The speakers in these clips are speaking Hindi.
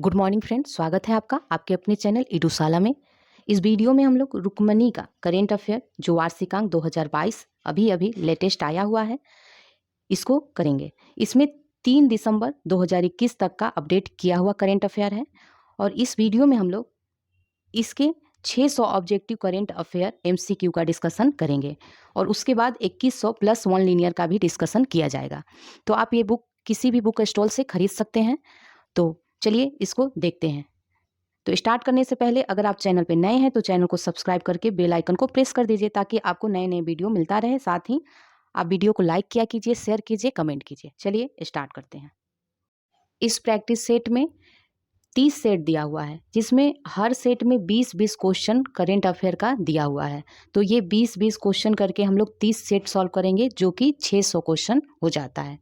गुड मॉर्निंग फ्रेंड्स, स्वागत है आपका आपके अपने चैनल इडूसाला में। इस वीडियो में हम लोग रुक्मणी का करेंट अफेयर जो वार्षिकांक 2022 अभी अभी लेटेस्ट आया हुआ है इसको करेंगे। इसमें 3 दिसंबर 2021 तक का अपडेट किया हुआ करेंट अफेयर है और इस वीडियो में हम लोग इसके 600 ऑब्जेक्टिव करेंट अफेयर MCQ का डिस्कशन करेंगे और उसके बाद 2100 प्लस 1 लीनियर का भी डिस्कशन किया जाएगा। तो आप ये बुक किसी भी बुक स्टॉल से खरीद सकते हैं। तो चलिए इसको देखते हैं। तो स्टार्ट करने से पहले अगर आप चैनल पे नए हैं तो चैनल को सब्सक्राइब करके बेल आइकन को प्रेस कर दीजिए ताकि आपको नए नए वीडियो मिलता रहे। साथ ही आप वीडियो को लाइक किया कीजिए, शेयर कीजिए, कमेंट कीजिए। चलिए स्टार्ट करते हैं। इस प्रैक्टिस सेट में 30 सेट दिया हुआ है जिसमें हर सेट में 20-20 क्वेश्चन करेंट अफेयर का दिया हुआ है। तो ये 20-20 क्वेश्चन करके हम लोग 30 सेट सॉल्व करेंगे जो कि 600 क्वेश्चन हो जाता है।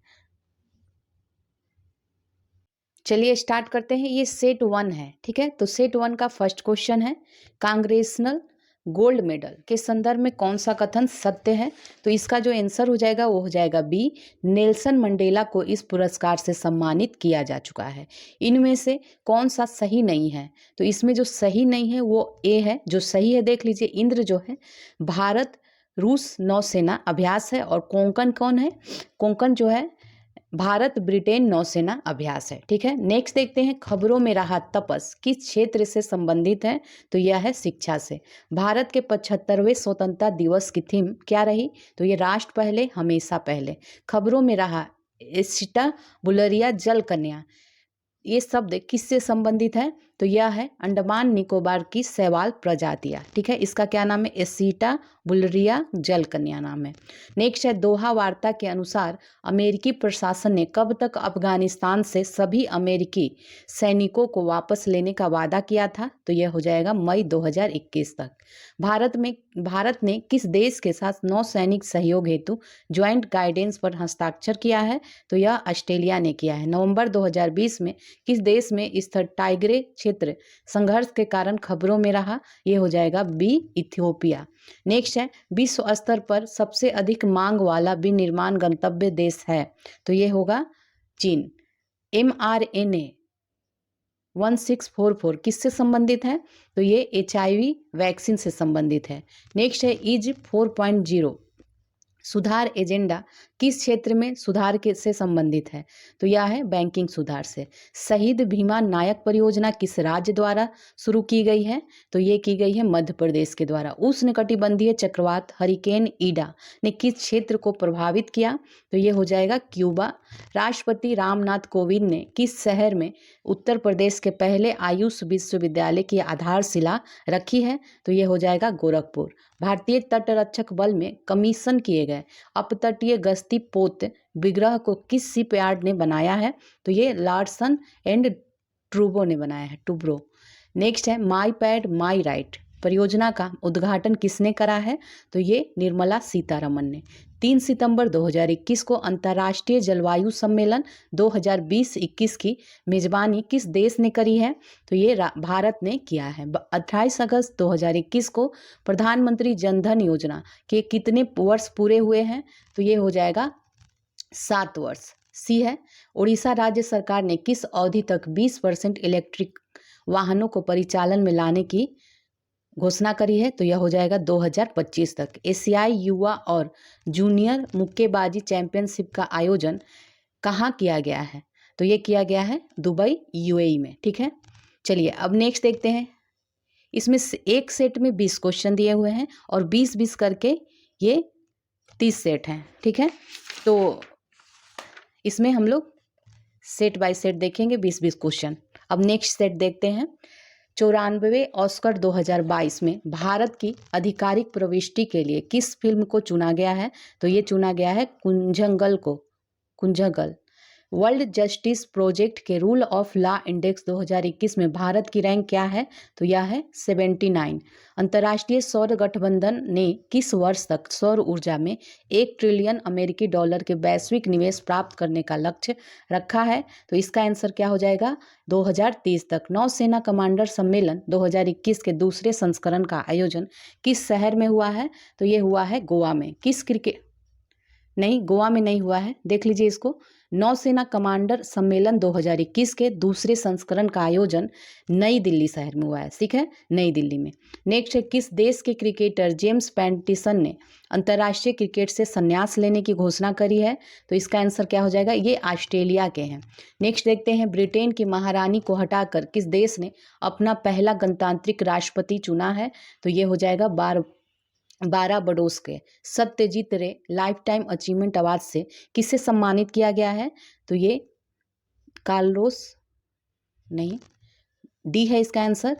चलिए स्टार्ट करते हैं। ये सेट 1 है, ठीक है। तो सेट 1 का फर्स्ट क्वेश्चन है, कांग्रेसनल गोल्ड मेडल के संदर्भ में कौन सा कथन सत्य है। तो इसका जो आंसर हो जाएगा वो हो जाएगा बी, नेल्सन मंडेला को इस पुरस्कार से सम्मानित किया जा चुका है। इनमें से कौन सा सही नहीं है। तो इसमें जो सही नहीं है वो ए है। जो सही है देख लीजिए, इंद्र जो है भारत रूस नौसेना अभ्यास है और कोंकण कौन है, कोंकण जो है भारत ब्रिटेन नौसेना अभ्यास है, ठीक है। नेक्स्ट देखते हैं, खबरों में रहा तपस किस क्षेत्र से संबंधित है। तो यह है शिक्षा से। भारत के 75वें स्वतंत्रता दिवस की थीम क्या रही। तो ये राष्ट्र पहले हमेशा पहले। खबरों में रहा एसिटा बुलरिया जल कन्या, ये शब्द किससे संबंधित है। तो यह है अंडमान निकोबार की शैवाल प्रजातियां, ठीक है। इसका क्या नाम है, एसीटा बुलरिया जल कन्या नाम है। नेक्स्ट है, दोहा वार्ता के अनुसार अमेरिकी प्रशासन ने कब तक अफगानिस्तान से सभी अमेरिकी सैनिकों को वापस लेने का वादा किया था। तो यह हो जाएगा मई 2021 तक। भारत ने किस देश के साथ नौसैनिक सहयोग हेतु ज्वाइंट गाइडेंस पर हस्ताक्षर किया है। तो यह ऑस्ट्रेलिया ने किया है। नवंबर 2020 में किस देश में स्थित टाइग्रे क्षेत्र संघर्ष के कारण खबरों में रहा। ये हो जाएगा बी, इथियोपिया। नेक्स्ट है, विश्व स्तर पर सबसे अधिक मांग वाला विनिर्माण गंतव्य देश है। तो ये होगा चीन। mRNA 1644 किससे संबंधित है। तो ये HIV वैक्सीन से संबंधित है। नेक्स्ट है, इज 4.0 सुधार एजेंडा किस क्षेत्र में सुधार के से संबंधित है। तो यह है बैंकिंग सुधार से। शहीद भीमा नायक परियोजना किस राज्य द्वारा शुरू की गई है। तो ये की गई है मध्य प्रदेश के द्वारा। उष्णकटिबंधीय चक्रवात हरिकेन ईडा ने किस क्षेत्र को प्रभावित किया। तो ये हो जाएगा क्यूबा। राष्ट्रपति रामनाथ कोविंद ने किस शहर में उत्तर प्रदेश के पहले आयुष विश्वविद्यालय की आधारशिला रखी है। तो ये हो जाएगा गोरखपुर। भारतीय तटरक्षक बल में कमीशन किए गए अपतटीय गश्ती पोत विग्रह को किस शिपयार्ड ने बनाया है। तो ये लार्सन एंड ट्रूबो ने बनाया है, टूब्रो। नेक्स्ट है, माई पैड माई राइट परियोजना का उद्घाटन किसने करा है। तो ये निर्मला सीतारमन ने। 3 सितंबर 2021 को अंतर्राष्ट्रीय जलवायु सम्मेलन 2020-21 की मेजबानी किस देश ने करी है। तो ये भारत ने किया है। 28 अगस्त 2021 को प्रधानमंत्री जनधन योजना के कितने वर्ष पूरे हुए हैं। तो ये हो जाएगा 7 वर्ष। सी है, उड़ीसा राज्य सरकार ने किस अवधि तक 20% इलेक्ट्रिक वाहनों को परिचालन में लाने की घोषणा करी है। तो यह हो जाएगा 2025 तक। एशियाई युवा और जूनियर मुक्केबाजी चैंपियनशिप का आयोजन कहाँ किया गया है। तो ये किया गया है दुबई UAE में, ठीक है। चलिए अब नेक्स्ट देखते हैं। इसमें एक सेट में 20 क्वेश्चन दिए हुए हैं और 20-20 करके ये 30 सेट हैं, ठीक है। तो इसमें हम लोग सेट बाय सेट देखेंगे 20-20 क्वेश्चन। अब नेक्स्ट सेट देखते हैं। 94वें ऑस्कर 2022 में भारत की आधिकारिक प्रविष्टि के लिए किस फिल्म को चुना गया है। तो ये चुना गया है कुंजंगल। वर्ल्ड जस्टिस प्रोजेक्ट के रूल ऑफ लॉ इंडेक्स 2021 में भारत की रैंक क्या है। तो यह है 79। अंतर्राष्ट्रीय सौर गठबंधन ने किस वर्ष तक सौर ऊर्जा में $1 ट्रिलियन के वैश्विक निवेश प्राप्त करने का लक्ष्य रखा है। तो इसका आंसर क्या हो जाएगा 2030 तक। नौसेना कमांडर सम्मेलन 2021 के दूसरे संस्करण का आयोजन किस शहर में हुआ है। तो ये हुआ है गोवा में। गोवा में नहीं हुआ है, देख लीजिए इसको। नौसेना कमांडर सम्मेलन 2021 के दूसरे संस्करण का आयोजन नई दिल्ली शहर में हुआ है। ठीक है, नई दिल्ली में। नेक्स्ट है, किस देश के क्रिकेटर जेम्स पैटिंसन ने अंतर्राष्ट्रीय क्रिकेट से संन्यास लेने की घोषणा करी है? तो इसका आंसर क्या हो जाएगा? ये ऑस्ट्रेलिया के हैं। नेक्स्ट देखते हैं, ब्रिटेन की महारानी को हटाकर किस देश ने अपना पहला गणतांत्रिक राष्ट्रपति चुना है? तो ये हो जाएगा बारबाडोस के। सत्यजीत रे लाइफ टाइम अचीवमेंट अवार्ड से किसे सम्मानित किया गया है? तो ये कार्लोस, नहीं, डी है इसका आंसर,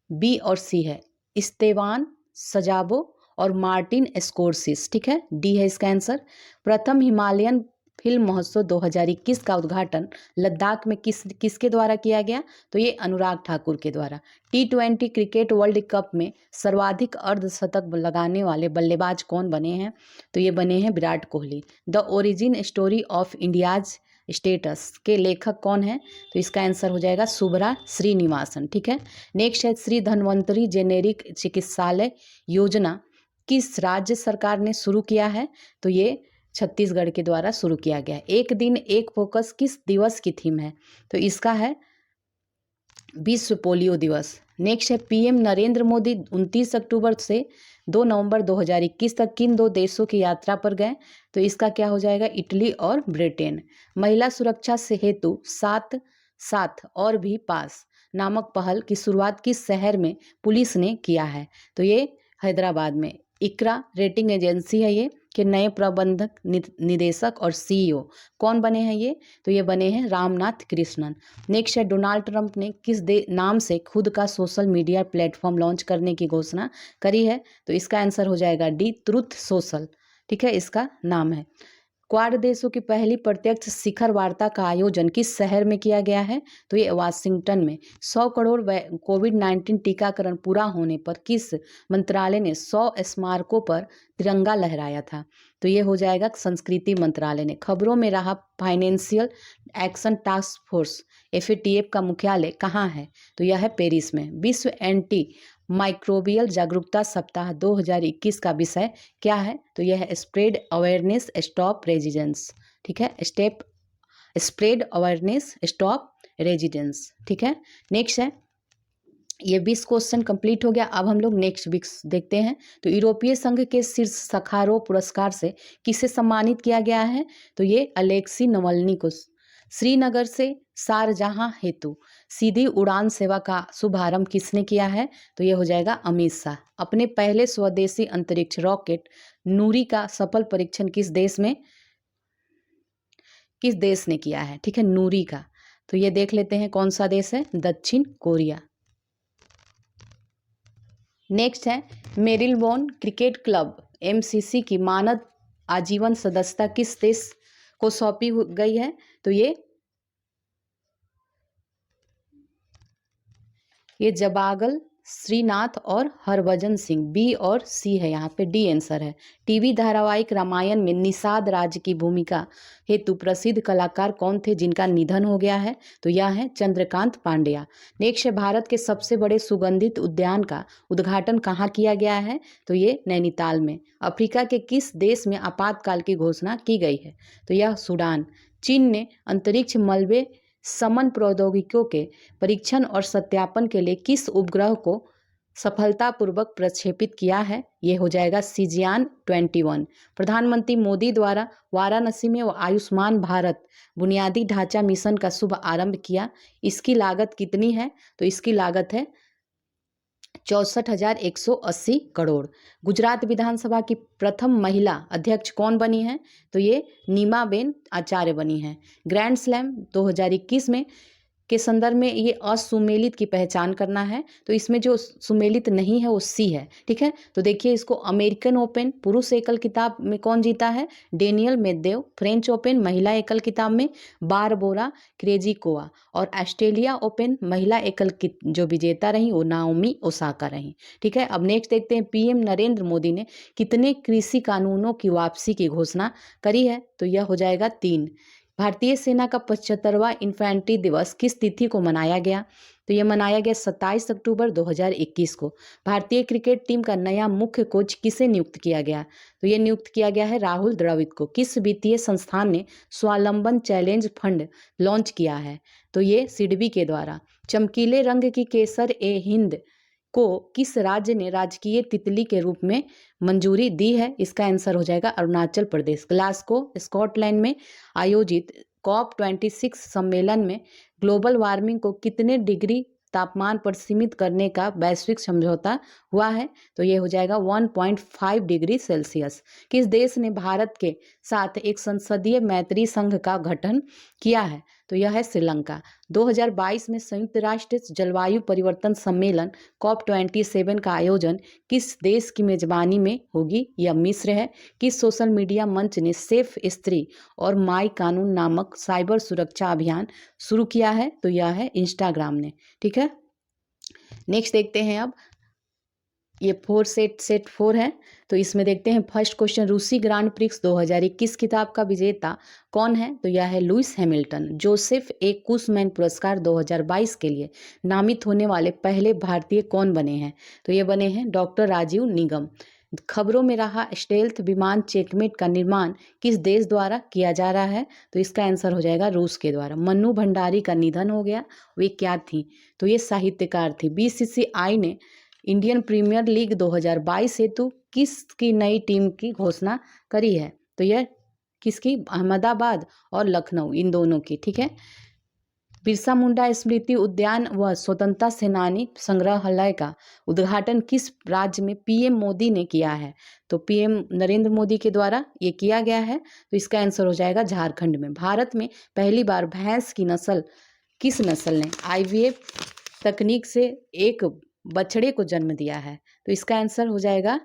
बी और सी है, इस्तेवान सजाबो और मार्टिन स्कोरसिस। ठीक है, डी है इसका आंसर। प्रथम हिमालयन फिल्म महोत्सव 2021 का उद्घाटन लद्दाख में किसके द्वारा किया गया? तो ये अनुराग ठाकुर के द्वारा। T20 क्रिकेट वर्ल्ड कप में सर्वाधिक अर्धशतक लगाने वाले बल्लेबाज कौन बने हैं? तो ये बने हैं Virat Kohli. The origin story of India's status के लेखक कौन है? तो इसका आंसर हो जाएगा सुभ्रा श्रीनिवासन। ठीक है, नेक्स्ट है, श्री धन्वंतरी जेनेरिक चिकित्सालय योजना किस राज्य सरकार ने शुरू किया है? तो ये छत्तीसगढ़ के द्वारा शुरू किया गया है। एक दिन एक फोकस किस दिवस की थीम है? तो इसका है विश्व पोलियो दिवस। नेक्स्ट है, पीएम नरेंद्र मोदी 29 अक्टूबर से 2 नवंबर 2021 तक किन 2 देशों की यात्रा पर गए? तो इसका क्या हो जाएगा? इटली और ब्रिटेन। महिला सुरक्षा से हेतु साथ साथ और भी पास नामक पहल की शुरुआत किस शहर में पुलिस ने किया है? तो ये हैदराबाद में। इकरा रेटिंग एजेंसी है ये, के नए प्रबंधक निदेशक और सीईओ कौन बने हैं ये? तो ये बने हैं रामनाथ कृष्णन। नेक्स्ट है, डोनाल्ड ट्रंप ने किस नाम से खुद का सोशल मीडिया प्लेटफॉर्म लॉन्च करने की घोषणा करी है? तो इसका आंसर हो जाएगा डी, ट्रुथ सोशल। ठीक है, इसका नाम है। क्वाड देशों की पहली प्रत्यक्ष शिखर वार्ता का आयोजन किस शहर में किया गया है? तो ये वाशिंगटन में। 100 करोड़ कोविड-19 टीकाकरण पूरा होने पर किस मंत्रालय ने 100 स्मारकों पर तिरंगा लहराया था? तो ये हो जाएगा संस्कृति मंत्रालय ने। खबरों में रहा financial action task force FATF का मुख्यालय कहाँ है? तो यह है पेरिस में। विश्व एंटी माइक्रोबियल जागरूकता सप्ताह 2021 का विषय क्या है? तो यह है स्प्रेड अवेयरनेस स्टॉप रेजिडेंस। ठीक है, स्प्रेड अवेयरनेस स्टॉप रेजिडेंस। ठीक है, नेक्स्ट है, ये 20 क्वेश्चन कंप्लीट हो गया। अब हम लोग नेक्स्ट वीक देखते हैं। तो यूरोपीय संघ के शीर्ष सखारोव पुरस्कार से किसे सम्मानित किया गया है? तो ये अलेक्सी नवल्नी को। श्रीनगर से शारजाह हेतु सीधी उड़ान सेवा का शुभारंभ किसने किया है? तो ये हो जाएगा अमित शाह। अपने पहले स्वदेशी अंतरिक्ष रॉकेट नूरी का सफल परीक्षण किस देश ने किया है? ठीक है, नूरी का। तो ये देख लेते हैं कौन सा देश है, दक्षिण कोरिया। नेक्स्ट है, मेरिलबोर्न क्रिकेट क्लब MCC की मानद आजीवन सदस्यता किस देश को सौंपी गई है? तो ये जबागल श्रीनाथ और हरभजन सिंह, बी और सी है, यहाँ पे डी आंसर है। टीवी धारावाहिक रामायण में निषाद राज की भूमिका हेतु प्रसिद्ध कलाकार कौन थे जिनका निधन हो गया है? तो यह है चंद्रकांत पांड्या। नेक्स्ट है, भारत के सबसे बड़े सुगंधित उद्यान का उद्घाटन कहाँ किया गया है? तो ये नैनीताल में। अफ्रीका के किस देश में आपातकाल की घोषणा की गई है? तो यह सूडान। चीन ने अंतरिक्ष मलबे समन प्रौद्योगिकियों के परीक्षण और सत्यापन के लिए किस उपग्रह को सफलतापूर्वक प्रक्षेपित किया है? ये हो जाएगा Shijian 21। प्रधानमंत्री मोदी द्वारा वाराणसी में आयुष्मान भारत बुनियादी ढांचा मिशन का शुभ आरंभ किया। इसकी लागत कितनी है? तो इसकी लागत है 64,180 करोड़। गुजरात विधानसभा की प्रथम महिला अध्यक्ष कौन बनी है? तो ये नीमाबेन आचार्य बनी है। ग्रैंड स्लैम 2021 में के संदर्भ में ये असुमेलित की पहचान करना है। तो इसमें जो सुमेलित नहीं है वो सी है। ठीक है, तो देखिए इसको अमेरिकन ओपन पुरुष एकल खिताब में कौन जीता है? Daniel Medvedev. फ्रेंच ओपन महिला एकल खिताब में बारबोरा क्रेजिकोवा। और ऑस्ट्रेलिया ओपन महिला एकल जो विजेता रही वो नाओमी ओसाका रही। ठीक है, अब नेक्स्ट देखते हैं, PM नरेंद्र मोदी ने कितने कृषि कानूनों की वापसी की घोषणा करी है? तो यह हो जाएगा 3। भारतीय सेना का 75वां इन्फेंट्री दिवस किस तिथि को मनाया गया? तो ये मनाया गया 27 अक्टूबर 2021 को। भारतीय क्रिकेट टीम का नया मुख्य कोच किसे नियुक्त किया गया? तो ये नियुक्त किया गया है राहुल द्रविड़ को। किस वित्तीय संस्थान ने स्वावलंबन चैलेंज फंड लॉन्च किया है? तो ये सिडबी के द्वारा। चमकीले रंग की केसर ए हिंद को किस राज्य ने राजकीय तितली के रूप में मंजूरी दी है? इसका आंसर हो जाएगा अरुणाचल प्रदेश। ग्लासगो स्कॉटलैंड में आयोजित COP26 सम्मेलन में ग्लोबल वार्मिंग को कितने डिग्री तापमान पर सीमित करने का वैश्विक समझौता हुआ है? तो ये हो जाएगा 1.5 डिग्री सेल्सियस। किस देश ने भारत के साथ एक संसदीय मैत्री संघ का गठन किया है? तो यह है श्रीलंका। 2022 में संयुक्त राष्ट्र जलवायु परिवर्तन सम्मेलन COP27 का आयोजन किस देश की मेजबानी में होगी? यह मिस्र है। किस सोशल मीडिया मंच ने सेफ स्त्री और माई कानून नामक साइबर सुरक्षा अभियान शुरू किया है? तो यह है इंस्टाग्राम ने। ठीक है, नेक्स्ट देखते हैं अब ये सेट 4 है। तो इसमें देखते हैं फर्स्ट क्वेश्चन, रूसी ग्रांड प्रिक्स 2021 खिताब का विजेता कौन है? तो यह है लुइस हैमिल्टन। जोसेफ ए कुशमैन पुरस्कार 2022 के लिए नामित होने वाले पहले भारतीय कौन बने हैं? तो ये बने हैं डॉक्टर राजीव निगम। खबरों में रहा स्टेल्थ विमान चेकमेट का निर्माण किस देश द्वारा किया जा रहा है? तो इसका आंसर हो जाएगा रूस के द्वारा। मन्नू भंडारी का निधन हो गया, वे क्या थी? तो ये साहित्यकार थी। बीसीसीआई ने इंडियन प्रीमियर लीग 2022 हेतु किसकी नई टीम की घोषणा करी है? तो यह किसकी? अहमदाबाद और लखनऊ, इन दोनों की। ठीक है, बिरसा मुंडा स्मृति उद्यान व स्वतंत्रता सेनानी संग्रहालय का उद्घाटन किस राज्य में पीएम मोदी ने किया है? तो पीएम नरेंद्र मोदी के द्वारा ये किया गया है। तो इसका आंसर हो जाएगा झारखंड में। भारत में पहली बार भैंस की नस्ल किस नस्ल ने IVF तकनीक से एक बछड़े को जन्म दिया है? तो इसका आंसर हो जाएगा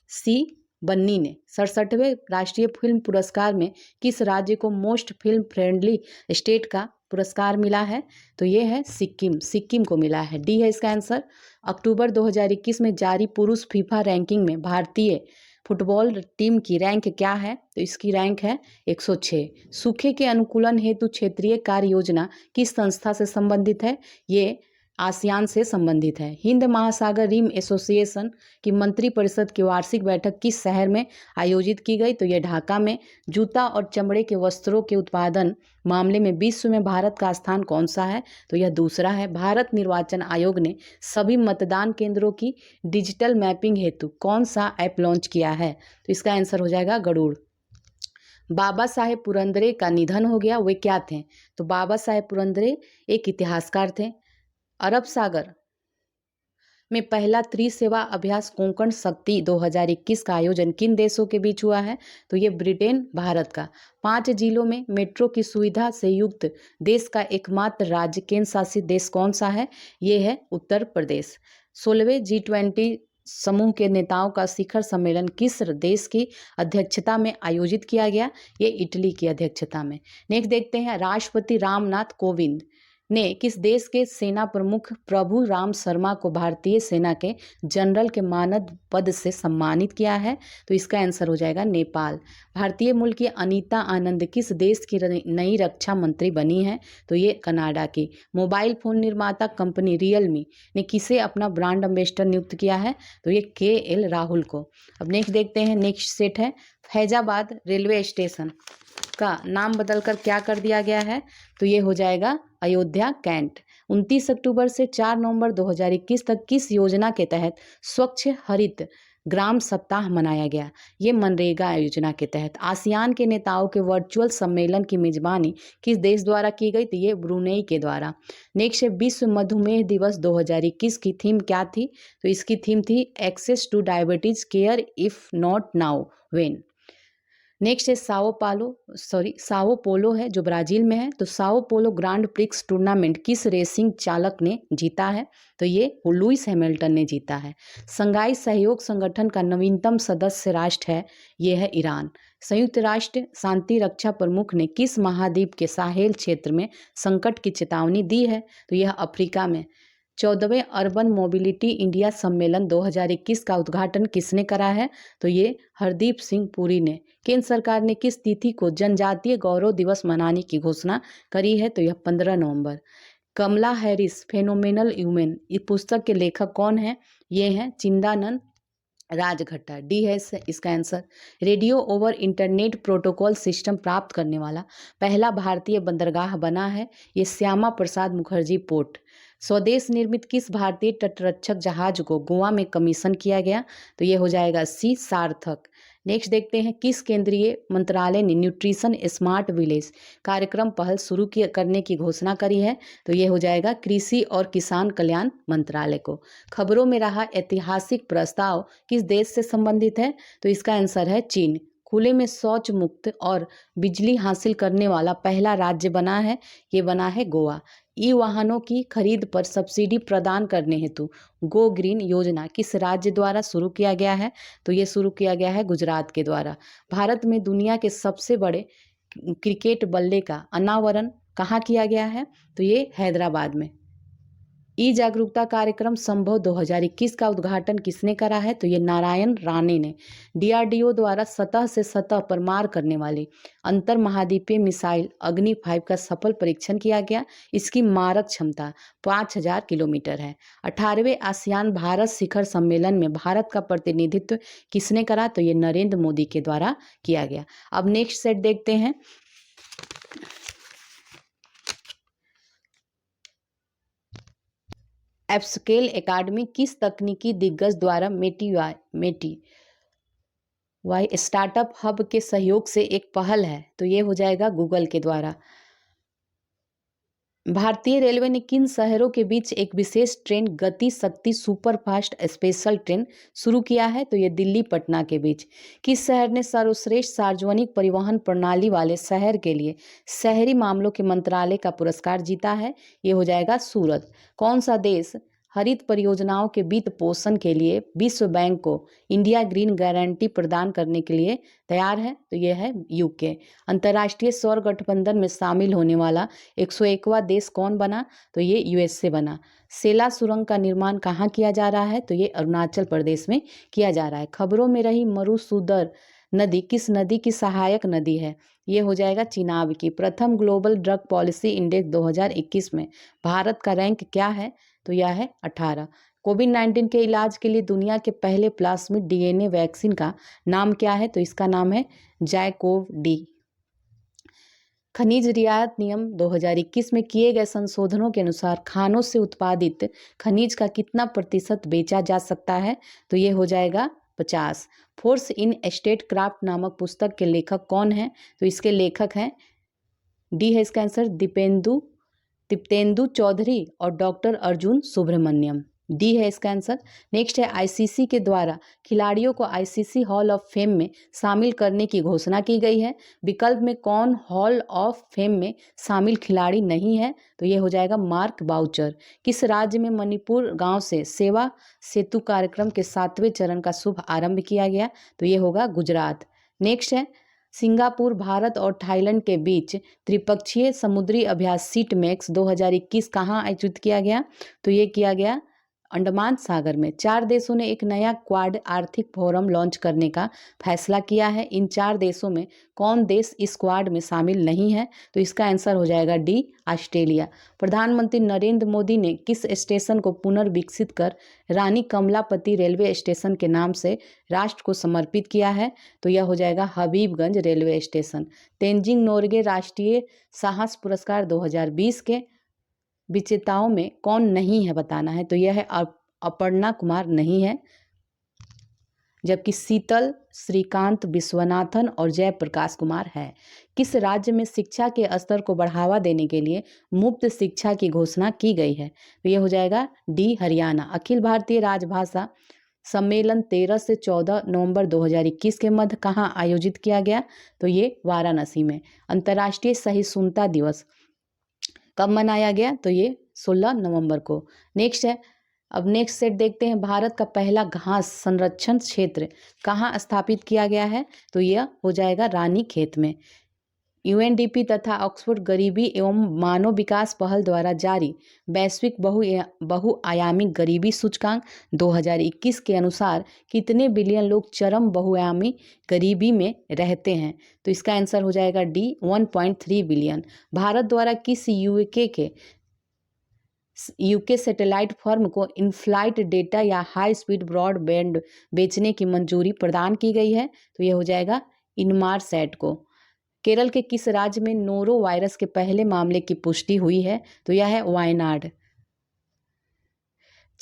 सी, बन्नी ने। 67वें राष्ट्रीय फिल्म पुरस्कार में किस राज्य को मोस्ट फिल्म फ्रेंडली स्टेट का पुरस्कार मिला है? तो ये है सिक्किम, सिक्किम को मिला है। डी है इसका आंसर। अक्टूबर 2021 में जारी पुरुष फीफा रैंकिंग में भारतीय फुटबॉल टीम की रैंक क्या है? तो इसकी रैंक है 106। सूखे के अनुकूलन हेतु क्षेत्रीय कार्य योजना किस संस्था से संबंधित है? ये आसियान से संबंधित है। हिंद महासागर रिम एसोसिएशन की मंत्रिपरिषद की वार्षिक बैठक किस शहर में आयोजित की गई? तो यह ढाका में। जूता और चमड़े के वस्त्रों के उत्पादन मामले में विश्व में भारत का स्थान कौन सा है? तो यह दूसरा है। भारत निर्वाचन आयोग ने सभी मतदान केंद्रों की डिजिटल मैपिंग हेतु कौन सा ऐप लॉन्च किया है? तो इसका आंसर हो जाएगा गरुड़। बाबा साहेब पुरंदरे का निधन हो गया, वे क्या थे? तो बाबा साहेब पुरंदरे एक इतिहासकार थे। अरब सागर में पहला त्रिसेवा अभ्यास कोंकण शक्ति 2021 का आयोजन किन देशों के बीच हुआ है? तो ये ब्रिटेन, भारत का। 5 जिलों में मेट्रो की सुविधा से युक्त देश का एकमात्र राज्य केंद्र शासित देश कौन सा है? ये है उत्तर प्रदेश। 16वें G20 समूह के नेताओं का शिखर सम्मेलन किस देश की अध्यक्षता में आयोजित किया गया? ये इटली की अध्यक्षता में। नेक्स्ट देखते हैं, राष्ट्रपति रामनाथ कोविंद ने किस देश के सेना प्रमुख प्रभु राम शर्मा को भारतीय सेना के जनरल के मानद पद से सम्मानित किया है? तो इसका आंसर हो जाएगा नेपाल। भारतीय मूल की अनीता आनंद किस देश की नई रक्षा मंत्री बनी है? तो ये कनाडा की। मोबाइल फोन निर्माता कंपनी रियलमी ने किसे अपना ब्रांड एम्बेसडर नियुक्त किया है? तो ये KL राहुल को। अब नेक्स्ट देखते हैं, नेक्स्ट सेट है, फैजाबाद रेलवे स्टेशन का नाम बदलकर क्या कर दिया गया है? तो ये हो जाएगा अयोध्या कैंट। 29 अक्टूबर से 4 नवंबर 2021 तक किस योजना के तहत स्वच्छ हरित ग्राम सप्ताह मनाया गया? ये मनरेगा योजना के तहत। आसियान के नेताओं के वर्चुअल सम्मेलन की मेजबानी किस देश द्वारा की गई? तो ये ब्रुनेई के द्वारा। नेक्स्ट है, विश्व मधुमेह दिवस 2021 की थीम क्या थी? तो इसकी थीम थी access to diabetes care if not now when. Next है साओ पोलो है जो ब्राजील में है। तो Sao Paulo Grand Prix tournament किस रेसिंग चालक ने जीता है? तो ये लुइस हैमिल्टन ने जीता है। संघाई सहयोग संगठन का नवीनतम सदस्य राष्ट्र है, ये है ईरान। संयुक्त राष्ट्र शांति रक्षा प्रमुख ने किस महाद्वीप के साहेल क्षेत्र में संकट की चेतावनी दी है? तो यह अफ्रीका में। 14वें अर्बन मोबिलिटी इंडिया सम्मेलन 2021 का उद्घाटन किसने करा है? तो ये हरदीप सिंह पुरी ने। केंद्र सरकार ने किस तिथि को जनजातीय गौरव दिवस मनाने की घोषणा करी है? तो यह 15 नवंबर। कमला हैरिस फेनोमेनल ह्यूमन, इस पुस्तक के लेखक कौन हैं? ये हैं चिंदानंद राजघट्टा। डी है इसका answer. Radio over internet protocol system प्राप्त करने वाला पहला भारतीय बंदरगाह बना है, ये श्यामा प्रसाद मुखर्जी पोर्ट। स्वदेश निर्मित किस भारतीय तटरक्षक जहाज को गोवा में कमीशन किया गया? तो ये हो जाएगा सी सार्थक। नेक्स्ट देखते हैं, किस केंद्रीय मंत्रालय ने न्यूट्रिशन स्मार्ट विलेज कार्यक्रम पहल शुरू करने की घोषणा करी है? तो ये हो जाएगा कृषि और किसान कल्याण मंत्रालय को। खबरों में रहा ऐतिहासिक प्रस्ताव किस देश से संबंधित है? तो इसका आंसर है चीन। खुले में शौच मुक्त और बिजली हासिल करने वाला पहला राज्य बना है, ये बना है गोवा। ई वाहनों की खरीद पर सब्सिडी प्रदान करने हेतु गो ग्रीन योजना किस राज्य द्वारा शुरू किया गया है? तो ये शुरू किया गया है गुजरात के द्वारा। भारत में दुनिया के सबसे बड़े क्रिकेट बल्ले का अनावरण कहाँ किया गया है? तो ये हैदराबाद में। ई जागरूकता कार्यक्रम संभव 2021 का उद्घाटन किसने करा है? तो ये नारायण राणे ने। डीआरडीओ द्वारा सतह से सतह पर मार करने वाली अंतर महाद्वीपीय मिसाइल अग्नि 5 का सफल परीक्षण किया गया। इसकी मारक क्षमता 5000 किलोमीटर है। 18वें आसियान भारत शिखर सम्मेलन में भारत का प्रतिनिधित्व किसने करा? तो ये नरेंद्र मोदी के द्वारा किया गया। अब नेक्स्ट सेट देखते हैं, एप्सकेल एकेडमी किस तकनीकी दिग्गज द्वारा मेटी वाई स्टार्टअप हब के सहयोग से एक पहल है? तो ये हो जाएगा गूगल के द्वारा। भारतीय रेलवे ने किन शहरों के बीच एक विशेष ट्रेन गति शक्ति सुपरफास्ट स्पेशल ट्रेन शुरू किया है? तो ये दिल्ली पटना के बीच। किस शहर ने सर्वश्रेष्ठ सार्वजनिक परिवहन प्रणाली वाले शहर के लिए शहरी मामलों के मंत्रालय का पुरस्कार जीता है? ये हो जाएगा सूरत। कौन सा देश हरित परियोजनाओं के वित्त पोषण के लिए विश्व बैंक को इंडिया ग्रीन गारंटी प्रदान करने के लिए तैयार है? तो यह है यूके। अंतर्राष्ट्रीय सौर गठबंधन में शामिल होने वाला 101वां देश कौन बना? तो ये यूएसए बना। सेला सुरंग का निर्माण कहाँ किया जा रहा है? तो ये अरुणाचल प्रदेश में किया जा रहा है। खबरों में रही मरुसूदर नदी किस नदी की सहायक नदी है? ये हो जाएगा चिनाब की। प्रथम ग्लोबल ड्रग पॉलिसी इंडेक्स 2021 में भारत का रैंक क्या है? तो यह है 18। कोविड-19 के इलाज के लिए दुनिया के पहले प्लाज्मिड डीएनए वैक्सीन का नाम क्या है? तो इसका नाम है जायकोव-डी। खनिज रियायत नियम 2021 में किए गए संशोधनों के अनुसार खानों से उत्पादित खनिज का कितना प्रतिशत बेचा जा सकता है? तो ये हो जाएगा 50। फोर्स इन स्टेट क्राफ्ट नामक पुस्तक के लेखक कौन है? तो इसके लेखक हैं, डी है इसका आंसर, दीपेंदु चौधरी और डॉक्टर अर्जुन सुब्रमण्यम। डी है इसका आंसर। नेक्स्ट है, आईसीसी के द्वारा खिलाड़ियों को आईसीसी हॉल ऑफ फेम में शामिल करने की घोषणा की गई है। विकल्प में कौन हॉल ऑफ फेम में शामिल खिलाड़ी नहीं है? तो ये हो जाएगा मार्क बाउचर। किस राज्य में मणिपुर गांव से सेवा सेतु कार्यक्रम के 7वें चरण का शुभ आरंभ किया गया? तो ये होगा गुजरात। नेक्स्ट है, सिंगापुर भारत और थाईलैंड के बीच त्रिपक्षीय समुद्री अभ्यास सीट मैक्स 2021 कहाँ आयोजित किया गया? तो ये किया गया अंडमान सागर में। 4 देशों ने एक नया क्वाड आर्थिक फोरम लॉन्च करने का फैसला किया है। इन 4 देशों में कौन देश इस क्वाड में शामिल नहीं है? तो इसका आंसर हो जाएगा डी, ऑस्ट्रेलिया। प्रधानमंत्री नरेंद्र मोदी ने किस स्टेशन को पुनर्विकसित कर रानी कमलापति रेलवे स्टेशन के नाम से राष्ट्र को समर्पित किया है? तो यह हो जाएगा हबीबगंज रेलवे स्टेशन। तेंजिंग नोर्गे राष्ट्रीय साहस पुरस्कार 2020 के विजेताओं में कौन नहीं है बताना है? तो यह है अपर्णा कुमार नहीं है, जबकि शीतल, श्रीकांत विश्वनाथन और जयप्रकाश कुमार है। किस राज्य में शिक्षा के स्तर को बढ़ावा देने के लिए मुफ्त शिक्षा की घोषणा की गई है? तो यह हो जाएगा डी, हरियाणा। अखिल भारतीय राजभाषा सम्मेलन 13 से 14 नवंबर 2021 के मध्य कहाँ आयोजित किया गया? तो ये वाराणसी में। अंतर्राष्ट्रीय सहिष्णुता दिवस कब मनाया गया? तो ये 16 नवंबर को। नेक्स्ट है, अब नेक्स्ट सेट देखते हैं, भारत का पहला घास संरक्षण क्षेत्र कहाँ स्थापित किया गया है? तो यह हो जाएगा रानीखेत में। यूएनडीपी तथा ऑक्सफोर्ड गरीबी एवं मानव विकास पहल द्वारा जारी वैश्विक बहुआयामी गरीबी सूचकांक 2021 के अनुसार कितने बिलियन लोग चरम बहुआयामी गरीबी में रहते हैं? तो इसका आंसर हो जाएगा डी, 1.3 बिलियन। भारत द्वारा किस यूके के यूके सैटेलाइट फर्म को इन फ्लाइट डेटा या हाई स्पीड ब्रॉडबैंड बेचने की मंजूरी प्रदान की गई है? तो ये हो जाएगा इनमारसैट को। केरल के किस राज्य में नोरो वायरस के पहले मामले की पुष्टि हुई है? तो यह है वायनाड।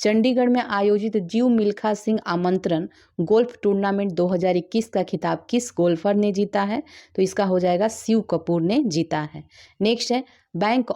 चंडीगढ़ में आयोजित जीव मिल्खा सिंह आमंत्रण गोल्फ टूर्नामेंट 2021 का खिताब किस गोल्फर ने जीता है? तो इसका हो जाएगा शिव कपूर ने जीता है। नेक्स्ट है bank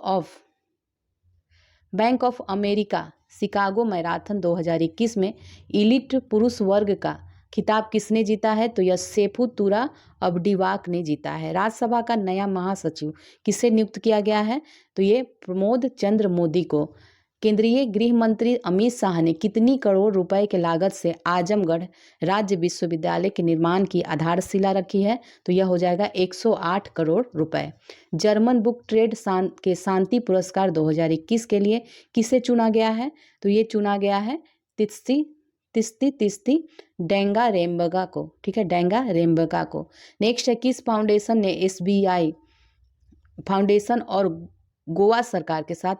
of America Chicago marathon 2021 में इलीट पुरुष वर्ग का खिताब किसने जीता है? तो यह सेफुतुरा अब्डिवाक ने जीता है। राज्यसभा का नया महासचिव किसे नियुक्त किया गया है? तो ये प्रमोद चंद्र मोदी को। केंद्रीय गृह मंत्री अमित शाह ने कितनी करोड़ रुपए के लागत से आजमगढ़ राज्य विश्वविद्यालय के निर्माण की आधारशिला रखी है? तो यह हो जाएगा 108 करोड़ रुपए। जर्मन बुक ट्रेड के शांति पुरस्कार 2021 के लिए किसे चुना गया है? तो ये चुना गया है तिस्ती डेंगा रेम्बगा को। ठीक है, डेंगा रेम्बगा को। नेक्स्ट है किस फाउंडेशन ने SBI फाउंडेशन और गोवा सरकार के साथ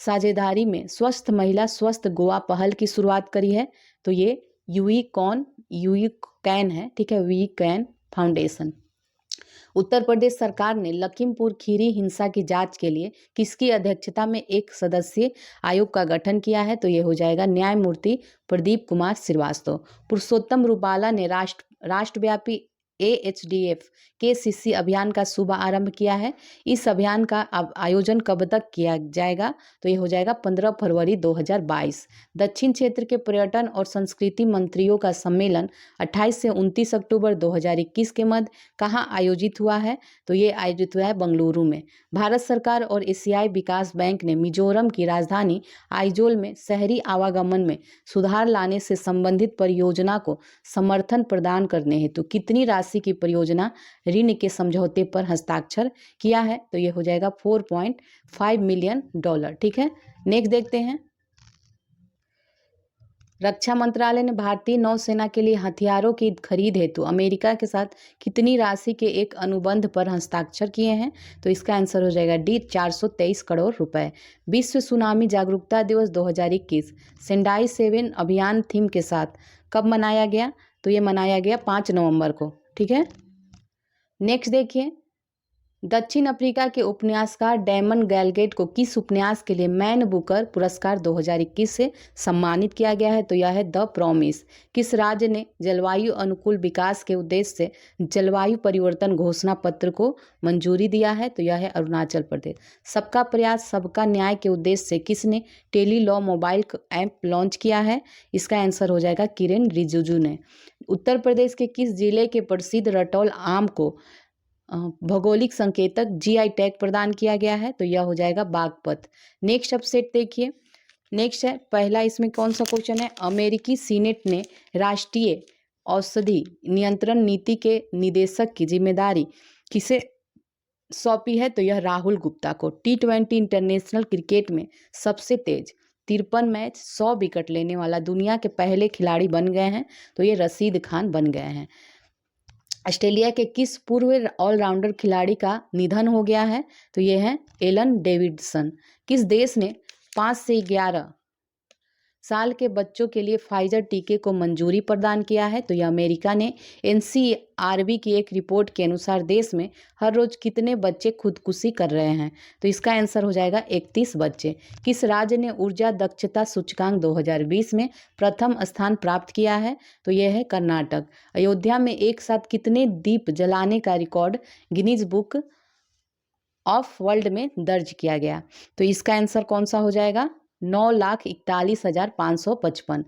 साझेदारी में स्वस्थ महिला स्वस्थ गोवा पहल की शुरुआत करी है? तो ये यूईकैन है। ठीक है, यूईकैन फाउंडेशन। उत्तर प्रदेश सरकार ने लखीमपुर खीरी हिंसा की जांच के लिए किसकी अध्यक्षता में एक सदस्यीय आयोग का गठन किया है? तो ये हो जाएगा न्यायमूर्ति प्रदीप कुमार श्रीवास्तव। पुरुषोत्तम रूपाला ने राष्ट्रव्यापी AHDF KCC अभियान का शुभारंभ किया है। इस अभियान का आयोजन कब तक किया जाएगा? तो ये हो जाएगा 15 फरवरी 2022। दक्षिण क्षेत्र के पर्यटन और संस्कृति मंत्रियों का सम्मेलन 28 से 29 अक्टूबर 2021 के मध्य कहाँ आयोजित हुआ है? तो ये आयोजित हुआ है बेंगलुरु में। भारत सरकार और एशियाई विकास बैंक ने मिजोरम की राजधानी आइजोल में शहरी आवागमन में सुधार लाने से संबंधित परियोजना को समर्थन प्रदान करने हेतु कितनी राशि की परियोजना ऋण के समझौते पर हस्ताक्षर किया है? तो ये हो जाएगा $4.5 मिलियन। ठीक है, नेक्स्ट देखते हैं। रक्षा मंत्रालय ने भारतीय नौसेना के लिए हथियारों की खरीद हेतु अमेरिका के साथ कितनी राशि के एक अनुबंध पर हस्ताक्षर किए हैं? तो इसका आंसर हो जाएगा डी 423 करोड़ रुपए। विश्व सुनामी जागरूकता दिवस 2021 सेंडाई 7 अभियान थीम के साथ कब मनाया गया? तो ये मनाया गया 5 नवंबर को। ठीक है, नेक्स्ट देखिए। दक्षिण अफ्रीका के उपन्यासकार डैमन गैलगेट को किस उपन्यास के लिए मैन बुकर पुरस्कार 2021 से सम्मानित किया गया है? तो यह है द प्रॉमिस। किस राज्य ने जलवायु अनुकूल विकास के उद्देश्य से जलवायु परिवर्तन घोषणा पत्र को मंजूरी दिया है? तो यह है अरुणाचल प्रदेश। सबका प्रयास सबका न्याय के उद्देश्य से किसने Tele Law mobile app launch किया है? इसका आंसर हो जाएगा किरेन रिजिजू ने। उत्तर प्रदेश के किस जिले के प्रसिद्ध रटौल आम को भौगोलिक संकेतक GI टैग प्रदान किया गया है? तो यह हो जाएगा बागपत। नेक्स्ट अपसेट देखिए। नेक्स्ट है पहला, इसमें कौन सा क्वेश्चन है? अमेरिकी सीनेट ने राष्ट्रीय औषधि नियंत्रण नीति के निदेशक की जिम्मेदारी किसे सौंपी है? तो यह राहुल गुप्ता को। T20 इंटरनेशनल क्रिकेट में सबसे तेज 53 मैच 100 विकेट लेने वाला दुनिया के पहले खिलाड़ी बन गए हैं? तो ये रशीद खान बन गए हैं। ऑस्ट्रेलिया के किस पूर्व ऑलराउंडर खिलाड़ी का निधन हो गया है? तो ये है एलन डेविडसन। किस देश ने 5 से 11 साल के बच्चों के लिए फाइजर टीके को मंजूरी प्रदान किया है? तो यह अमेरिका ने। NCRB की एक रिपोर्ट के अनुसार देश में हर रोज कितने बच्चे खुदकुशी कर रहे हैं? तो इसका आंसर हो जाएगा 31 बच्चे। किस राज्य ने ऊर्जा दक्षता सूचकांक 2020 में प्रथम स्थान प्राप्त किया है? तो यह है कर्नाटक। अयोध्या में एक साथ कितने दीप जलाने का record Guinness book of world में दर्ज किया गया? तो इसका आंसर कौन सा हो जाएगा? 9,41,555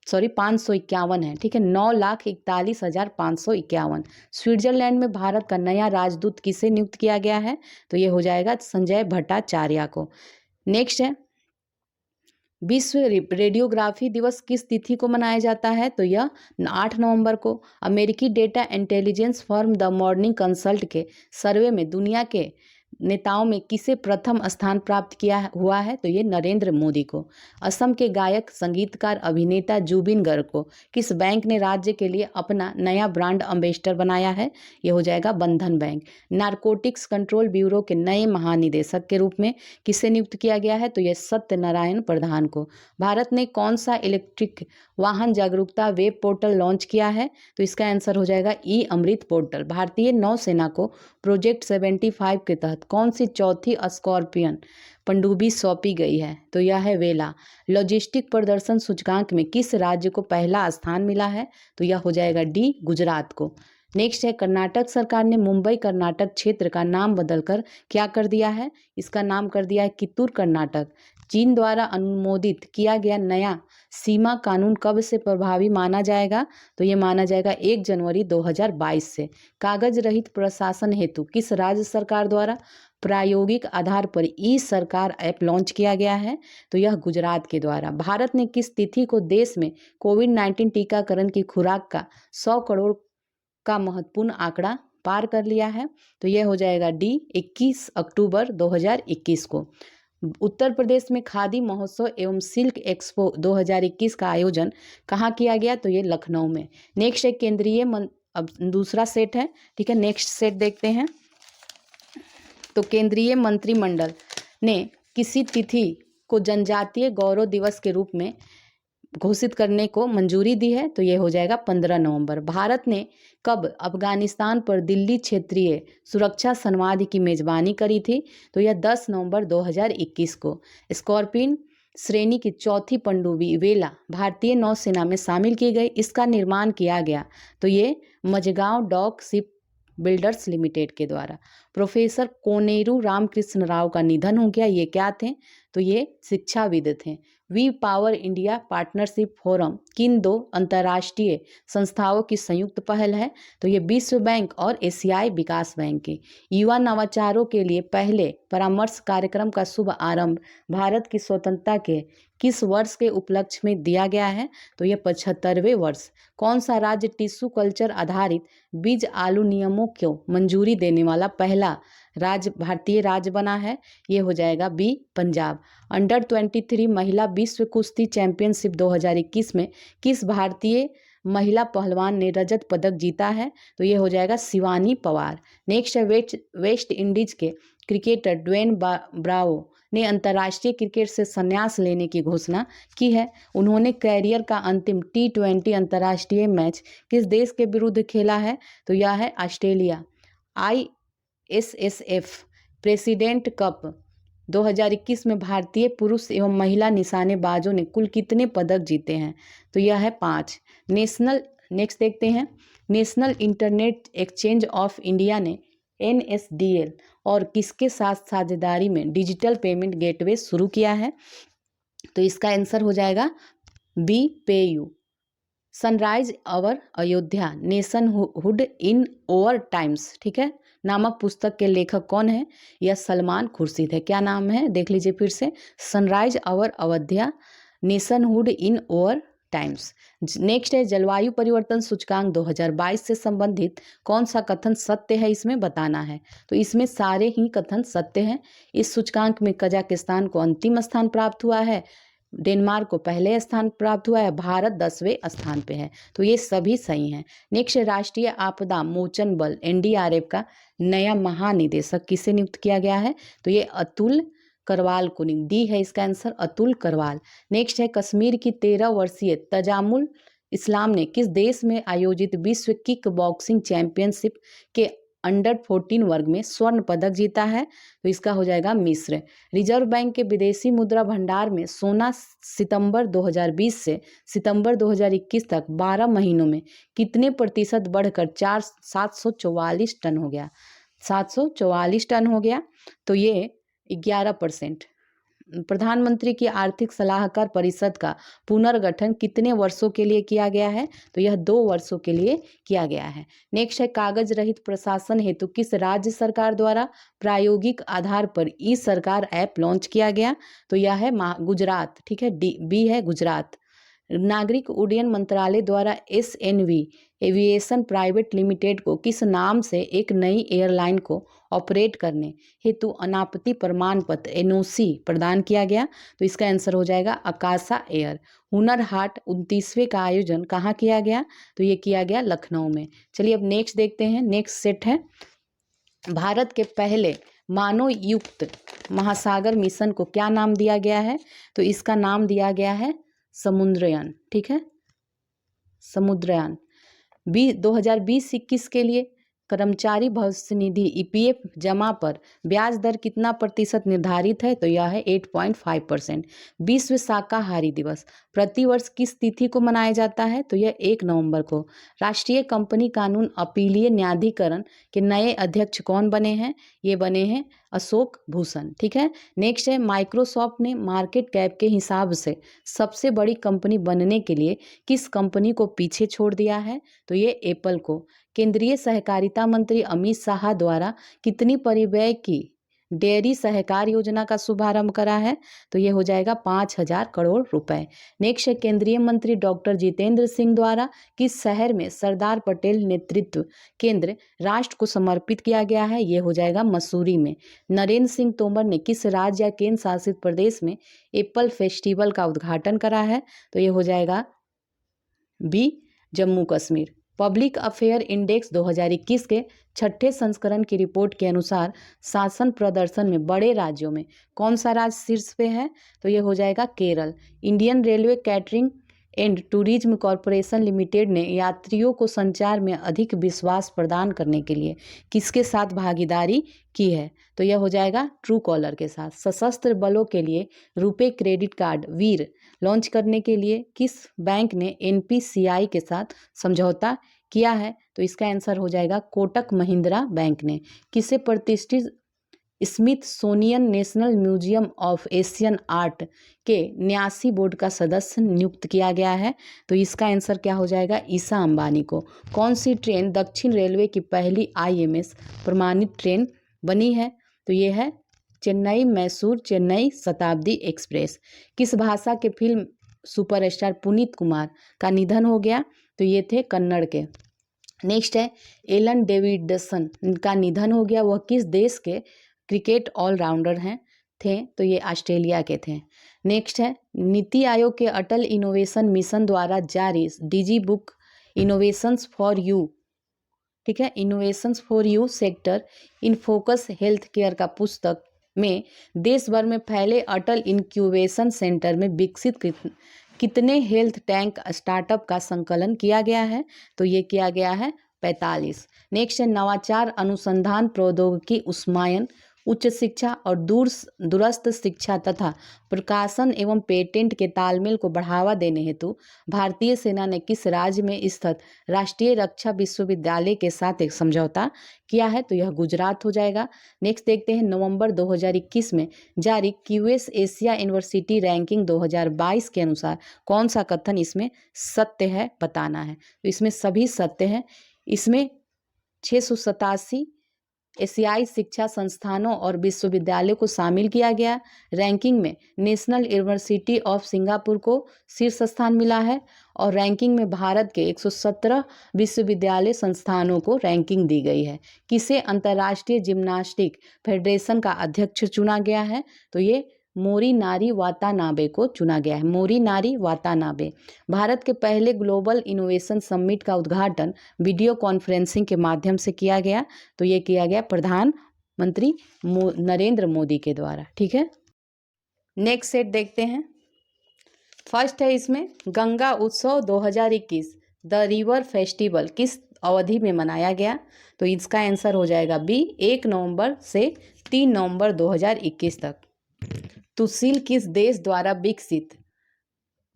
सॉरी 551 है। ठीक है, 9,41,551। स्विट्जरलैंड में भारत का नया राजदूत किसे नियुक्त किया गया है? तो ये हो जाएगा संजय भट्टाचार्य को। नेक्स्ट है विश्व रेडियोग्राफी दिवस किस तिथि को मनाया जाता है? तो यह 8 नवंबर को। अमेरिकी data intelligence firm the morning consult के सर्वे में दुनिया के नेताओं में किसे प्रथम स्थान प्राप्त किया हुआ है? तो ये नरेंद्र मोदी को। असम के गायक, संगीतकार, अभिनेता जुबिन गर्ग को किस बैंक ने राज्य के लिए अपना नया ब्रांड एम्बेसडर बनाया है? ये हो जाएगा बंधन बैंक। नारकोटिक्स कंट्रोल ब्यूरो के नए महानिदेशक के रूप में किसे नियुक्त किया गया है? तो ये सत्यनारायण प्रधान को। भारत ने कौन सा इलेक्ट्रिक वाहन जागरूकता वेब पोर्टल लॉन्च किया है? तो इसका आंसर हो जाएगा ई अमृत पोर्टल। भारतीय नौसेना को प्रोजेक्ट 75 के तहत कौन सी चौथी स्कॉर्पियन पनडुब्बी सौंपी गई है? तो यह है वेला। लॉजिस्टिक प्रदर्शन सूचकांक में किस राज्य को पहला स्थान मिला है? तो यह हो जाएगा डी, गुजरात को। नेक्स्ट है, कर्नाटक सरकार ने मुंबई कर्नाटक क्षेत्र का नाम बदलकर क्या कर दिया है? इसका नाम कर दिया है कित्तूर कर्नाटक। चीन द्वारा अनुमोदित किया गया नया सीमा कानून कब से प्रभावी माना जाएगा? तो ये माना जाएगा 1 जनवरी 2022 से। कागज रहित प्रशासन हेतु किस राज्य सरकार द्वारा प्रायोगिक आधार पर ई सरकार ऐप लॉन्च किया गया है? तो यह गुजरात के द्वारा। भारत ने किस तिथि को देश में कोविड-19 टीकाकरण की खुराक का 100 करोड़ का महत्वपूर्ण आंकड़ा पार कर लिया है? तो यह हो जाएगा डी, 21 अक्टूबर 2021 को। उत्तर प्रदेश में खादी महोत्सव एवं सिल्क एक्सपो 2021 का आयोजन कहाँ किया गया? तो ये लखनऊ में। नेक्स्ट है केंद्रीय अब दूसरा सेट है, ठीक है। नेक्स्ट सेट देखते हैं। तो केंद्रीय मंत्रिमंडल ने किसी तिथि को जनजातीय गौरव दिवस के रूप में घोषित करने को मंजूरी दी है? तो ये हो जाएगा 15 नवंबर। भारत ने कब अफगानिस्तान पर दिल्ली क्षेत्रीय सुरक्षा संवाद की मेजबानी करी थी? तो यह 10 नवंबर 2021 को। स्कॉर्पियन श्रेणी की चौथी पनडुब्बी वेला भारतीय नौसेना में शामिल की गई। इसका निर्माण किया गया तो ये Mazagon Dock Ship Builders Limited के द्वारा। प्रोफेसर कोनेरू रामकृष्ण राव का निधन हो गया। ये क्या थे? तो ये शिक्षाविद थे। We power India partnership forum किन 2 अंतर्राष्ट्रीय संस्थाओं की संयुक्त पहल है? तो ये विश्व बैंक और एशियाई विकास बैंक की। युवा नवाचारों के लिए पहले परामर्श कार्यक्रम का शुभ आरंभ भारत की स्वतंत्रता के किस वर्ष के उपलक्ष्य में दिया गया है? तो ये 75वें वर्ष। कौन सा राज्य टिश्यू कल्चर आधारित बीज आलू नियमों को मंजूरी देने वाला पहला राज्य भारतीय राज्य बना है? ये हो जाएगा बी, पंजाब। अंडर 23 महिला विश्व कुश्ती चैंपियनशिप 2021 में किस भारतीय महिला पहलवान ने रजत पदक जीता है? तो ये हो जाएगा शिवानी पवार। नेक्स्ट है वेस्ट इंडीज के क्रिकेटर ड्वेन ब्रावो ने अंतर्राष्ट्रीय क्रिकेट से संन्यास लेने की घोषणा की है। उन्होंने कैरियर का अंतिम T20 अंतर्राष्ट्रीय मैच किस देश के विरुद्ध खेला है? तो यह है ऑस्ट्रेलिया। ISSF प्रेसिडेंट कप 2021 में भारतीय पुरुष एवं महिला निशानेबाजों ने कुल कितने पदक जीते हैं? तो यह है 5। नेक्स्ट देखते हैं। National internet exchange of India ने NSDL और किसके साथ साझेदारी में डिजिटल पेमेंट गेटवे शुरू किया है? तो इसका आंसर हो जाएगा B, PayU. Sunrise our Ayodhya nationhood in over times, ठीक है, नामक पुस्तक के लेखक कौन है? यह सलमान खुर्शीद है। क्या नाम है? देख लीजिए फिर से, sunrise our Ayodhya nationhood in over times. Next है जलवायु परिवर्तन सूचकांक 2022 से संबंधित कौन सा कथन सत्य है, इसमें बताना है। तो इसमें सारे ही कथन सत्य हैं। इस सूचकांक में कजाकिस्तान को अंतिम स्थान प्राप्त हुआ है, डेनमार्क को पहले स्थान प्राप्त हुआ है, भारत 10वें स्थान पे है। तो ये सभी सही हैं। नेक्स्ट राष्ट्रीय आपदा मोचन बल NDRF का नया महानिदेशक किसे नियुक्त किया गया है? तो ये अतुल करवाल को। डी है इसका आंसर, अतुल करवाल। नेक्स्ट है कश्मीर की 13 वर्षीय तजामुल इस्लाम ने किस देश में आयोजित विश्व किक बॉक्सिंग चैंपियनशिप के अंडर 14 वर्ग में स्वर्ण पदक जीता है? तो इसका हो जाएगा मिस्र। रिजर्व बैंक के विदेशी मुद्रा भंडार में सोना सितंबर 2020 से सितंबर 2021 तक 12 महीनों में कितने प्रतिशत बढ़कर 744 टन हो गया? 744 टन हो गया। तो ये 11%। प्रधानमंत्री की आर्थिक सलाहकार परिषद का पुनर्गठन कितने वर्षों के लिए किया गया है? तो यह 2 वर्षों के लिए किया गया है। नेक्स्ट है कागज रहित प्रशासन हेतु किस राज्य सरकार द्वारा प्रायोगिक आधार पर ई सरकार ऐप लॉन्च किया गया? तो यह है गुजरात, ठीक है, बी है गुजरात। नागरिक उड्डयन मंत्रालय द्वारा SNV एविएशन प्राइवेट लिमिटेड को किस नाम से एक नई एयरलाइन को ऑपरेट करने हेतु अनापत्ति प्रमाण पत्र NOC प्रदान किया गया? तो इसका आंसर हो जाएगा आकाशा एयर। हुनर हाट 29वें का आयोजन कहाँ किया गया? तो ये किया गया लखनऊ में। चलिए अब नेक्स्ट देखते हैं। नेक्स्ट सेट है, भारत के पहले मानव युक्त महासागर मिशन को क्या नाम दिया गया है? तो इसका नाम दिया गया है समुद्रयान। ठीक है, समुद्रयान। 2020-21 के लिए कर्मचारी भविष्य निधि EPF जमा पर ब्याज दर कितना प्रतिशत निर्धारित है? तो यह है 8.5%। विश्व शाकाहारी दिवस प्रतिवर्ष किस तिथि को मनाया जाता है? तो यह 1 नवंबर को। राष्ट्रीय कंपनी कानून अपीलीय न्यायाधिकरण के नए अध्यक्ष कौन बने हैं? ये बने हैं अशोक भूषण। ठीक है, नेक्स्ट है, माइक्रोसॉफ्ट ने मार्केट कैप के हिसाब से सबसे बड़ी कंपनी बनने के लिए किस कंपनी को पीछे छोड़ दिया है? तो ये एप्पल को। केंद्रीय सहकारिता मंत्री अमित शाह द्वारा कितनी परिव्यय की डेयरी सहकार योजना का शुभारंभ करा है? तो ये हो जाएगा 5,000 करोड़ रुपए। नेक्स्ट है, केंद्रीय मंत्री डॉक्टर जितेंद्र सिंह द्वारा किस शहर में सरदार पटेल नेतृत्व केंद्र राष्ट्र को समर्पित किया गया है? ये हो जाएगा मसूरी में। नरेंद्र सिंह तोमर ने किस राज्य या केंद्र शासित प्रदेश में एप्पल फेस्टिवल का उद्घाटन करा है? तो ये हो जाएगा B, Jammu Kashmir. Public affair index 2021 के 6ठे संस्करण की रिपोर्ट के अनुसार शासन प्रदर्शन में बड़े राज्यों में कौन सा राज्य शीर्ष पे है? तो ये हो जाएगा Kerala. Indian railway catering and tourism corporation limited ने यात्रियों को संचार में अधिक विश्वास प्रदान करने के लिए किसके साथ भागीदारी की है? तो यह हो जाएगा ट्रू कॉलर के साथ। सशस्त्र बलों के लिए रुपे क्रेडिट कार्ड वीर लॉन्च करने के लिए किस बैंक ने NPCI के साथ समझौता किया है? तो इसका आंसर हो जाएगा कोटक महिंद्रा बैंक ने। किसे प्रतिष्ठित Smithsonian national museum of Asian art के न्यासी बोर्ड का सदस्य नियुक्त किया गया है? तो इसका आंसर क्या हो जाएगा? ईशा अंबानी को। कौन सी ट्रेन दक्षिण रेलवे की पहली IMS प्रमाणित ट्रेन बनी है? तो ये है चेन्नई मैसूर चेन्नई शताब्दी एक्सप्रेस। किस भाषा के फिल्म सुपरस्टार पुनीत कुमार का निधन हो गया? तो ये थे कन्नड़ के। नेक्स्ट है, एलन डेविडसन का निधन हो गया, वह किस देश के क्रिकेट ऑलराउंडर हैं थे? तो ये ऑस्ट्रेलिया के थे। नेक्स्ट है, नीति आयोग के अटल इनोवेशन मिशन द्वारा जारी डिजी बुक इनोवेशंस फॉर यू, ठीक है, innovations for you sector in focus health care का पुस्तक में देश भर में फैले अटल इंक्यूबेशन सेंटर में विकसित कितने हेल्थ टैंक स्टार्टअप का संकलन किया गया है? तो ये किया गया है 45। नेक्स्ट है, नवाचार अनुसंधान प्रौद्योगिकी उस्मायन उच्च शिक्षा और दूरस्थ शिक्षा तथा प्रकाशन एवं पेटेंट के तालमेल को बढ़ावा देने हेतु भारतीय सेना ने किस राज्य में स्थित राष्ट्रीय रक्षा विश्वविद्यालय के साथ एक समझौता किया है? तो यह गुजरात हो जाएगा। नेक्स्ट देखते हैं, नवंबर 2021 में जारी QS एशिया यूनिवर्सिटी रैंकिंग 2022 के अनुसार कौन सा कथन इसमें सत्य है? बताना है। तो इसमें सभी सत्य है। इसमें 687 एशियाई शिक्षा संस्थानों और विश्वविद्यालयों को शामिल किया गया। रैंकिंग में नेशनल यूनिवर्सिटी ऑफ सिंगापुर को शीर्ष स्थान मिला है और रैंकिंग में भारत के 117 विश्वविद्यालय संस्थानों को रैंकिंग दी गई है। किसे अंतर्राष्ट्रीय जिम्नास्टिक फेडरेशन का अध्यक्ष चुना गया है? तो ये मोरीनारी वातानाबे को चुना गया है। मोरीनारी वातानाबे। भारत के पहले ग्लोबल इनोवेशन समिट का उद्घाटन वीडियो कॉन्फ्रेंसिंग के माध्यम से किया गया। तो ये किया गया प्रधानमंत्री नरेंद्र मोदी के द्वारा। ठीक है, नेक्स्ट सेट देखते हैं। फर्स्ट है इसमें गंगा उत्सव 2021 द रिवर फेस्टिवल किस अवधि में मनाया गया? तो इसका आंसर हो जाएगा बी, 1 नवंबर से 3 नवंबर 2021 तक। तुसील किस देश द्वारा विकसित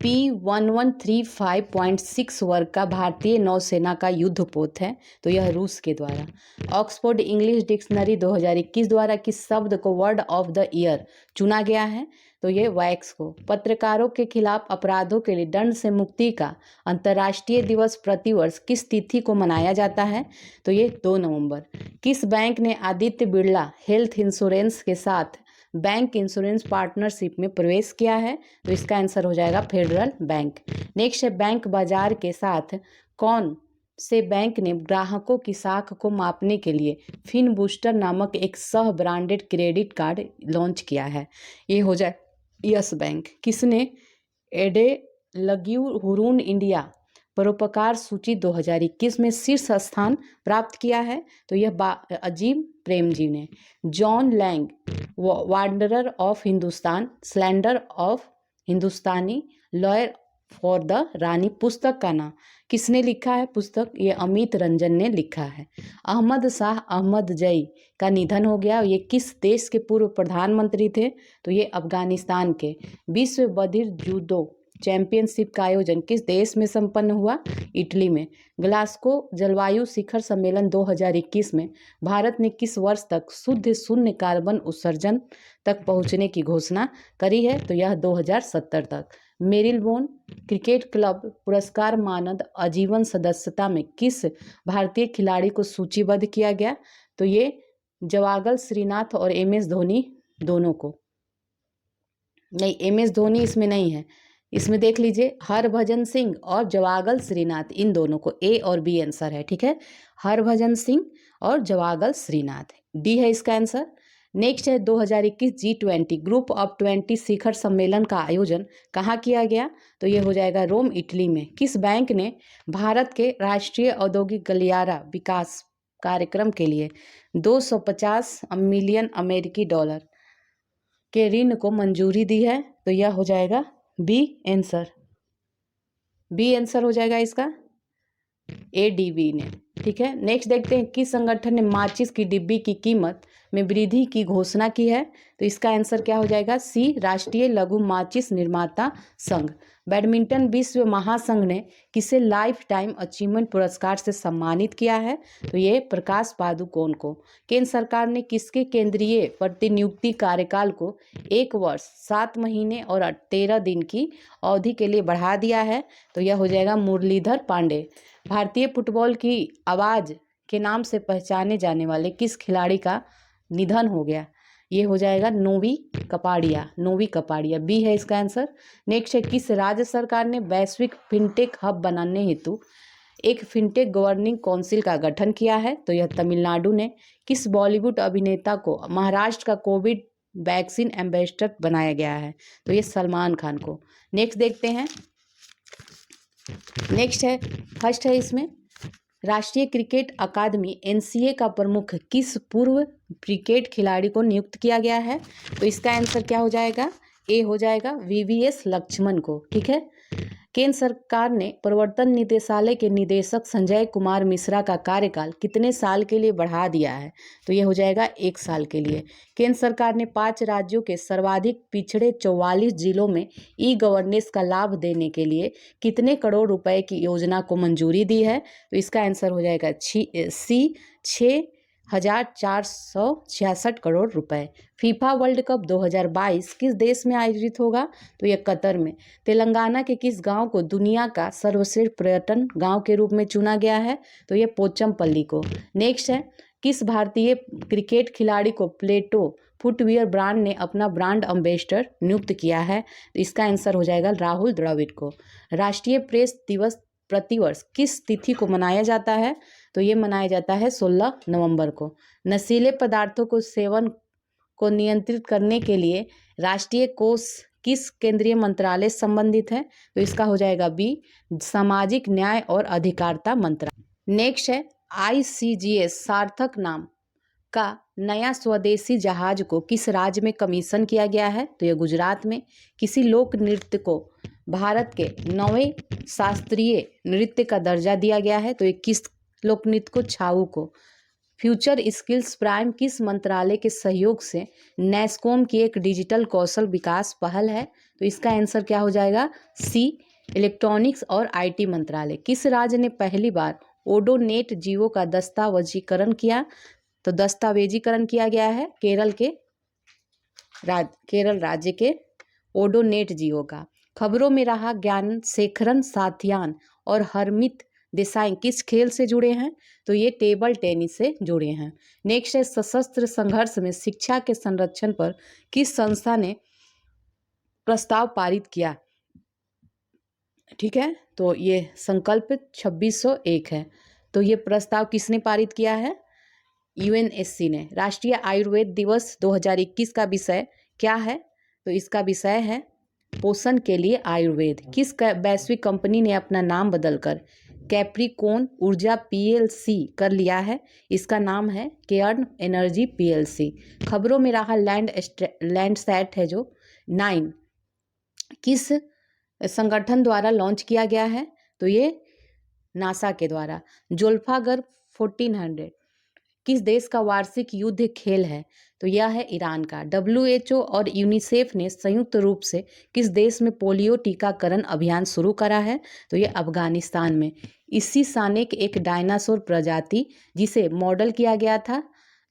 P1135.6 वर्ग का भारतीय नौसेना का युद्धपोत है? तो यह रूस के द्वारा। ऑक्सफोर्ड इंग्लिश डिक्शनरी 2021 द्वारा किस शब्द को वर्ड ऑफ द ईयर चुना गया है? तो ये वैक्स को। पत्रकारों के खिलाफ अपराधों के लिए दंड से मुक्ति का अंतर्राष्ट्रीय दिवस प्रतिवर्ष किस तिथि को मनाया जाता है? तो ये 2 नवंबर। किस बैंक ने आदित्य बिड़ला हेल्थ इंश्योरेंस के साथ बैंक इंश्योरेंस पार्टनरशिप में प्रवेश किया है? तो इसका आंसर हो जाएगा फेडरल बैंक। नेक्स्ट है बैंक बाजार के साथ कौन से बैंक ने ग्राहकों की साख को मापने के लिए फिन बूस्टर नामक एक सह ब्रांडेड क्रेडिट कार्ड लॉन्च किया है? ये हो जाए यस बैंक। किसने एडे लग्यू हुरून इंडिया परोपकार सूची 2021 में शीर्ष स्थान प्राप्त किया है? तो यह अजीम प्रेमजी ने। John Lang wanderer of Hindustan, slander of Hindustani lawyer for the Rani पुस्तक का नाम किसने लिखा है? पुस्तक ये अमित रंजन ने लिखा है। अहमद शाह अहमद जई का निधन हो गया। ये किस देश के पूर्व प्रधानमंत्री थे? तो ये अफगानिस्तान के। विश्व बधिर जूडो चैंपियनशिप का आयोजन किस देश में संपन्न हुआ? इटली में। ग्लासगो जलवायु शिखर सम्मेलन 2021 में भारत ने किस वर्ष तक शुद्ध शून्य कार्बन उत्सर्जन तक पहुंचने की घोषणा करी है? तो यह 2070 तक। मेरिलबोन क्रिकेट क्लब पुरस्कार मानद आजीवन सदस्यता में किस भारतीय खिलाड़ी को सूचीबद्ध किया गया? तो ये जवागल श्रीनाथ और MS धोनी दोनों को। नहीं, MS धोनी इसमें नहीं है, इसमें देख लीजिए हरभजन सिंह और जवागल श्रीनाथ, इन दोनों को A और B आंसर है। ठीक है, हरभजन सिंह और जवागल श्रीनाथ, D है इसका आंसर। नेक्स्ट है 2021 G20 ग्रुप ऑफ 20 शिखर सम्मेलन का आयोजन कहाँ किया गया? तो ये हो जाएगा रोम, इटली में। किस बैंक ने भारत के राष्ट्रीय औद्योगिक गलियारा विकास कार्यक्रम के लिए 250 मिलियन अमेरिकी डॉलर के ऋण को मंजूरी दी है? तो यह हो जाएगा बी आंसर। बी आंसर हो जाएगा इसका, ADB ने। ठीक है, नेक्स्ट देखते हैं किस संगठन ने माचिस की डिब्बी की कीमत में वृद्धि की घोषणा की है? तो इसका आंसर क्या हो जाएगा? C राष्ट्रीय लघु माचिस निर्माता संघ। बैडमिंटन विश्व महासंघ ने किसे लाइफ टाइम अचीवमेंट पुरस्कार से सम्मानित किया है? तो ये प्रकाश पादुकोण को। केंद्र सरकार ने किसके केंद्रीय प्रतिनियुक्ति कार्यकाल को 1 वर्ष 7 महीने और 13 दिन की अवधि के लिए बढ़ा दिया है? तो यह हो जाएगा मुरलीधर पांडे। भारतीय फुटबॉल की आवाज के नाम से पहचाने जाने वाले किस खिलाड़ी का निधन हो गया? ये हो जाएगा नोवी कपाड़िया। नोवी कपाड़िया, बी है इसका आंसर। नेक्स्ट है किस राज्य सरकार ने वैश्विक फिनटेक हब बनाने हेतु एक फिनटेक गवर्निंग काउंसिल का गठन किया है? तो यह तमिलनाडु ने। किस बॉलीवुड अभिनेता को महाराष्ट्र का कोविड वैक्सीन एम्बेसडर बनाया गया है? तो ये सलमान खान को। नेक्स्ट देखते हैं, नेक्स्ट है फर्स्ट है इसमें राष्ट्रीय क्रिकेट अकादमी NCA का प्रमुख किस पूर्व क्रिकेट खिलाड़ी को नियुक्त किया गया है? तो इसका आंसर क्या हो जाएगा? A हो जाएगा VVS लक्ष्मण को। ठीक है, केंद्र सरकार ने प्रवर्तन निदेशालय के निदेशक संजय कुमार मिश्रा का कार्यकाल कितने साल के लिए बढ़ा दिया है? तो ये हो जाएगा 1 साल के लिए। केंद्र सरकार ने 5 राज्यों के सर्वाधिक पिछड़े 44 जिलों में E-गवर्नेंस का लाभ देने के लिए कितने करोड़ रुपए की योजना को मंजूरी दी है? तो इसका आंसर हो जाएगा C 6,466 करोड़ रुपए। फीफा वर्ल्ड कप 2022 किस देश में आयोजित होगा? तो यह कतर में। तेलंगाना के किस गांव को दुनिया का सर्वश्रेष्ठ पर्यटन गांव के रूप में चुना गया है? तो यह पोचमपल्ली को। नेक्स्ट है किस भारतीय क्रिकेट खिलाड़ी को प्लेटो फुटवियर ब्रांड ने अपना ब्रांड एम्बेसडर नियुक्त किया है? तो इसका आंसर हो जाएगा राहुल द्रविड़ को। राष्ट्रीय प्रेस दिवस प्रतिवर्ष किस तिथि को मनाया जाता है? तो ये मनाया जाता है 16 नवंबर को। नशीले पदार्थों को सेवन को नियंत्रित करने के लिए राष्ट्रीय कोष किस केंद्रीय मंत्रालय से संबंधित है? तो इसका हो जाएगा बी सामाजिक न्याय और अधिकारिता मंत्रालय। नेक्स्ट है ICGS सार्थक नाम का नया स्वदेशी जहाज को किस राज्य में कमीशन किया गया है? तो यह गुजरात में। किसी लोक नृत्य को भारत के 9वें शास्त्रीय नृत्य का दर्जा दिया गया है? तो ये किस लोक नृत्य को? छाऊ को। फ्यूचर स्किल्स प्राइम किस मंत्रालय के सहयोग से नेस्कॉम की एक डिजिटल कौशल विकास पहल है? तो इसका आंसर क्या हो जाएगा? C इलेक्ट्रॉनिक्स और IT मंत्रालय। किस राज्य ने पहली बार ओडोनेट जियो का दस्तावेजीकरण किया? तो दस्तावेजीकरण किया गया है केरल राज्य के ओडोनेट जियो का। खबरों में रहा ज्ञान शेखरन साथियान और हरमित देसाई किस खेल से जुड़े हैं? तो ये टेबल टेनिस से जुड़े हैं। नेक्स्ट है सशस्त्र संघर्ष में शिक्षा के संरक्षण पर किस संस्था ने प्रस्ताव पारित किया? ठीक है, तो ये संकल्प 2601 है। तो ये प्रस्ताव किसने पारित किया है? यूएनएससी ने। राष्ट्रीय आयुर्वेद दिवस 2021 का विषय क्या है? तो इसका विषय है पोषण के लिए आयुर्वेद। किस वैश्विक कंपनी ने अपना नाम बदलकर कैप्रिकॉर्न ऊर्जा पीएलसी कर लिया है? इसका नाम है केयर्न एनर्जी पीएलसी। खबरों में रहा लैंडसैट है जो 9 किस संगठन द्वारा लॉन्च किया गया है? तो ये नासा के द्वारा। जोल्फागर 1400 किस देश का वार्षिक युद्ध खेल है? तो यह है ईरान का। WHO और यूनिसेफ ने संयुक्त रूप से किस देश में पोलियो टीकाकरण अभियान शुरू करा है? तो ये अफगानिस्तान में। इसी सानेक एक डायनासोर प्रजाति जिसे मॉडल किया गया था,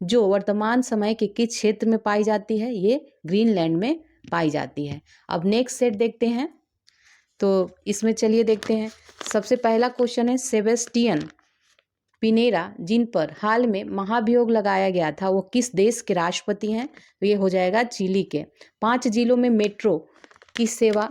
जो वर्तमान समय के किस क्षेत्र में पाई जाती है? ये ग्रीनलैंड में पाई जाती है। अब नेक्स्ट सेट देखते हैं। तो इसमें चलिए देखते हैं। सबसे पहला क्वेश्चन है सेबेस्टियन पिनेरा जिन पर हाल में महाभियोग लगाया गया था वो किस देश के राष्ट्रपति हैं? तो ये हो जाएगा चिली के। 5 जिलों में मेट्रो की सेवा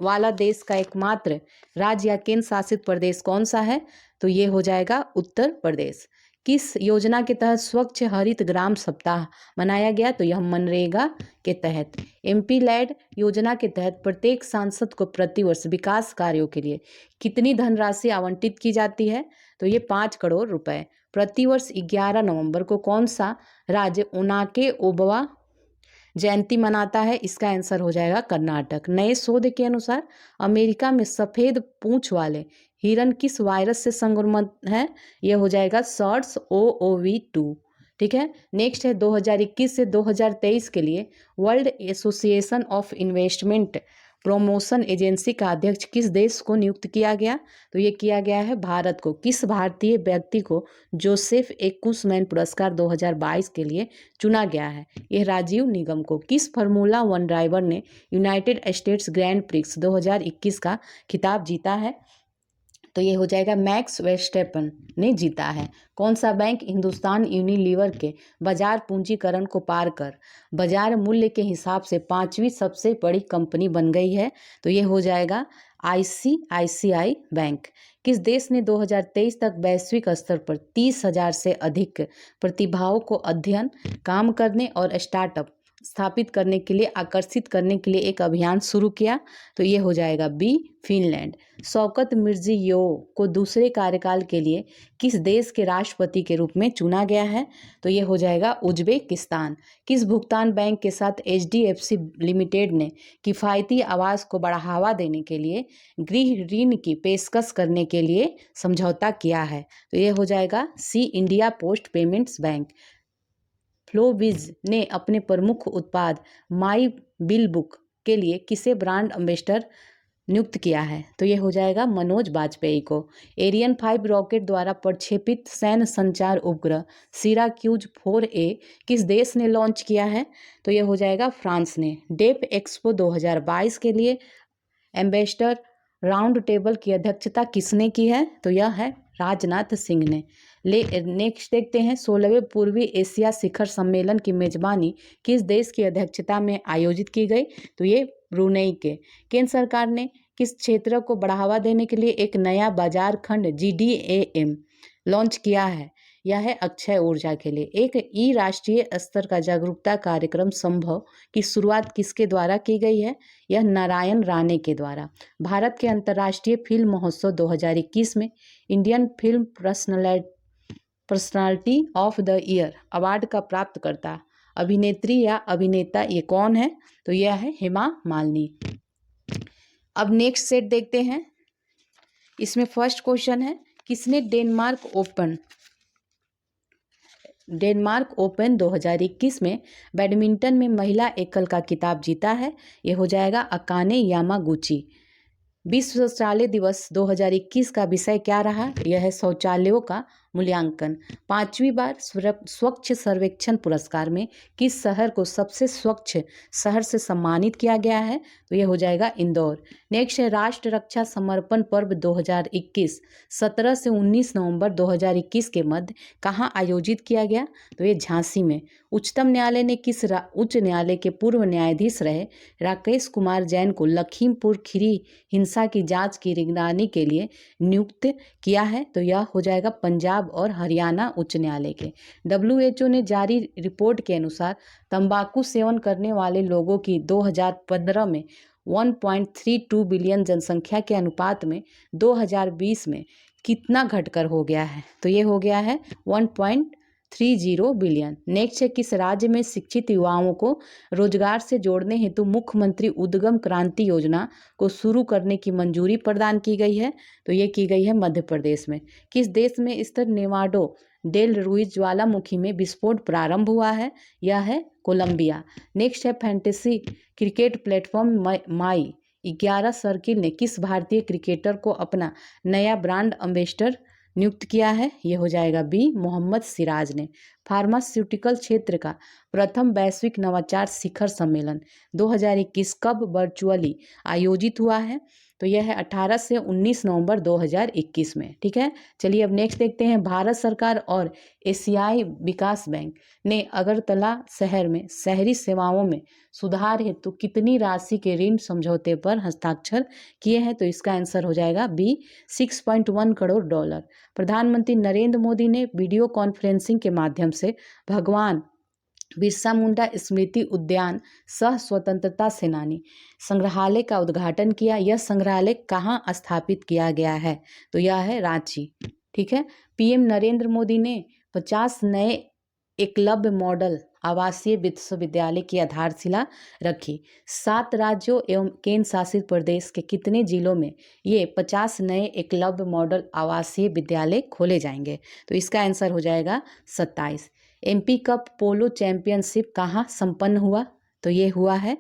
वाला देश का एकमात्र राज्य या केंद्र शासित प्रदेश कौन सा है? तो ये हो जाएगा उत्तर प्रदेश। किस योजना के तहत स्वच्छ हरित ग्राम सप्ताह मनाया गया? तो यह मनरेगा के तहत। MP लैड योजना के तहत प्रत्येक सांसद को प्रतिवर्ष विकास कार्यों के लिए कितनी धनराशि आवंटित की जाती है? तो ये 5 करोड़ रुपए। प्रतिवर्ष 11 नवंबर को कौन सा राज्य ओनाके ओबवा जयंती मनाता है? इसका आंसर हो जाएगा कर्नाटक। नए शोध के अनुसार अमेरिका में सफेद पूंछ वाले हिरन किस वायरस से संक्रमित है? यह हो जाएगा SARS-CoV-2। ठीक है। नेक्स्ट है 2021 से 2023 के लिए world association of investment promotion agency का अध्यक्ष किस देश को नियुक्त किया गया? तो ये किया गया है भारत को। किस भारतीय व्यक्ति को जोसेफ एक्यूसमैन पुरस्कार 2022 के लिए चुना गया है? यह राजीव निगम को। किस फार्मूला 1 ड्राइवर ने यूनाइटेड स्टेट्स ग्रैंड प्रिक्स 2021 का खिताब जीता है? तो ये हो जाएगा मैक्स वेस्टेपन ने जीता है। कौन सा बैंक हिंदुस्तान यूनिलीवर के बाजार पूंजीकरण को पार कर बाजार मूल्य के हिसाब से 5वीं सबसे बड़ी कंपनी बन गई है? तो ये हो जाएगा ICICI बैंक। किस देश ने 2023 तक वैश्विक स्तर पर 30,000 से अधिक प्रतिभाओं को अध्ययन, काम करने और स्टार्टअप स्थापित करने के लिए आकर्षित करने के लिए एक अभियान शुरू किया? तो ये हो जाएगा B फिनलैंड। शौकत मिर्जियोयेव को दूसरे कार्यकाल के लिए किस देश के राष्ट्रपति के रूप में चुना गया है? तो ये हो जाएगा उज्बेकिस्तान। किस भुगतान बैंक के साथ HDFC लिमिटेड ने किफ़ायती आवास को बढ़ावा देने के लिए गृह ऋण की पेशकश करने के लिए समझौता किया है? तो ये हो जाएगा C India post payments bank. फ्लोविज ने अपने प्रमुख उत्पाद माई बिल बुक के लिए किसे ब्रांड एम्बेसडर नियुक्त किया है? तो ये हो जाएगा मनोज बाजपेयी को। एरियन 5 रॉकेट द्वारा प्रक्षेपित सैन्य संचार उपग्रह सिराक्यूज 4A किस देश ने लॉन्च किया है? तो ये हो जाएगा फ्रांस ने। डेप एक्सपो 2022 के लिए एम्बेसडर राउंड टेबल की अध्यक्षता किसने की है? तो यह है राजनाथ सिंह ने। नेक्स्ट देखते हैं 16वें पूर्वी एशिया शिखर सम्मेलन की मेजबानी किस देश की अध्यक्षता में आयोजित की गई? तो ये ब्रुनेई के। केंद्र सरकार ने किस क्षेत्र को बढ़ावा देने के लिए एक नया बाजार खंड GDAM लॉन्च किया है? यह है अक्षय ऊर्जा के लिए। एक राष्ट्रीय स्तर का जागरूकता कार्यक्रम संभव की शुरुआत किसके द्वारा की गई है? यह नारायण राणे के द्वारा। भारत के अंतर्राष्ट्रीय फिल्म महोत्सव 2021 में Indian film personality of the year award का प्राप्तकर्ता अभिनेत्री या अभिनेता ये कौन है? तो यह है हेमा मालिनी। अब नेक्स्ट सेट देखते हैं। इसमें फर्स्ट क्वेश्चन है किसने डेनमार्क ओपन 2021 में बैडमिंटन में महिला एकल का खिताब जीता है? ये हो जाएगा अकाने यामागुची। विश्व शौचालय दिवस 2021 का विषय क्या रहा? यह है शौचालयों का मूल्यांकन। 5वीं बार स्वच्छ सर्वेक्षण पुरस्कार में किस शहर को सबसे स्वच्छ शहर से सम्मानित किया गया है? तो ये हो जाएगा इंदौर। नेक्स्ट है राष्ट्र रक्षा समर्पण पर्व 2021 17 से 19 नवंबर 2021 के मध्य कहाँ आयोजित किया गया? तो ये झांसी में। उच्चतम न्यायालय ने किस उच्च न्यायालय के पूर्व न्यायाधीश रहे राकेश कुमार जैन को लखीमपुर खीरी हिंसा की जांच की निगरानी के लिए नियुक्त किया है? तो यह हो जाएगा पंजाब और हरियाणा उच्च न्यायालय के। WHO ने जारी रिपोर्ट के अनुसार तंबाकू सेवन करने वाले लोगों की 2015 में 1.32 बिलियन जनसंख्या के अनुपात में 2020 में कितना घटकर हो गया है? तो ये हो गया है 1.30 बिलियन। नेक्स्ट है किस राज्य में शिक्षित युवाओं को रोजगार से जोड़ने हेतु मुख्यमंत्री उद्गम क्रांति योजना को शुरू करने की मंजूरी प्रदान की गई है? तो ये की गई है मध्य प्रदेश में। किस देश में स्थित नेवाडो डेल रुइज ज्वालामुखी में विस्फोट प्रारंभ हुआ है? यह है कोलंबिया। नेक्स्ट है फैंटेसी क्रिकेट प्लेटफॉर्म माई 11 सर्किल ने किस भारतीय क्रिकेटर को अपना नया ब्रांड एम्बेसडर नियुक्त किया है? ये हो जाएगा बी मोहम्मद सिराज ने। फार्मास्यूटिकल क्षेत्र का प्रथम वैश्विक नवाचार शिखर सम्मेलन 2021 कब वर्चुअली आयोजित हुआ है? तो यह है 18 से 19 नवंबर 2021 में। ठीक है, चलिए अब नेक्स्ट देखते हैं। भारत सरकार और एशियाई विकास बैंक ने अगरतला शहर में शहरी सेवाओं में सुधार हेतु कितनी राशि के ऋण समझौते पर हस्ताक्षर किए हैं? तो इसका आंसर हो जाएगा बी 6.1 करोड़ डॉलर। प्रधानमंत्री नरेंद्र मोदी ने वीडियो कॉन्फ्रेंसिंग के माध्यम से भगवान बिरसा मुंडा स्मृति उद्यान सह स्वतंत्रता सेनानी संग्रहालय का उद्घाटन किया। यह संग्रहालय कहाँ स्थापित किया गया है? तो यह है रांची। ठीक है, PM नरेंद्र मोदी ने 50 नए एकलव्य मॉडल आवासीय विश्वविद्यालय की आधारशिला रखी। 7 राज्यों एवं केंद्र शासित प्रदेश के कितने जिलों में ये 50 नए एकलव्य मॉडल आवासीय विद्यालय खोले जाएंगे? तो इसका आंसर हो जाएगा 27। MP कप पोलो चैंपियनशिप कहाँ संपन्न हुआ? तो ये हुआ है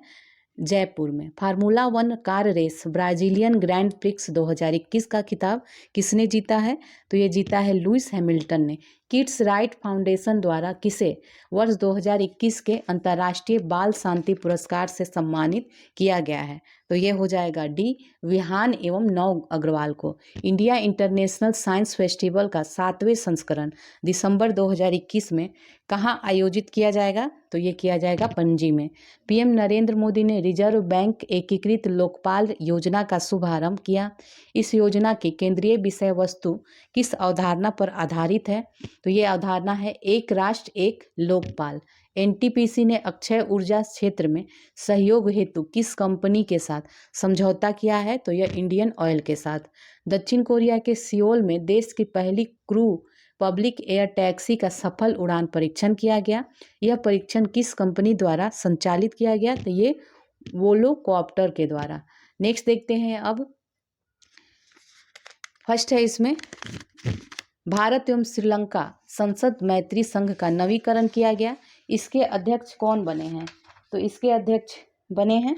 जयपुर में। Formula 1 car race Brazilian Grand Prix 2021 का खिताब किसने जीता है? तो ये जीता है लुइस हैमिल्टन ने। किड्स राइट फाउंडेशन द्वारा किसे वर्ष 2021 के अंतर्राष्ट्रीय बाल शांति पुरस्कार से सम्मानित किया गया है? तो ये हो जाएगा डी विहान एवं नव अग्रवाल को। इंडिया इंटरनेशनल साइंस फेस्टिवल का 7वें संस्करण दिसंबर 2021 में कहाँ आयोजित किया जाएगा? तो ये किया जाएगा पणजी में। PM नरेंद्र मोदी ने रिजर्व बैंक एकीकृत लोकपाल योजना का शुभारंभ किया। इस योजना की केंद्रीय विषय वस्तु किस अवधारणा पर आधारित है? तो ये अवधारणा है एक राष्ट्र एक लोकपाल। NTPC ने अक्षय ऊर्जा क्षेत्र में सहयोग हेतु किस कंपनी के साथ समझौता किया है? तो यह इंडियन ऑयल के साथ। दक्षिण कोरिया के सियोल में देश की पहली क्रू पब्लिक एयर टैक्सी का सफल उड़ान परीक्षण किया गया। यह परीक्षण किस कंपनी द्वारा संचालित किया गया? तो ये वोलोकॉप्टर के द्वारा। नेक्स्ट देखते हैं अब। फर्स्ट है इसमें भारत एवं श्रीलंका संसद मैत्री संघ का नवीकरण किया गया। इसके अध्यक्ष कौन बने हैं? तो इसके अध्यक्ष बने हैं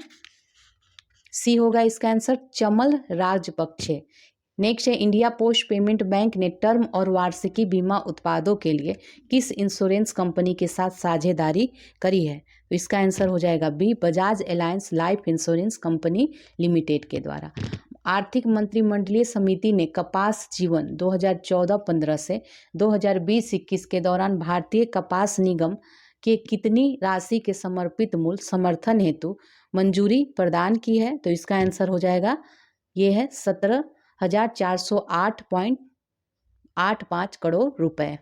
सी होगा इसका आंसर चमल राजपक्षे। नेक्स्ट है इंडिया पोस्ट पेमेंट बैंक ने टर्म और वार्षिकी बीमा उत्पादों के लिए किस इंश्योरेंस कंपनी के साथ साझेदारी करी है? तो इसका आंसर हो जाएगा B Bajaj Allianz Life Insurance Company Limited के द्वारा। आर्थिक मंत्रिमंडलीय समिति ने कपास जीवन 2014-15 से 2020-21 के दौरान भारतीय कपास निगम के कितनी राशि के समर्पित मूल्य समर्थन हेतु मंजूरी प्रदान की है? तो इसका आंसर हो जाएगा ये है 17,408.85 करोड़ रुपए।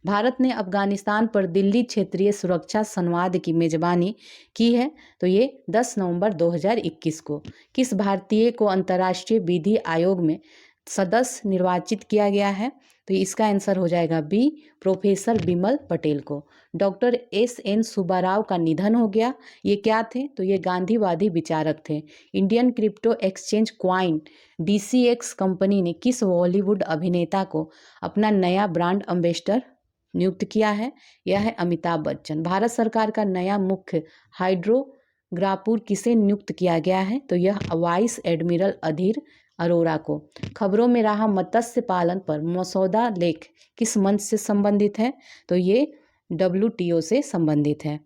भारत ने अफगानिस्तान पर दिल्ली क्षेत्रीय सुरक्षा संवाद की मेजबानी की है। तो ये 10 नवंबर 2021 को। किस भारतीय को अंतर्राष्ट्रीय विधि आयोग में सदस्य निर्वाचित किया गया है? तो इसका आंसर हो जाएगा बी प्रोफेसर बिमल पटेल को। डॉक्टर SN सुब्बाराव का निधन हो गया। ये क्या थे? तो ये गांधीवादी विचारक थे। Indian crypto exchange coin DCX company ने किस बॉलीवुड अभिनेता को अपना नया ब्रांड एम्बेसडर नियुक्त किया है? यह है अमिताभ बच्चन। भारत सरकार का नया मुख्य हाइड्रो ग्रापुर किसे नियुक्त किया गया है? तो यह वाइस एडमिरल अधीर अरोरा को। खबरों में रहा मत्स्य पालन पर मसौदा लेख किस मंच से संबंधित है? तो ये WTO से संबंधित है।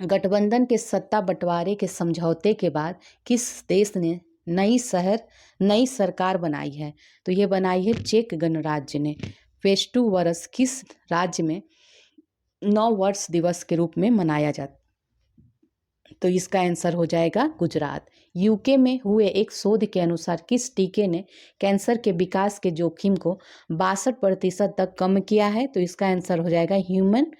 गठबंधन के सत्ता बंटवारे के समझौते के बाद किस देश ने नई सरकार बनाई है? तो ये बनाई है चेक गणराज्य ने। फेस्टू वर्ष किस राज्य में नव वर्ष दिवस के रूप में मनाया जाता? तो इसका आंसर हो जाएगा गुजरात। यूके में हुए एक शोध के अनुसार किस टीके ने कैंसर के विकास के जोखिम को 62% तक कम किया है? तो इसका आंसर हो जाएगा ह्यूमन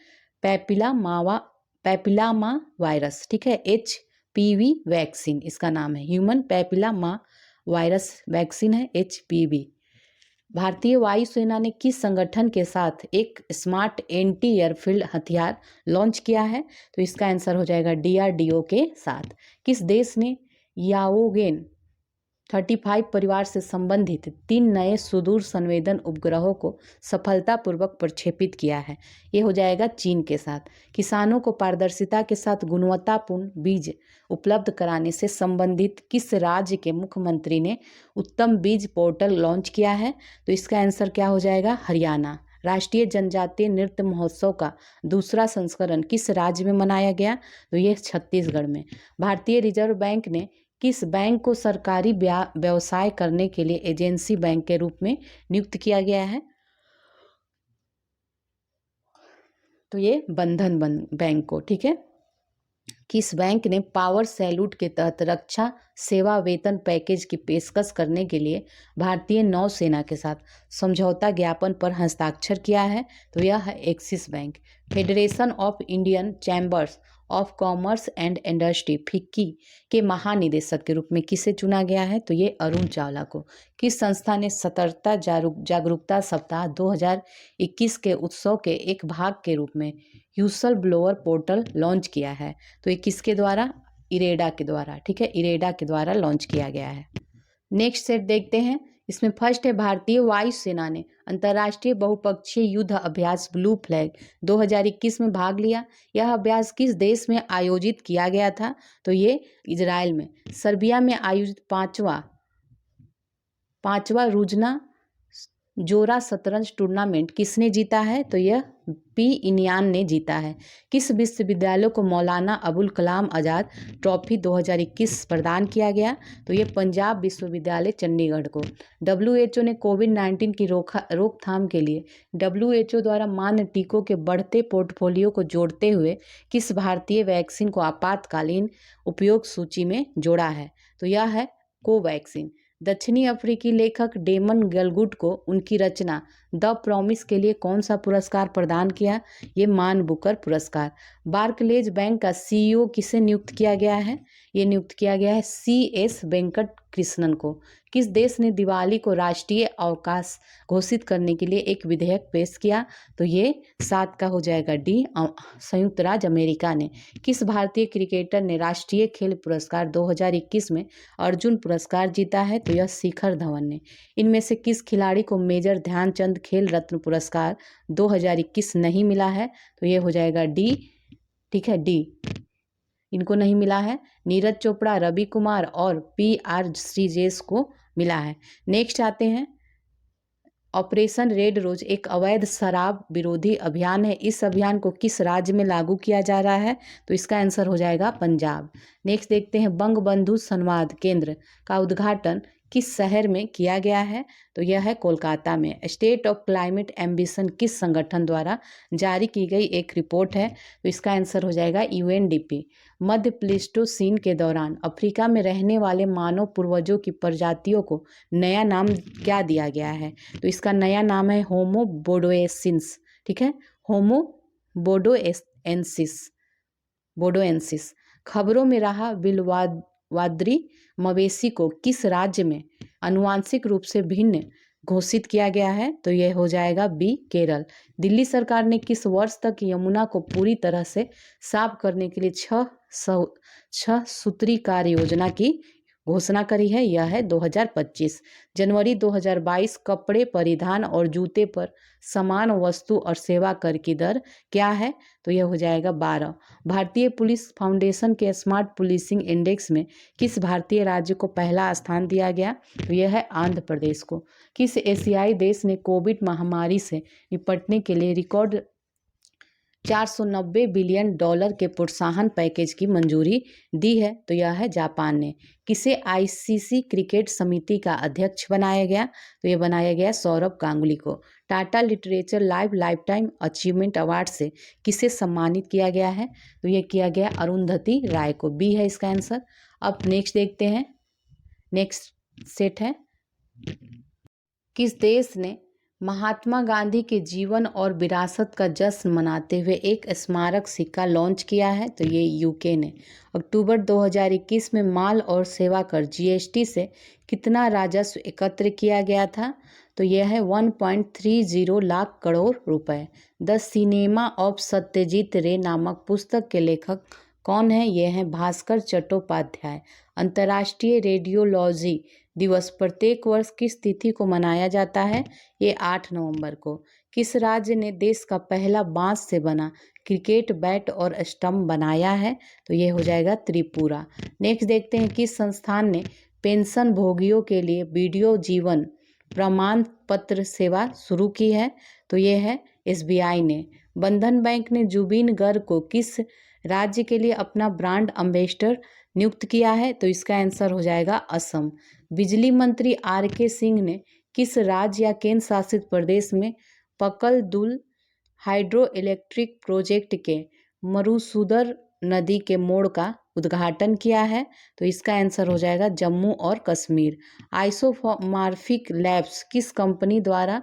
पैपिलामा वायरस। ठीक है, HPV वैक्सीन इसका नाम है, ह्यूमन पैपिलामा वायरस वैक्सीन है HPV। भारतीय वायुसेना ने किस संगठन के साथ एक स्मार्ट एंटी एयरफील्ड हथियार लॉन्च किया है? तो इसका आंसर हो जाएगा DRDO के साथ। किस देश ने याओगेन 35 परिवार से संबंधित 3 नए सुदूर संवेदन उपग्रहों को सफलतापूर्वक प्रक्षेपित किया है? ये हो जाएगा चीन के साथ। किसानों को पारदर्शिता के साथ गुणवत्तापूर्ण बीज उपलब्ध कराने से संबंधित किस राज्य के मुख्यमंत्री ने उत्तम बीज पोर्टल लॉन्च किया है? तो इसका आंसर क्या हो जाएगा? हरियाणा। राष्ट्रीय जनजातीय नृत्य महोत्सव का दूसरा संस्करण किस राज्य में मनाया गया? तो ये छत्तीसगढ़ में। भारतीय रिजर्व बैंक ने किस बैंक को सरकारी व्यवसाय करने के लिए एजेंसी बैंक के रूप में नियुक्त किया गया है? तो ये बंधन बैंक को। ठीक है, किस बैंक ने पावर सैल्यूट के तहत रक्षा सेवा वेतन पैकेज की पेशकश करने के लिए भारतीय नौसेना के साथ समझौता ज्ञापन पर हस्ताक्षर किया है? तो यह है axis bank. Federation of Indian chambers of commerce and industry FICCI के महानिदेशक के रूप में किसे चुना गया है? तो ये अरुण चावला को। किस संस्था ने सतर्कता जागरूकता सप्ताह 2021 के उत्सव के एक भाग के रूप में ह्यूसल ब्लोअर पोर्टल लॉन्च किया है? तो ये किसके द्वारा? इरेडा के द्वारा। ठीक है, इरेडा के द्वारा लॉन्च किया गया है। नेक्स्ट सेट देखते हैं। इसमें फर्स्ट है भारतीय वायुसेना ने अंतर्राष्ट्रीय बहुपक्षीय युद्ध अभ्यास ब्लू फ्लैग 2021 में भाग लिया। यह अभ्यास किस देश में आयोजित किया गया था? तो ये इजराइल में। सर्बिया में आयोजित पांचवा रुजना जोरा शतरंज टूर्नामेंट किसने जीता है? तो यह पी इनियान ने जीता है। किस विश्वविद्यालय को मौलाना अबुल कलाम आज़ाद ट्रॉफी 2021 प्रदान किया गया? तो ये पंजाब विश्वविद्यालय चंडीगढ़ को। WHO ने कोविड-19 की रोकथाम के लिए WHO द्वारा मान्य टीकों के बढ़ते पोर्टफोलियो को जोड़ते हुए किस भारतीय वैक्सीन को आपातकालीन उपयोग सूची में जोड़ा है? तो यह है कोवैक्सीन। दक्षिणी अफ्रीकी लेखक डेमन गलगुड को उनकी रचना द प्रॉमिस के लिए कौन सा पुरस्कार प्रदान किया? ये मान बुकर पुरस्कार। बार्कलेज बैंक का CEO किसे नियुक्त किया गया है? ये नियुक्त किया गया है CS वेंकट कृष्णन को। किस देश ने दिवाली को राष्ट्रीय अवकाश घोषित करने के लिए एक विधेयक पेश किया? तो ये 7 का हो जाएगा D, संयुक्त राज्य अमेरिका ने। किस भारतीय क्रिकेटर ने राष्ट्रीय खेल पुरस्कार 2021 में अर्जुन पुरस्कार जीता है? तो यह शिखर धवन ने। इनमें से किस खिलाड़ी को मेजर ध्यानचंद खेल रत्न पुरस्कार 2021 नहीं मिला है? तो ये हो जाएगा D। ठीक है, D इनको नहीं मिला है। नीरज चोपड़ा, रवि कुमार और PR श्रीजेश को मिला है। नेक्स्ट आते हैं, ऑपरेशन रेड रोज एक अवैध शराब विरोधी अभियान है। इस अभियान को किस राज्य में लागू किया जा रहा है? तो इसका आंसर हो जाएगा पंजाब। नेक्स्ट देखते हैं, बंगबंधु संवाद केंद्र का उद्घाटन किस शहर में किया गया है? तो यह है कोलकाता में। स्टेट ऑफ क्लाइमेट एम्बिशन किस संगठन द्वारा जारी की गई एक रिपोर्ट है? तो इसका आंसर हो जाएगा UNDP। मध्य प्लीस्टोसीन के दौरान अफ्रीका में रहने वाले मानव पूर्वजों की प्रजातियों को नया नाम क्या दिया गया है? तो इसका नया नाम है होमो बोडोएंसिस। ठीक है, होमो बोडोएंसिस। खबरों में रहा बिलवाद्री मवेशी को किस राज्य में आनुवांशिक रूप से भिन्न घोषित किया गया है? तो यह हो जाएगा B, केरल। दिल्ली सरकार ने किस वर्ष तक यमुना को पूरी तरह से साफ करने के लिए 6 सूत्री कार्य योजना की घोषणा करी है, यह है 2025। जनवरी 2022 कपड़े, परिधान और जूते पर समान वस्तु और सेवा कर की दर क्या है? तो यह हो जाएगा 12। भारतीय पुलिस फाउंडेशन के स्मार्ट पुलिसिंग इंडेक्स में किस भारतीय राज्य को पहला स्थान दिया गया? तो यह है आंध्र प्रदेश को। किस एशियाई देश ने कोविड महामारी से निपटने के लिए रिकॉर्ड $490 बिलियन के प्रोत्साहन पैकेज की मंजूरी दी है? तो यह है जापान ने। किसे आईसीसी क्रिकेट समिति का अध्यक्ष बनाया गया? तो यह बनाया गया सौरव गांगुली को। Tata literature lifetime achievement award से किसे सम्मानित किया गया है? तो यह किया गया अरुंधति राय को। बी है इसका आंसर। अब नेक्स्ट देखते हैं। नेक्स्ट सेट है, किस देश ने महात्मा गांधी के जीवन और विरासत का जश्न मनाते हुए एक स्मारक सिक्का लॉन्च किया है? तो ये यूके ने। अक्टूबर 2021 में माल और सेवा कर जीएसटी से कितना राजस्व एकत्र किया गया था? तो यह है 1.30 लाख करोड़ रुपए। द सिनेमा ऑफ सत्यजीत रे नामक पुस्तक के लेखक कौन है? ये हैं भास्कर चट्टोपाध्याय। अंतर्राष्ट्रीय रेडियोलॉजी दिवस प्रत्येक वर्ष किस तिथि को मनाया जाता है? ये 8 नवंबर को। किस राज्य ने देश का पहला बांस से बना क्रिकेट बैट और स्टंप बनाया है? तो ये हो जाएगा त्रिपुरा। नेक्स्ट देखते हैं, किस संस्थान ने पेंशन भोगियों के लिए वीडियो जीवन प्रमाण पत्र सेवा शुरू की है? तो ये है एसबीआई ने। बंधन बैंक ने जुबीन गर्ग को किस राज्य के लिए अपना ब्रांड एम्बेसडर नियुक्त किया है? तो इसका आंसर हो जाएगा असम। बिजली मंत्री आर.के. सिंह ने किस राज्य या केंद्र शासित प्रदेश में पकलदुल हाइड्रो इलेक्ट्रिक प्रोजेक्ट के मरुसूदर नदी के मोड़ का उद्घाटन किया है? तो इसका आंसर हो जाएगा जम्मू और कश्मीर। आइसोमॉर्फिक लैब्स किस कंपनी द्वारा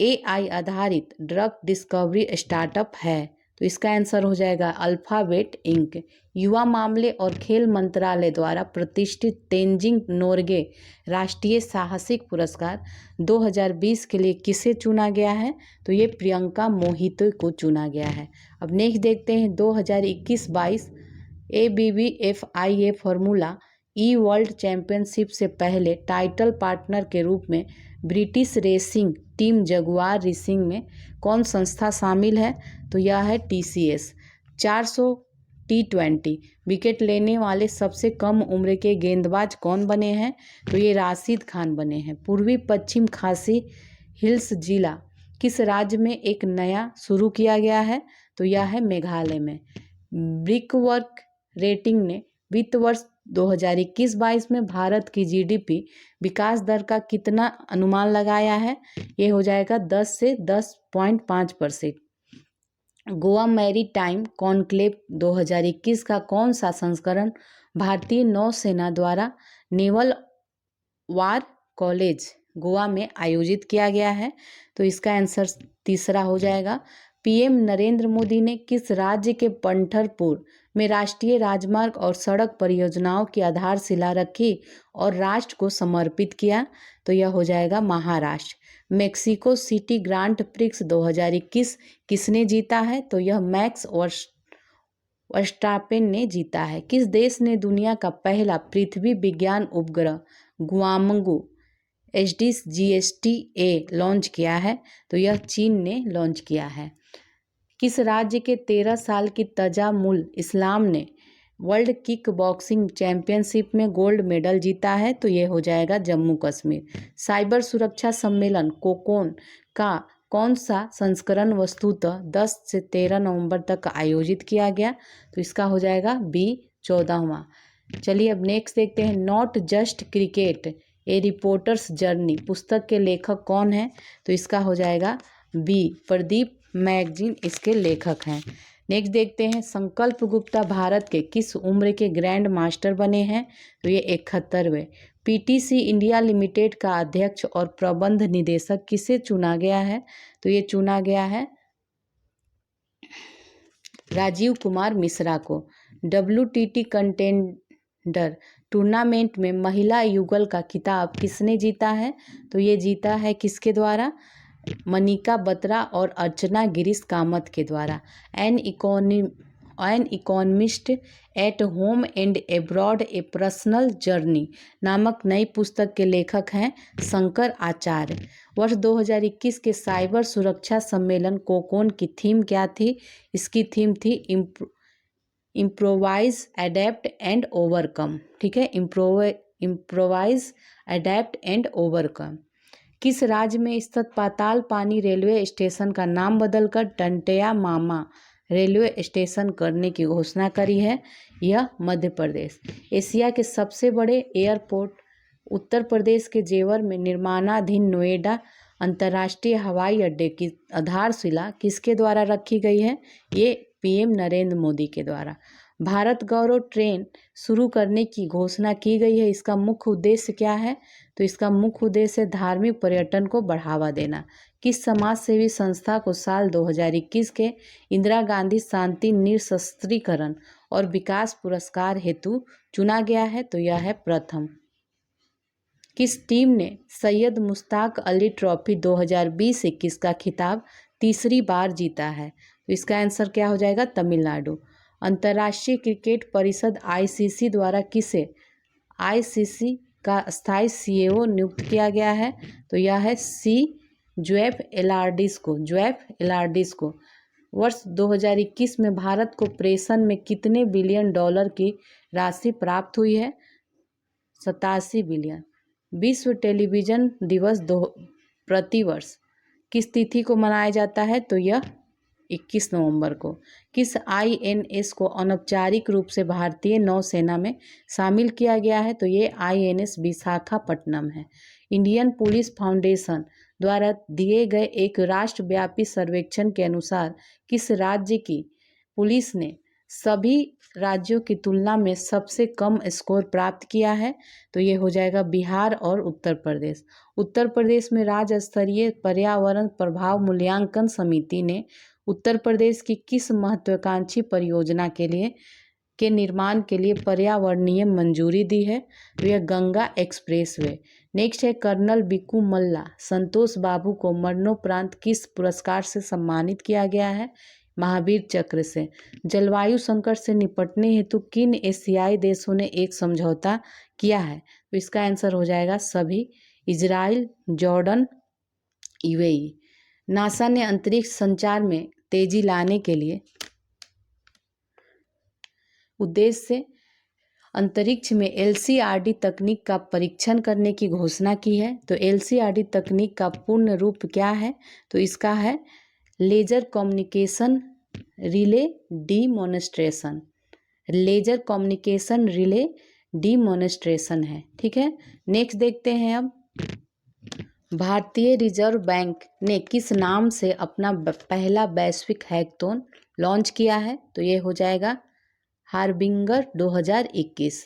एआई आधारित ड्रग डिस्कवरी स्टार्टअप है? तो इसका आंसर हो जाएगा अल्फाबेट इंक। युवा मामले और खेल मंत्रालय द्वारा प्रतिष्ठित तेंजिंग नोर्गे राष्ट्रीय साहसिक पुरस्कार 2020 के लिए किसे चुना गया है? तो ये प्रियंका मोहितो को चुना गया है। अब नेक्स्ट देखते हैं 2021-22 ABBFIA फार्मूला ई वर्ल्ड चैंपियनशिप से पहले टाइटल पार्टनर के रूप में British racing team Jaguar racing में कौन संस्था शामिल है? तो यह है TCS। 400 T20 विकेट लेने वाले सबसे कम उम्र के गेंदबाज कौन बने हैं? तो ये राशिद खान बने हैं। पूर्वी पश्चिम खासी हिल्स जिला किस राज्य में एक नया शुरू किया गया है? तो यह है मेघालय में। ब्रिकवर्क रेटिंग ने वित्त वर्ष 2021-22 में भारत की जीडीपी विकास दर का कितना अनुमान लगाया है? ये हो जाएगा 10 से 10.5%। गोवा मैरीटाइम कॉन्क्लेव 2021 का कौन सा संस्करण भारतीय नौसेना द्वारा नेवल वार कॉलेज गोवा में आयोजित किया गया है? तो इसका आंसर तीसरा हो जाएगा। पीएम नरेंद्र मोदी ने किस राज्य के पंढरपुर में राष्ट्रीय राजमार्ग और सड़क परियोजनाओं की आधारशिला रखी और राष्ट्र को समर्पित किया? तो यह हो जाएगा Maharashtra. Mexico city grand prix 2021 किसने जीता है? तो यह मैक्स वर्स्टापेन ने जीता है। किस देश ने दुनिया का पहला पृथ्वी विज्ञान उपग्रह गुआंगू HDGST-A लॉन्च किया है? तो यह चीन ने लॉन्च किया है। किस राज्य के 13 साल की तजामुल इस्लाम ने वर्ल्ड किक बॉक्सिंग चैंपियनशिप में गोल्ड मेडल जीता है? तो ये हो जाएगा जम्मू कश्मीर। साइबर सुरक्षा सम्मेलन कोकोन का कौन सा संस्करण वस्तुतः 10 से 13 नवंबर तक आयोजित किया गया? तो इसका हो जाएगा B 14वां। चलिए अब नेक्स्ट देखते हैं, not just cricket A reporters journey पुस्तक के लेखक कौन है? तो इसका हो जाएगा B प्रदीप मैगजीन इसके लेखक हैं। नेक्स्ट देखते हैं, संकल्प गुप्ता भारत के किस उम्र के ग्रैंड मास्टर बने हैं? तो ये 71वें। पीटीसी इंडिया लिमिटेड का अध्यक्ष और प्रबंध निदेशक किसे चुना गया है? तो ये चुना गया है राजीव कुमार मिश्रा को। WTT कंटेंडर टूर्नामेंट में महिला युगल का खिताब किसने जीता है? तो ये जीता है किसके द्वारा? मनिका बत्रा और अर्चना गिरीश कामत के द्वारा। An economist at home and abroad A personal journey नामक नई पुस्तक के लेखक हैं शंकर आचार्य। वर्ष 2021 के साइबर सुरक्षा सम्मेलन कोकोन की थीम क्या थी? इसकी थीम थी इम्प्रोवाइज, एडेप्ट एंड ओवरकम। ठीक है, इम्प्रोवाइज, एडेप्ट एंड ओवरकम। किस राज्य में स्थित पाताल पानी रेलवे स्टेशन का नाम बदलकर टंटया मामा रेलवे स्टेशन करने की घोषणा करी है? यह मध्य प्रदेश। एशिया के सबसे बड़े एयरपोर्ट उत्तर प्रदेश के जेवर में निर्माणाधीन नोएडा अंतर्राष्ट्रीय हवाई अड्डे की आधारशिला किसके द्वारा रखी गई है? ये पीएम नरेंद्र मोदी के द्वारा। भारत गौरव ट्रेन शुरू करने की घोषणा की गई है। इसका मुख्य उद्देश्य क्या है? तो इसका मुख्य उद्देश्य धार्मिक पर्यटन को बढ़ावा देना। किस समाज सेवी संस्था को साल 2021 के इंदिरा गांधी शांति निरस्त्रीकरण और विकास पुरस्कार हेतु चुना गया है? तो यह है प्रथम। किस टीम ने सैयद मुश्ताक अली ट्रॉफी 2020-21 का खिताब तीसरी बार जीता है? तो इसका आंसर क्या हो जाएगा? तमिलनाडु। अंतर्राष्ट्रीय क्रिकेट परिषद आईसीसी द्वारा किसे आईसीसी का स्थायी सीईओ नियुक्त किया गया है? तो यह है जेफ एलार्डिस को। वर्ष 2021 में भारत को प्रेषण में कितने बिलियन डॉलर की राशि प्राप्त हुई है? 87 बिलियन। विश्व टेलीविजन दिवस प्रतिवर्ष किस तिथि को मनाया जाता है? तो यह 21 नवंबर को। किस आईएनएस को अनौपचारिक रूप से भारतीय नौसेना में शामिल किया गया है? तो ये आईएनएस विशाखापट्टनम है। इंडियन पुलिस फाउंडेशन द्वारा दिए गए एक राष्ट्रव्यापी सर्वेक्षण के अनुसार किस राज्य की पुलिस ने सभी राज्यों की तुलना में सबसे कम स्कोर प्राप्त किया है? तो ये हो जाएगा बिहार और उत्तर प्रदेश। उत्तर प्रदेश में राज्य स्तरीय पर्यावरण प्रभाव मूल्यांकन समिति ने उत्तर प्रदेश की किस महत्वाकांक्षी परियोजना के निर्माण के लिए पर्यावरणीय मंजूरी दी है? तो यह गंगा एक्सप्रेसवे। नेक्स्ट है कर्नल बिकू मल्ला संतोष बाबू को मरणोपरांत किस पुरस्कार से सम्मानित किया गया है? महावीर चक्र से। जलवायु संकट से निपटने हेतु किन एशियाई देशों ने एक समझौता किया है? तो इसका आंसर हो जाएगा सभी, इजराइल, जॉर्डन, यूएई। नासा ने अंतरिक्ष संचार में तेजी लाने के लिए उद्देश्य से अंतरिक्ष में एलसीआरडी तकनीक का परीक्षण करने की घोषणा की है। तो एलसीआरडी तकनीक का पूर्ण रूप क्या है? तो इसका है laser communication relay demonstration. Laser communication relay demonstration है। ठीक है, नेक्स्ट देखते हैं अब भारतीय रिजर्व बैंक ने किस नाम से अपना पहला वैश्विक हैकेथॉन लॉन्च किया है? तो ये हो जाएगा हार्बिंगर 2021।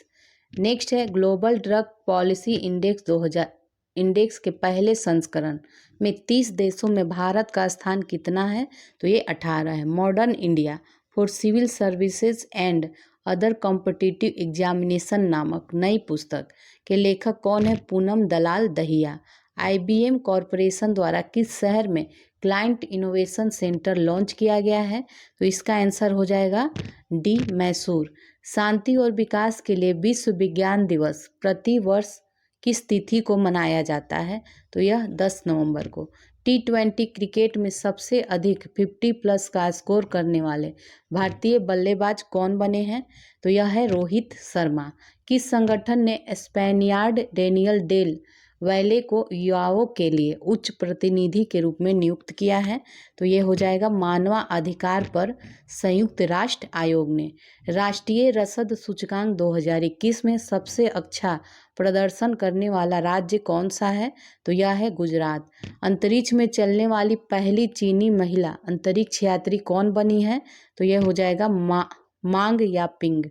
नेक्स्ट है ग्लोबल ड्रग पॉलिसी इंडेक्स के पहले संस्करण में 30 देशों में भारत का स्थान कितना है? तो ये 18 है। Modern India for civil services and other competitive examination नामक नई पुस्तक के लेखक कौन है? पूनम दलाल दहिया। आईबीएम कॉरपोरेशन द्वारा किस शहर में क्लाइंट इनोवेशन सेंटर लॉन्च किया गया है? तो इसका आंसर हो जाएगा डी, मैसूर। शांति और विकास के लिए विश्व विज्ञान दिवस प्रति वर्ष किस तिथि को मनाया जाता है? तो यह 10 नवंबर को। T20 क्रिकेट में सबसे अधिक 50+ का स्कोर करने वाले भारतीय बल्लेबाज कौन बने हैं? तो यह है रोहित शर्मा। किस संगठन ने स्पेनियार्ड डेनियल डेल वैले को युवाओं के लिए उच्च प्रतिनिधि के रूप में नियुक्त किया है? तो ये हो जाएगा मानवाधिकार पर संयुक्त राष्ट्र आयोग ने। राष्ट्रीय रसद सूचकांक 2021 में सबसे अच्छा प्रदर्शन करने वाला राज्य कौन सा है? तो यह है गुजरात। अंतरिक्ष में चलने वाली पहली चीनी महिला अंतरिक्ष यात्री कौन बनी है? तो यह हो जाएगा मांग यापिंग।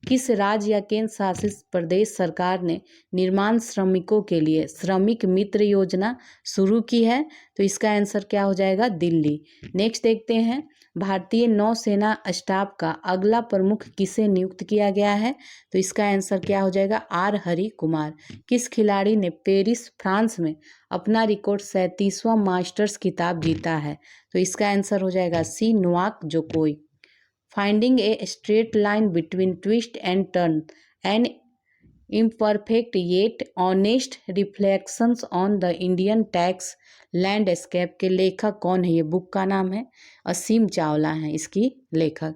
किस राज्य या केंद्र शासित प्रदेश सरकार ने निर्माण श्रमिकों के लिए श्रमिक मित्र योजना शुरू की है? तो इसका आंसर क्या हो जाएगा? दिल्ली। नेक्स्ट देखते हैं भारतीय नौसेना स्टाफ का अगला प्रमुख किसे नियुक्त किया गया है? तो इसका आंसर क्या हो जाएगा? आर हरि कुमार। किस खिलाड़ी ने पेरिस फ्रांस में अपना रिकॉर्ड 37वां मास्टर्स खिताब जीता है? तो इसका आंसर हो जाएगा सी, नोवाक जोकोविच। Finding a straight line between twist and turn and imperfect yet honest reflections on the Indian tax landscape के लेखक कौन है? ये बुक का नाम है असीम चावला है इसकी लेखक।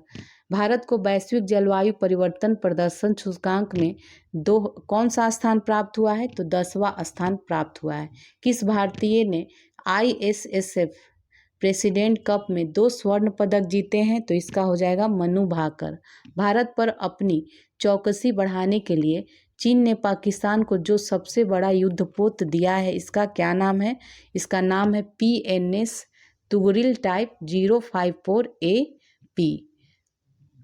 भारत को वैश्विक जलवायु परिवर्तन प्रदर्शन सूचकांक में कौन सा स्थान प्राप्त हुआ है? तो 10वां स्थान प्राप्त हुआ है। किस भारतीय ने ISSF प्रेसिडेंट कप में 2 स्वर्ण पदक जीते हैं? तो इसका हो जाएगा मनु भाकर। भारत पर अपनी चौकसी बढ़ाने के लिए चीन ने पाकिस्तान को जो सबसे बड़ा युद्धपोत दिया है इसका क्या नाम है? इसका नाम है PNS Tughril type 054 AP।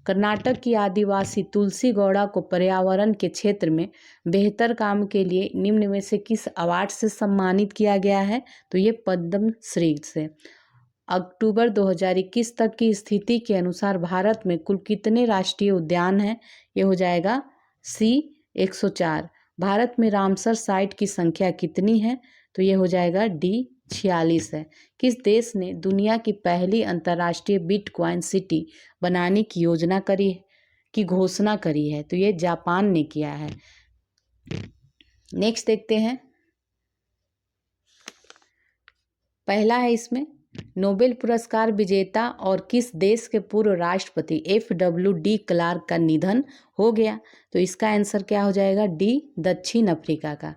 Karnataka की आदिवासी तुलसी गौड़ा को पर्यावरण के क्षेत्र में बेहतर काम के लिए निम्न में से किस अवार्ड से सम्मानित किया गया है? तो ये पद्म श्री से। अक्टूबर 2021 तक की स्थिति के अनुसार भारत में कुल कितने राष्ट्रीय उद्यान हैं? ये हो जाएगा C 104। भारत में रामसर साइट की संख्या कितनी है? तो ये हो जाएगा D 46 है। किस देश ने दुनिया की पहली अंतर्राष्ट्रीय बिटकॉइन सिटी बनाने की घोषणा करी है? तो ये जापान ने किया है। नेक्स्ट देखते हैं, पहला है इसमें नोबेल पुरस्कार विजेता और किस देश के पूर्व राष्ट्रपति FWD क्लार्क का निधन हो गया? तो इसका आंसर क्या हो जाएगा? D दक्षिण अफ्रीका का।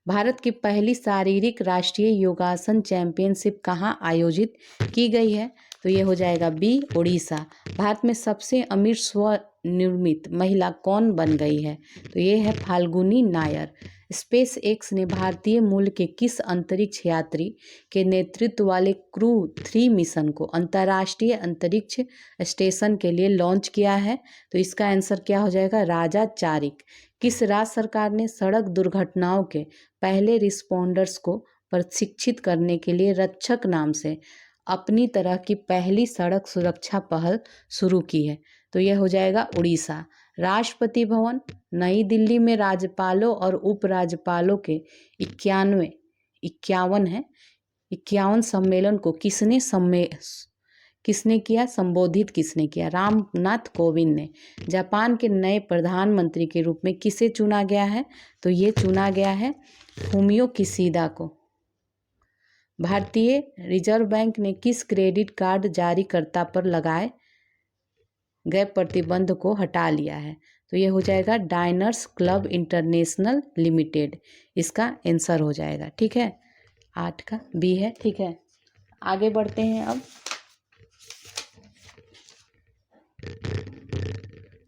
भारत की पहली शारीरिक राष्ट्रीय योगासन चैंपियनशिप कहाँ आयोजित की गई है? तो ये हो जाएगा B उड़ीसा। भारत में सबसे अमीर स्वनिर्मित महिला कौन बन गई है? तो ये है फाल्गुनी नायर। स्पेस एक्स ने भारतीय मूल के किस अंतरिक्ष यात्री के नेतृत्व वाले क्रू 3 मिशन को अंतर्राष्ट्रीय अंतरिक्ष स्टेशन के लिए लॉन्च किया है? तो इसका आंसर क्या हो जाएगा? राजा चारिक। किस राज्य सरकार ने सड़क दुर्घटनाओं के पहले रिस्पॉन्डर्स को प्रशिक्षित करने के लिए रक्षक नाम से अपनी तरह की पहली सड़क सुरक्षा पहल शुरू की है? तो यह हो जाएगा उड़ीसा। राष्ट्रपति भवन नई दिल्ली में राज्यपालों और उपराज्यपालों के 51 सम्मेलन को संबोधित किसने किया? रामनाथ कोविंद ने। जापान के नए प्रधानमंत्री के रूप में किसे चुना गया है? तो ये चुना गया है फूमियो किशिदा को। भारतीय रिजर्व बैंक ने किस क्रेडिट कार्ड जारीकर्ता पर लगाए गए प्रतिबंध को हटा लिया है? तो ये हो जाएगा डायनर्स क्लब इंटरनेशनल लिमिटेड। इसका आंसर हो जाएगा। ठीक है, 8 का B है। ठीक है, आगे बढ़ते हैं। अब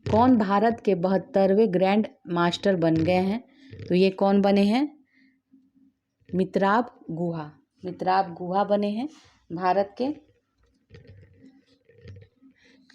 कौन भारत के 72वें ग्रैंड मास्टर बन गए हैं? तो ये कौन बने हैं? मित्राब गुहा बने हैं भारत के।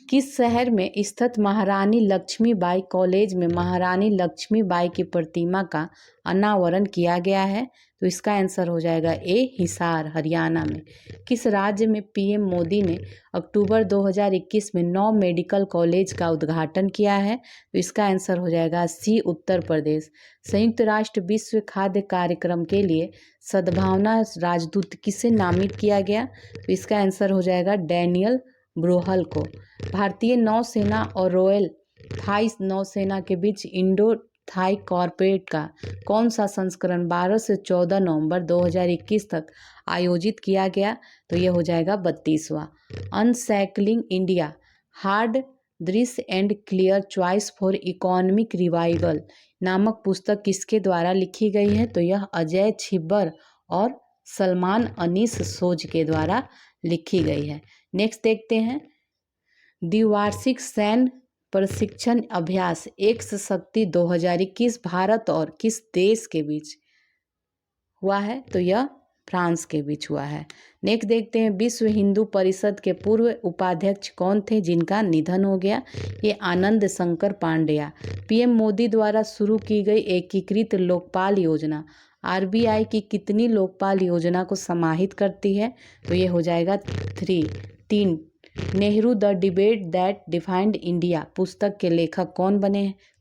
किस शहर में स्थित महारानी लक्ष्मीबाई कॉलेज में महारानी लक्ष्मीबाई की प्रतिमा का अनावरण किया गया है? तो इसका आंसर हो जाएगा A हिसार, हरियाणा में। किस राज्य में PM मोदी ने अक्टूबर 2021 में 9 मेडिकल कॉलेज का उद्घाटन किया है? तो इसका आंसर हो जाएगा C उत्तर प्रदेश। संयुक्त राष्ट्र विश्व खाद्य कार्यक्रम के लिए सद्भावना राजदूत किसे नामित किया गया? तो इसका आंसर हो जाएगा डैनियल ब्रोहल को। भारतीय नौसेना और रॉयल थाई नौसेना के बीच इंडो थाई कॉर्पोरेट का कौन सा संस्करण 12 से 14 नवंबर 2021 तक आयोजित किया गया? तो यह हो जाएगा 32वां। अनसैकलिंग इंडिया हार्ड दृश्य and clear choice for economic revival नामक पुस्तक किसके द्वारा लिखी गई है? तो यह अजय छिब्बर और सलमान अनीस सोज के द्वारा लिखी गई है। नेक्स्ट देखते हैं, द्विवार्षिक सैन्य प्रशिक्षण अभ्यास एक्स शक्ति 2021 भारत और किस देश के बीच हुआ है? तो यह फ्रांस के बीच हुआ है। नेक्स्ट देखते हैं, विश्व हिंदू परिषद के पूर्व उपाध्यक्ष कौन थे जिनका निधन हो गया? ये आनंद शंकर पांड्या। PM मोदी द्वारा शुरू की गई एकीकृत लोकपाल योजना RBI की कितनी लोकपाल योजना को समाहित करती है? तो ये हो जाएगा 3। Nehru the debate that defined India पुस्तक के लेखक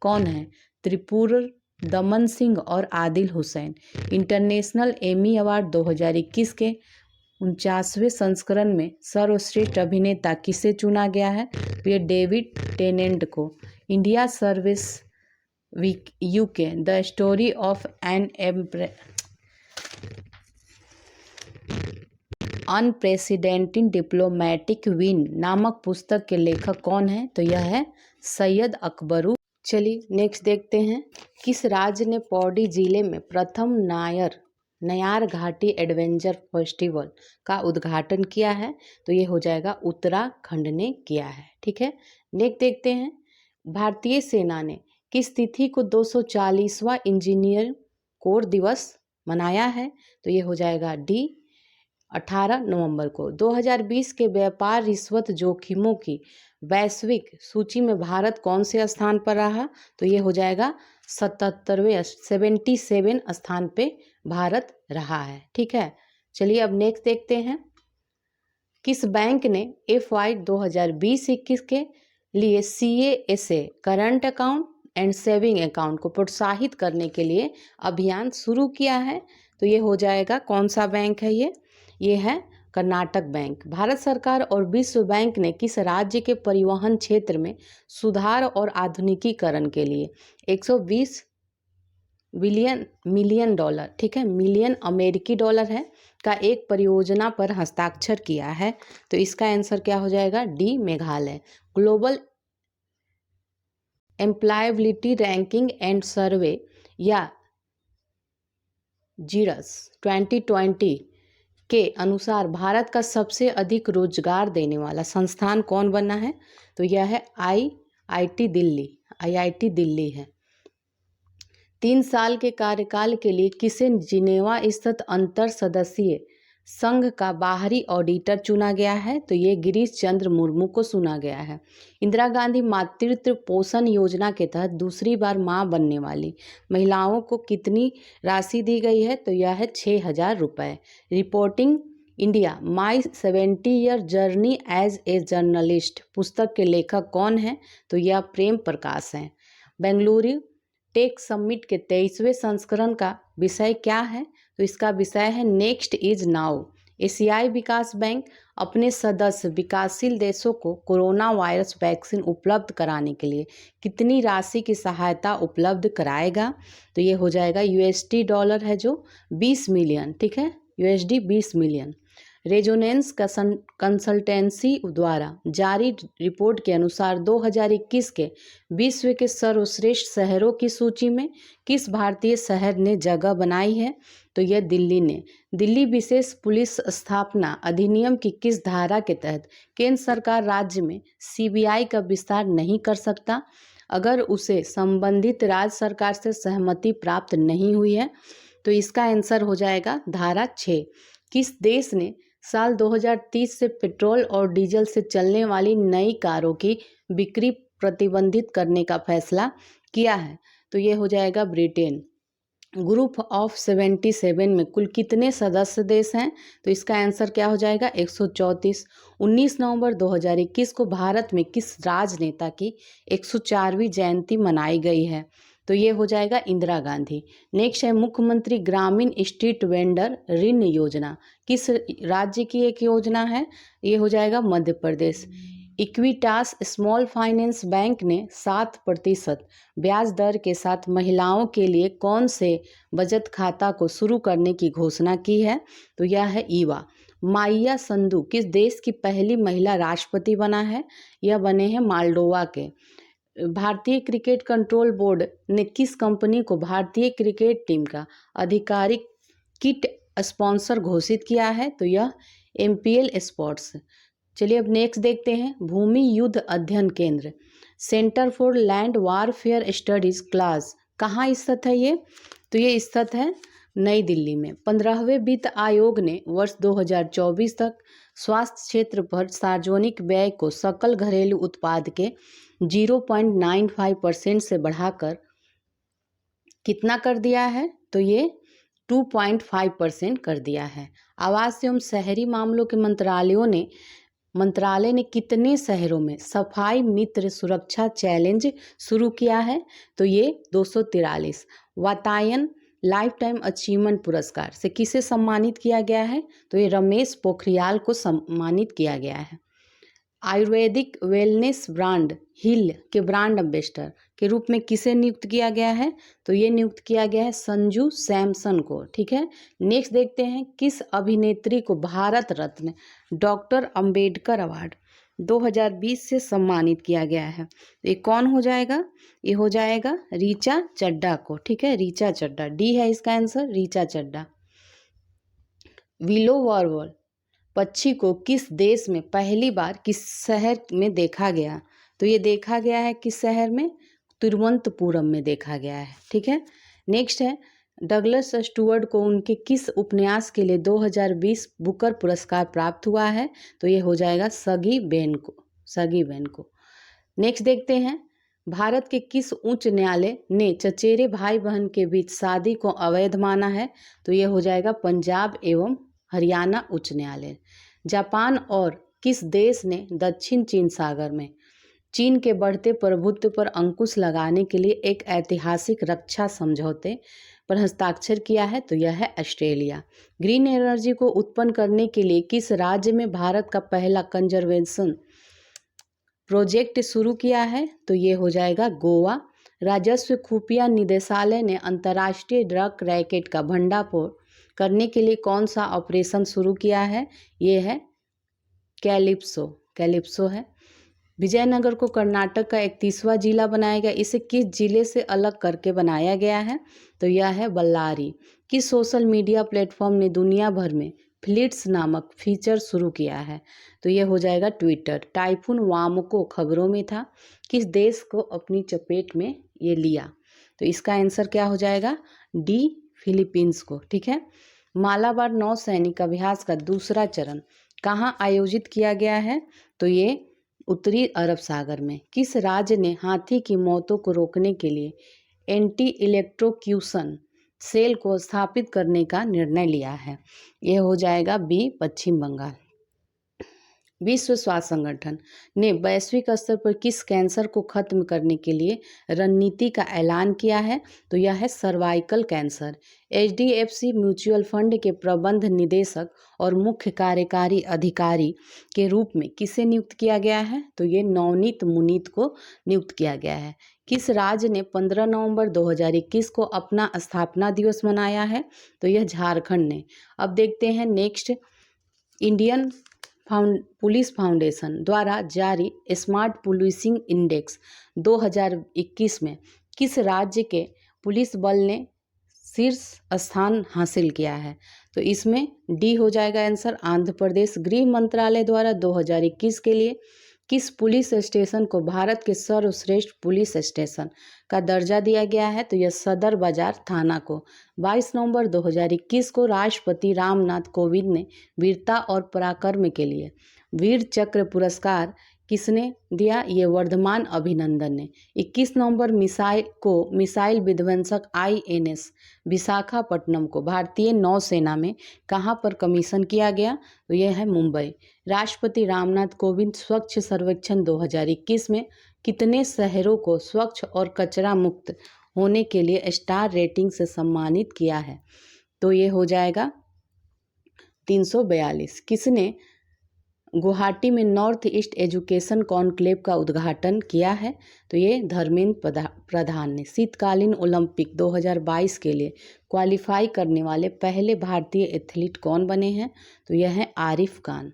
कौन है? त्रिपुर दमन सिंह और Adil Hussain. International Emmy award 2021 के 49वें संस्करण में सर्वश्रेष्ठ अभिनेता किसे चुना गया है? तो ये डेविड टेनेंट को। India service week UK the story of an unprecedented diplomatic win नामक पुस्तक के लेखक कौन है? तो यह है सैयद अकबरू। चलिए नेक्स्ट देखते हैं, किस राज्य ने पौड़ी जिले में प्रथम नयार घाटी एडवेंचर फेस्टिवल का उद्घाटन किया है? तो ये हो जाएगा उत्तराखंड ने किया है। ठीक है, नेक्स्ट देखते हैं, भारतीय सेना ने किस तिथि को 240वां इंजीनियर कोर दिवस मनाया है? तो ये हो जाएगा डी 18 नवंबर को। 2020 के व्यापार रिश्वत जोखिमों की वैश्विक सूची में भारत कौन से स्थान पर रहा? तो ये हो जाएगा 77 स्थान पे भारत रहा है। ठीक है, चलिए अब नेक्स्ट देखते हैं, किस बैंक ने FY 2020-21 के लिए CASA current account and saving account को प्रोत्साहित करने के लिए अभियान शुरू किया है? तो ये हो जाएगा, कौन सा बैंक है ये है कर्नाटक बैंक। भारत सरकार और विश्व बैंक ने किस राज्य के परिवहन क्षेत्र में सुधार और आधुनिकीकरण के लिए 120 मिलियन डॉलर, ठीक है, मिलियन अमेरिकी डॉलर है, का एक परियोजना पर हस्ताक्षर किया है? तो इसका आंसर क्या हो जाएगा? D Meghalaya. Global employability ranking and सर्वे या जीरस 2020 के अनुसार भारत का सबसे अधिक रोजगार देने वाला संस्थान कौन बना है? तो यह है IIT दिल्ली है। 3 साल के कार्यकाल के लिए किसे जिनेवा स्थित अंतर सदस्यीय संघ का बाहरी ऑडिटर चुना गया है? तो ये गिरीश चंद्र मुर्मू को चुना गया है। इंदिरा गांधी मातृत्व पोषण योजना के तहत दूसरी बार मां बनने वाली महिलाओं को कितनी राशि दी गई है? तो यह है 6,000 रुपये। Reporting India my 70 year journey as a journalist पुस्तक के लेखक कौन है? तो यह प्रेम प्रकाश हैं। बेंगलुरु टेक समिट के 23वें संस्करण का विषय क्या है? तो इसका विषय है नेक्स्ट इज नाउ। एशियाई विकास बैंक अपने सदस्य विकासशील देशों को कोरोना वायरस वैक्सीन उपलब्ध कराने के लिए कितनी राशि की सहायता उपलब्ध कराएगा? तो ये हो जाएगा $20 है जो 20 मिलियन, ठीक है, USD 20 मिलियन। रेजोनेंस कंसल्टेंसी द्वारा जारी रिपोर्ट के अनुसार 2021 के विश्व के सर्वश्रेष्ठ शहरों की सूची में किस भारतीय शहर ने जगह बनाई है? तो यह दिल्ली ने। दिल्ली विशेष पुलिस स्थापना अधिनियम की किस धारा के तहत केंद्र सरकार राज्य में CBI का विस्तार नहीं कर सकता अगर उसे संबंधित राज्य सरकार से सहमति प्राप्त नहीं हुई है? तो इसका आंसर हो जाएगा धारा 6। किस देश ने साल 2030 से पेट्रोल और डीजल से चलने वाली नई कारों की बिक्री प्रतिबंधित करने का फैसला किया है? तो ये हो जाएगा ब्रिटेन। ग्रुप ऑफ 77 में कुल कितने सदस्य देश हैं? तो इसका आंसर क्या हो जाएगा? 134। 19 नवंबर 2021 को भारत में किस राजनेता की 104वीं जयंती मनाई गई है? तो ये हो जाएगा इंदिरा गांधी। नेक्स्ट है मुख्यमंत्री ग्रामीण स्ट्रीट वेंडर ऋण योजना किस राज्य की एक योजना है? ये हो जाएगा मध्य प्रदेश। इक्विटास स्मॉल फाइनेंस बैंक ने 7% ब्याज दर के साथ महिलाओं के लिए कौन से बचत खाता को शुरू करने की घोषणा की है? तो यह है ईवा। माइया संधू किस देश की पहली महिला राष्ट्रपति बना है? यह बने हैं मालडोवा के। भारतीय क्रिकेट कंट्रोल बोर्ड ने किस कंपनी को भारतीय क्रिकेट टीम का आधिकारिक किट स्पॉन्सर घोषित किया है? तो यह MPL स्पोर्ट्स। चलिए अब नेक्स्ट देखते हैं, भूमि युद्ध अध्ययन केंद्र centre for land warfare studies class कहाँ स्थित है ये? तो ये स्थित है नई दिल्ली में। 15वें वित्त आयोग ने वर्ष 2024 तक स्वास्थ्य क्षेत्र पर सार्वजनिक व्यय को सकल घरेलू उत्पाद के 0.95% से बढ़ाकर कितना कर दिया है? तो ये 2.5% कर दिया है। आवास एवं शहरी मामलों के मंत्रालय ने कितने शहरों में सफाई मित्र सुरक्षा चैलेंज शुरू किया है? तो ये 243। वातायन लाइफ टाइम अचीवमेंट पुरस्कार से किसे सम्मानित किया गया है? तो ये रमेश पोखरियाल को सम्मानित किया गया है। आयुर्वेदिक वेलनेस ब्रांड हिल के ब्रांड एम्बेसडर के रूप में किसे नियुक्त किया गया है? तो ये नियुक्त किया गया है संजू सैमसन को। ठीक है, नेक्स्ट देखते हैं किस अभिनेत्री को भारत रत्न डॉक्टर अंबेडकर अवार्ड 2020 से सम्मानित किया गया है? तो ये कौन हो जाएगा? ये हो जाएगा ऋचा चड्ढा को। ठीक है, ऋचा चड्ढा, डी है इसका आंसर, ऋचा चड्ढा। विलो वॉर्वल पक्षी को किस देश में पहली बार किस शहर में देखा गया? तो ये देखा गया है किस शहर में? तिरुवनंतपुरम में देखा गया है। ठीक है, नेक्स्ट है डगलस स्टुअर्ट को उनके किस उपन्यास के लिए 2020 बुकर पुरस्कार प्राप्त हुआ है? तो ये हो जाएगा सगी बेन को, सगी बेन को। नेक्स्ट देखते हैं भारत के किस उच्च न्यायालय ने चचेरे भाई बहन के बीच शादी को अवैध माना है? तो ये हो जाएगा पंजाब एवं हरियाणा उच्च न्यायालय। जापान और किस देश ने दक्षिण चीन सागर में चीन के बढ़ते प्रभुत्व पर अंकुश लगाने के लिए एक ऐतिहासिक रक्षा समझौते पर हस्ताक्षर किया है? तो यह है ऑस्ट्रेलिया। ग्रीन एनर्जी को उत्पन्न करने के लिए किस राज्य में भारत का पहला कंजर्वेशन प्रोजेक्ट शुरू किया है? तो ये हो जाएगा गोवा। राजस्व खुफिया निदेशालय ने अंतर्राष्ट्रीय ड्रग रैकेट का भंडाफोड़ करने के लिए कौन सा ऑपरेशन शुरू किया है? ये है कैलिप्सो, कैलिप्सो है। विजयनगर को कर्नाटक का 31वां जिला बनाया गया, इसे किस जिले से अलग करके बनाया गया है? तो यह है बल्लारी। किस सोशल मीडिया प्लेटफॉर्म ने दुनिया भर में फ्लिट्स नामक फीचर शुरू किया है? तो यह हो जाएगा ट्विटर। टाइफून वामको खबरों में था, किस देश को अपनी चपेट में ये लिया? तो इसका आंसर क्या हो जाएगा? डी, फिलीपींस को। ठीक है, मालाबार नौसैनिक अभ्यास का दूसरा चरण कहाँ आयोजित किया गया है? तो ये उत्तरी अरब सागर में। किस राज्य ने हाथी की मौतों को रोकने के लिए एंटी इलेक्ट्रोक्यूशन सेल को स्थापित करने का निर्णय लिया है? यह हो जाएगा बी, पश्चिम बंगाल। विश्व स्वास्थ्य संगठन ने वैश्विक स्तर पर किस कैंसर को खत्म करने के लिए रणनीति का ऐलान किया है? तो यह है cervical cancer. HDFC mutual fund के प्रबंध निदेशक और मुख्य कार्यकारी अधिकारी के रूप में किसे नियुक्त किया गया है? तो ये नवनीत मुनीत को नियुक्त किया गया है। किस राज्य ने 15 नवंबर 2021 को अपना स्थापना दिवस मनाया है? तो यह झारखंड ने। अब देखते हैं नेक्स्ट, इंडियन पुलिस फाउंडेशन द्वारा जारी स्मार्ट पुलिसिंग इंडेक्स 2021 में किस राज्य के पुलिस बल ने शीर्ष स्थान हासिल किया है? तो इसमें डी हो जाएगा आंसर, आंध्र प्रदेश। गृह मंत्रालय द्वारा 2021 के लिए किस पुलिस स्टेशन को भारत के सर्वश्रेष्ठ पुलिस स्टेशन का दर्जा दिया गया है? तो यह सदर बाजार थाना को। 22 नवंबर 2021 को राष्ट्रपति रामनाथ कोविंद ने वीरता और पराक्रम के लिए वीर चक्र पुरस्कार किसने दिया? ये वर्धमान अभिनंदन ने। 21 नवंबर मिसाइल विध्वंसक INS विशाखापट्टनम को भारतीय नौसेना में कहाँ पर कमीशन किया गया? तो यह है मुंबई। राष्ट्रपति रामनाथ कोविंद स्वच्छ सर्वेक्षण 2021 में कितने शहरों को स्वच्छ और कचरा मुक्त होने के लिए स्टार रेटिंग से सम्मानित किया है? तो ये हो जाएगा 342। किसने गुवाहाटी में नॉर्थ ईस्ट एजुकेशन कॉन्क्लेव का उद्घाटन किया है? तो ये धर्मेंद्र प्रधान ने। शीतकालीन ओलंपिक 2022 के लिए क्वालिफाई करने वाले पहले भारतीय एथलीट कौन बने हैं? तो यह है आरिफ खान।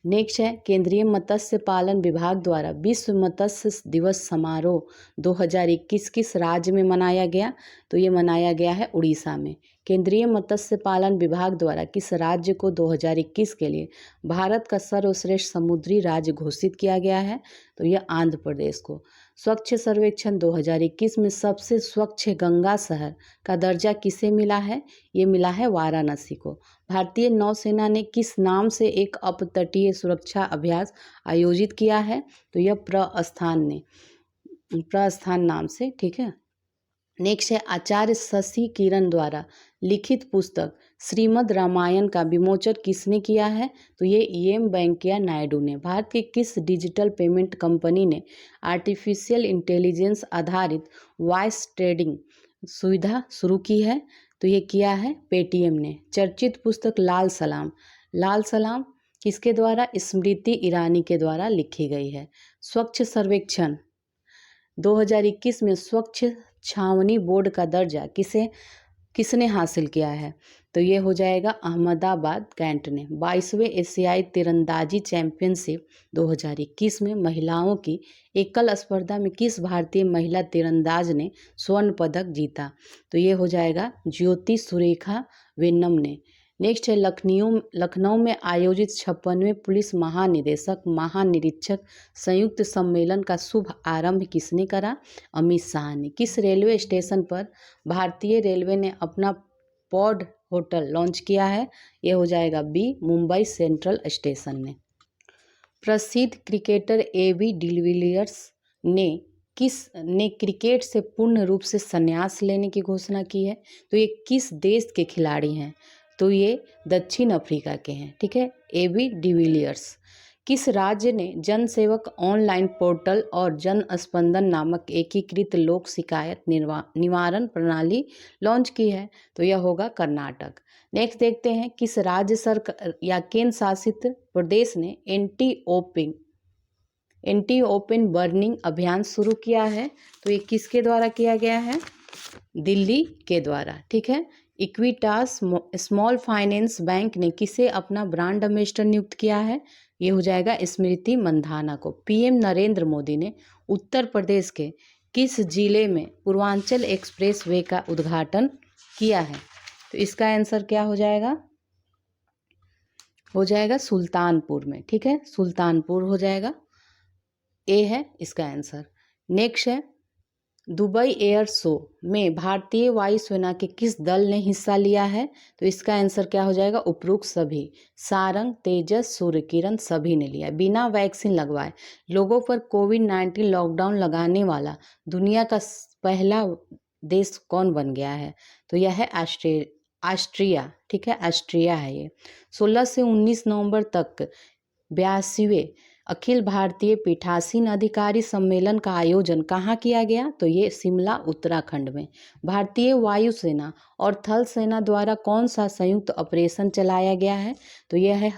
नेक्स्ट है केंद्रीय मत्स्य पालन विभाग द्वारा विश्व मत्स्य दिवस समारोह 2021 किस राज्य में मनाया गया? तो ये मनाया गया है उड़ीसा में। केंद्रीय मत्स्य पालन विभाग द्वारा किस राज्य को 2021 के लिए भारत का सर्वश्रेष्ठ समुद्री राज्य घोषित किया गया है? तो यह आंध्र प्रदेश को। स्वच्छ सर्वेक्षण 2021 में सबसे स्वच्छ गंगा शहर का दर्जा किसे मिला है? ये मिला है वाराणसी को। भारतीय नौसेना ने किस नाम से एक अपतटीय सुरक्षा अभ्यास आयोजित किया है? तो यह प्रस्थान नाम से। ठीक है, नेक्स्ट है आचार्य शशि किरण द्वारा लिखित पुस्तक श्रीमद् रामायण का विमोचन किसने किया है? तो ये EM वेंकैया नायडू ने। भारत की किस डिजिटल पेमेंट कंपनी ने आर्टिफिशियल इंटेलिजेंस आधारित वॉइस ट्रेडिंग सुविधा शुरू की है? तो ये किया है पेटीएम ने। चर्चित पुस्तक लाल सलाम, लाल सलाम किसके द्वारा? स्मृति ईरानी के द्वारा लिखी गई है। स्वच्छ सर्वेक्षण 2021 में स्वच्छ छावनी बोर्ड का दर्जा किसने हासिल किया है? तो ये हो जाएगा अहमदाबाद कैंट ने। 22वें एशियाई तीरंदाजी चैंपियनशिप 2021 में महिलाओं की एकल स्पर्धा में किस भारतीय महिला तीरंदाज ने स्वर्ण पदक जीता? तो ये हो जाएगा ज्योति सुरेखा वेन्नम ने। नेक्स्ट है लखनऊ में आयोजित 56वें पुलिस महानिरीक्षक संयुक्त सम्मेलन का शुभ आरंभ किसने करा? अमित शाह ने। किस रेलवे स्टेशन पर भारतीय रेलवे ने अपना पॉड होटल लॉन्च किया है? ये हो जाएगा बी, मुंबई सेंट्रल स्टेशन ने। प्रसिद्ध क्रिकेटर AB डिविलियर्स ने क्रिकेट से पूर्ण रूप से संन्यास लेने की घोषणा की है। तो ये किस देश के खिलाड़ी हैं? तो ये दक्षिण अफ्रीका के हैं। ठीक है, AB डिविलियर्स। किस राज्य ने जन सेवक ऑनलाइन पोर्टल और जन स्पंदन नामक एकीकृत लोक शिकायत निवारण प्रणाली लॉन्च की है? तो यह होगा कर्नाटक। नेक्स्ट देखते हैं किस राज्य सरकार या केंद्र शासित प्रदेश ने एंटी ओपन बर्निंग अभियान शुरू किया है? तो ये किसके द्वारा किया गया है? दिल्ली के द्वारा। ठीक है, इक्विटास स्मॉल फाइनेंस बैंक ने किसे अपना ब्रांड एम्बेसडर नियुक्त किया है? ये हो जाएगा स्मृति मंधाना को। PM नरेंद्र मोदी ने उत्तर प्रदेश के किस जिले में पूर्वांचल एक्सप्रेस वे का उद्घाटन किया है? तो इसका आंसर क्या हो जाएगा? हो जाएगा सुल्तानपुर में। ठीक है, सुल्तानपुर हो जाएगा। ए है इसका आंसर। नेक्स्ट है दुबई एयर शो में भारतीय वायुसेना के किस दल ने हिस्सा लिया है? तो इसका आंसर क्या हो जाएगा? उपरोक्त सभी। सारंग, तेजस, सूर्यकिरण सभी ने लिया। बिना वैक्सीन लगवाए लोगों पर कोविड-19 लॉकडाउन लगाने वाला दुनिया का पहला देश कौन बन गया है? तो यह है ऑस्ट्रिया। ठीक है, ऑस्ट्रिया है ये। 16 से 19 नवंबर तक 82वें अखिल भारतीय पीठासीन अधिकारी सम्मेलन का आयोजन कहाँ किया गया? तो ये शिमला उत्तराखंड में। भारतीय वायुसेना और थल सेना द्वारा कौन सा संयुक्त ऑपरेशन चलाया गया है? तो यह है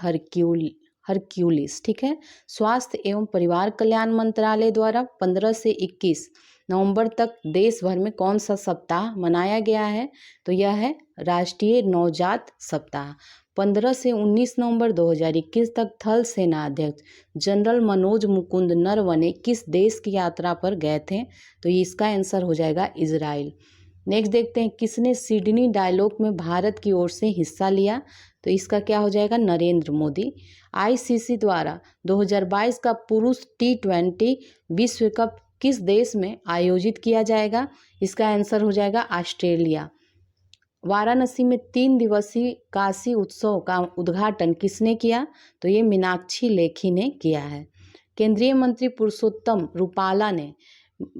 हरक्यूलिस। ठीक है, स्वास्थ्य एवं परिवार कल्याण मंत्रालय द्वारा 15 से 21 नवंबर तक देश भर में कौन सा सप्ताह मनाया गया है? तो यह है राष्ट्रीय नवजात सप्ताह। 15 से 19 नवंबर 2021 तक थल सेना अध्यक्ष जनरल मनोज मुकुंद नरवणे किस देश की यात्रा पर गए थे? तो इसका आंसर हो जाएगा इजराइल। नेक्स्ट देखते हैं किसने सिडनी डायलॉग में भारत की ओर से हिस्सा लिया? तो इसका क्या हो जाएगा? नरेंद्र मोदी। ICC द्वारा 2022 का पुरुष T20 विश्व कप किस देश में आयोजित किया जाएगा? इसका आंसर हो जाएगा ऑस्ट्रेलिया। वाराणसी में 3 दिवसीय काशी उत्सव का उद्घाटन किसने किया? तो ये मीनाक्षी लेखी ने किया है। केंद्रीय मंत्री पुरुषोत्तम रूपाला ने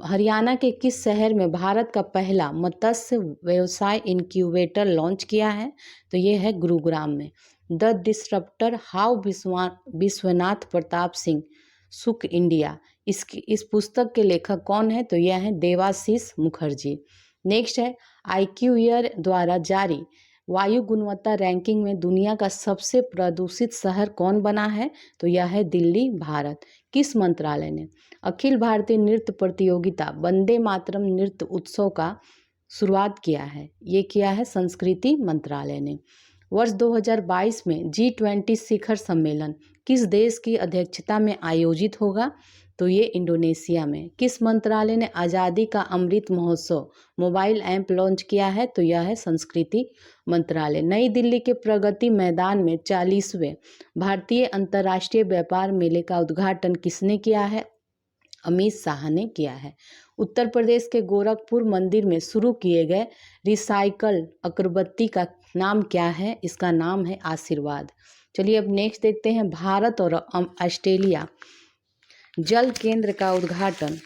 हरियाणा के किस शहर में भारत का पहला मत्स्य व्यवसाय इंक्यूबेटर लॉन्च किया है? तो ये है गुरुग्राम में। द डिस्रप्टर हाउ विश्वनाथ प्रताप सिंह सुक इंडिया, इस पुस्तक के लेखक कौन है? तो यह है देवाशीष मुखर्जी। नेक्स्ट है IQAir द्वारा जारी वायु गुणवत्ता रैंकिंग में दुनिया का सबसे प्रदूषित शहर कौन बना है? तो यह है दिल्ली, भारत। किस मंत्रालय ने अखिल भारतीय नृत्य प्रतियोगिता वंदे मातरम नृत्य उत्सव का शुरुआत किया है? ये किया है संस्कृति मंत्रालय ने। वर्ष 2022 में G20 शिखर सम्मेलन किस देश की अध्यक्षता में आयोजित होगा? तो ये इंडोनेशिया में। किस मंत्रालय ने आज़ादी का Amrit Mahotsav mobile app launch किया है? तो यह है संस्कृति मंत्रालय। नई दिल्ली के प्रगति मैदान में 40वें भारतीय अंतर्राष्ट्रीय व्यापार मेले का उद्घाटन किसने किया है? अमित शाह ने किया है। उत्तर प्रदेश के गोरखपुर मंदिर में शुरू किए गए रिसाइकल अगरबत्ती का नाम क्या है? इसका नाम है आशीर्वाद। चलिए अब नेक्स्ट देखते हैं भारत और ऑस्ट्रेलिया जल केंद्र का उद्घाटन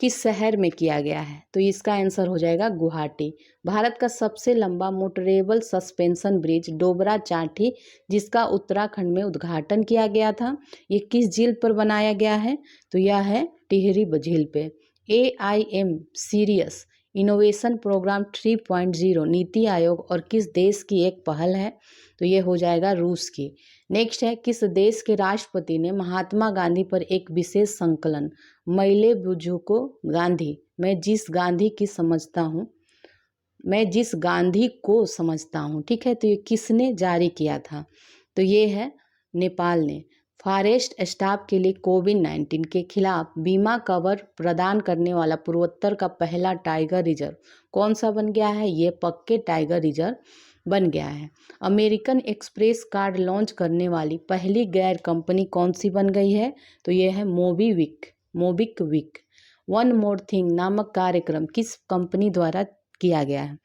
किस शहर में किया गया है? तो इसका आंसर हो जाएगा गुवाहाटी। भारत का सबसे लंबा motorable suspension bridge Dobra Chanthi जिसका उत्तराखंड में उद्घाटन किया गया था, ये किस झील पर बनाया गया है? तो यह है टिहरी झील पे। AIM serious innovation programme 3.0 NITI Aayog और किस देश की एक पहल है? तो ये हो जाएगा रूस की। नेक्स्ट है, किस देश के राष्ट्रपति ने महात्मा गांधी पर एक विशेष संकलन मैले बुजुर्गों गांधी मैं जिस गांधी को समझता हूँ, ठीक है, तो ये किसने जारी किया था? तो ये है नेपाल ने। फॉरेस्ट स्टाफ के लिए कोविड-19 के खिलाफ बीमा कवर प्रदान करने वाला पूर्वोत्तर का पहला टाइगर रिजर्व कौन सा बन गया है? ये पक्के टाइगर रिजर्व बन गया है। अमेरिकन एक्सप्रेस कार्ड लॉन्च करने वाली पहली गैर कंपनी कौन सी बन गई है? तो ये है मोबिक्विक। वन मोर थिंग नामक कार्यक्रम किस कंपनी द्वारा किया गया है?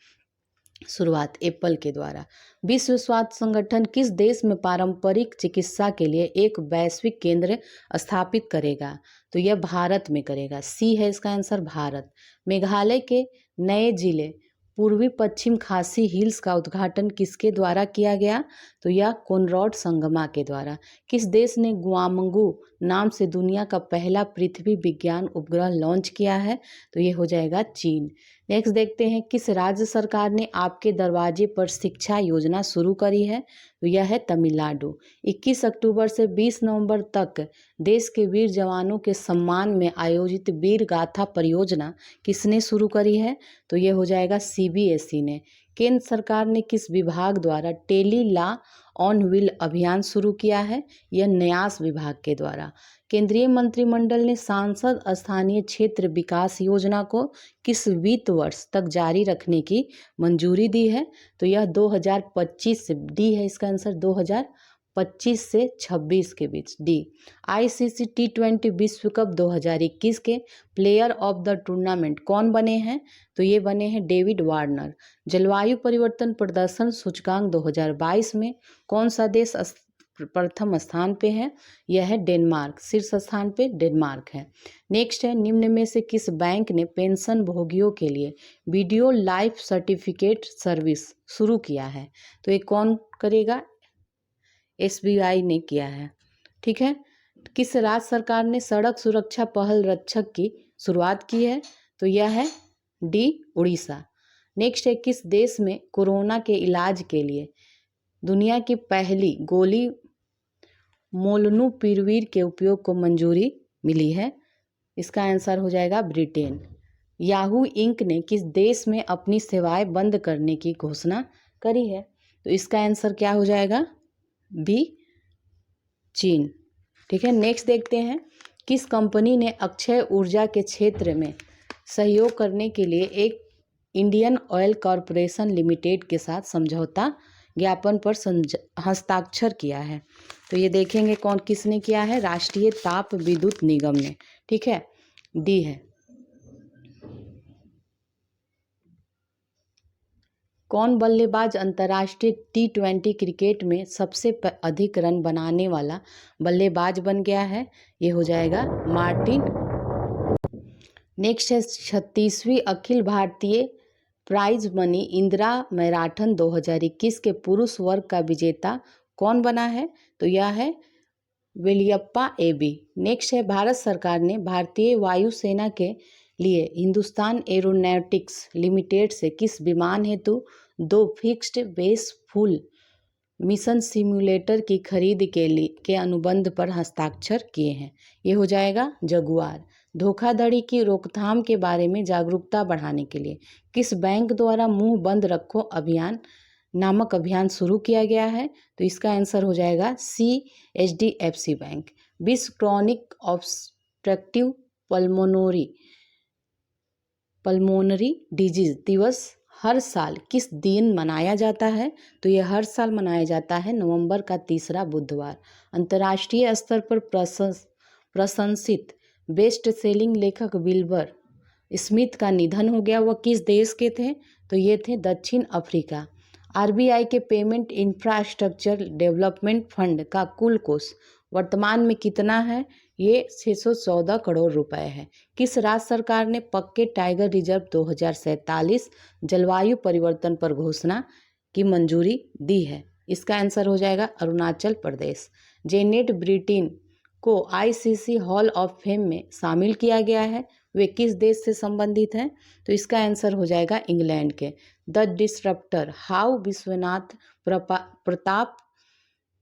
शुरुआत एप्पल के द्वारा। विश्व स्वास्थ्य संगठन किस देश में पारंपरिक चिकित्सा के लिए एक वैश्विक केंद्र स्थापित करेगा? तो यह भारत में करेगा। सी है इसका आंसर, भारत। मेघालय के नए जिले पूर्वी पश्चिम खासी हिल्स का उद्घाटन किसके द्वारा किया गया? तो यह कोनराड संगमा के द्वारा। किस देश ने गुआंगू नाम से दुनिया का पहला पृथ्वी विज्ञान उपग्रह लॉन्च किया है? तो ये हो जाएगा चीन। नेक्स्ट देखते हैं, किस राज्य सरकार ने आपके दरवाजे पर शिक्षा योजना शुरू करी है? तो यह है तमिलनाडु। 21 अक्टूबर से 20 नवंबर तक देश के वीर जवानों के सम्मान में आयोजित वीर गाथा परियोजना किसने शुरू करी है? तो ये हो जाएगा सीबीएसई ने। केंद्र सरकार ने किस विभाग द्वारा टेली लॉ ऑन व्हील अभियान शुरू किया है? यह न्यास विभाग के द्वारा। केंद्रीय मंत्रिमंडल ने सांसद स्थानीय क्षेत्र विकास योजना को किस वित्त वर्ष तक जारी रखने की मंजूरी दी है? तो यह 2025 से, डी है इसका आंसर, 2025 से 26 के बीच, डी। आईसीसी T20 विश्व कप 2021 के प्लेयर ऑफ द टूर्नामेंट कौन बने हैं? तो ये बने हैं डेविड वार्नर। जलवायु परिवर्तन प्रदर्शन सूचकांक 2022 में कौन सा देश प्रथम स्थान पे है? यह है डेनमार्क। शीर्ष स्थान पे डेनमार्क है। नेक्स्ट है, निम्न में से किस बैंक ने पेंशन भोगियों के लिए वीडियो लाइफ सर्टिफिकेट सर्विस शुरू किया है? तो ये कौन करेगा? एसबीआई ने किया है, ठीक है। किस राज्य सरकार ने सड़क सुरक्षा पहल रक्षक की शुरुआत की है? तो यह है डी, उड़ीसा। नेक्स्ट है, किस देश में कोरोना के इलाज के लिए दुनिया की पहली गोली मोलनुपिरवीर के उपयोग को मंजूरी मिली है? इसका आंसर हो जाएगा ब्रिटेन। याहू इंक ने किस देश में अपनी सेवाएं बंद करने की घोषणा करी है? तो इसका आंसर क्या हो जाएगा? बी, चीन, ठीक है। नेक्स्ट देखते हैं, किस कंपनी ने अक्षय ऊर्जा के क्षेत्र में सहयोग करने के लिए एक इंडियन ऑयल कॉरपोरेशन लिमिटेड के साथ समझौता ज्ञापन पर हस्ताक्षर किया है? तो ये देखेंगे कौन किसने किया है? राष्ट्रीय ताप विद्युत निगम ने, ठीक है, डी है। कौन बल्लेबाज अंतर्राष्ट्रीय T20 क्रिकेट में सबसे अधिक रन बनाने वाला बल्लेबाज बन गया है? ये हो जाएगा मार्टिन। नेक्स्ट है, 36वीं Akhil Bharatiya prize money Indira marathon 2021 के पुरुष वर्ग का विजेता कौन बना है? तो यह है वेलियप्पा एबी। नेक्स्ट है, भारत सरकार ने भारतीय वायुसेना के लिए हिंदुस्तान एरोनॉटिक्स लिमिटेड से किस विमान हेतु 2 fixed base full mission simulator की खरीद के अनुबंध पर हस्ताक्षर किए हैं? ये हो जाएगा जगुआर। धोखाधड़ी की रोकथाम के बारे में जागरूकता बढ़ाने के लिए किस बैंक द्वारा मुंह बंद रखो अभियान नामक अभियान शुरू किया गया है? तो इसका आंसर हो जाएगा सी, HDFC बैंक। विश्व क्रॉनिक ऑब्स्ट्रक्टिव पल्मोनरी डिजीज दिवस हर साल किस दिन मनाया जाता है? तो यह हर साल मनाया जाता है नवंबर का तीसरा बुधवार। अंतर्राष्ट्रीय स्तर पर प्रशंसित बेस्ट सेलिंग लेखक विल्बर स्मिथ का निधन हो गया। वह किस देश के थे? तो ये थे दक्षिण अफ्रीका। RBI के पेमेंट इंफ्रास्ट्रक्चर डेवलपमेंट फंड का कुल कोष वर्तमान में कितना है? ये 614 करोड़ रुपए है। किस राज्य सरकार ने पक्के टाइगर रिजर्व 2047 जलवायु परिवर्तन पर घोषणा की मंजूरी दी है? इसका आंसर हो जाएगा अरुणाचल प्रदेश। जेनेट ब्रिटेन को ICC हॉल ऑफ फेम में शामिल किया गया है। वे किस देश से संबंधित हैं? तो इसका आंसर हो जाएगा इंग्लैंड के। The disruptor, how Vishwanath Pratap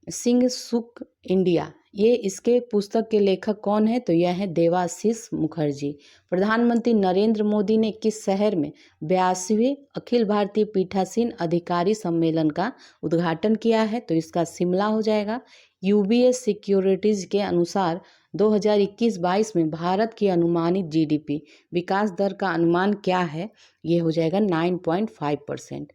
Singh सुक इंडिया, ये इसके पुस्तक के लेखक कौन है? तो यह है देवाशीष मुखर्जी। प्रधानमंत्री नरेंद्र मोदी ने किस शहर में 82वें अखिल भारतीय पीठासीन अधिकारी सम्मेलन का उद्घाटन किया है? तो इसका शिमला हो जाएगा। यूबीएस सिक्योरिटीज के अनुसार 2021-22 में भारत की अनुमानित जीडीपी विकास दर का अनुमान क्या है? ये हो जाएगा 9.5%।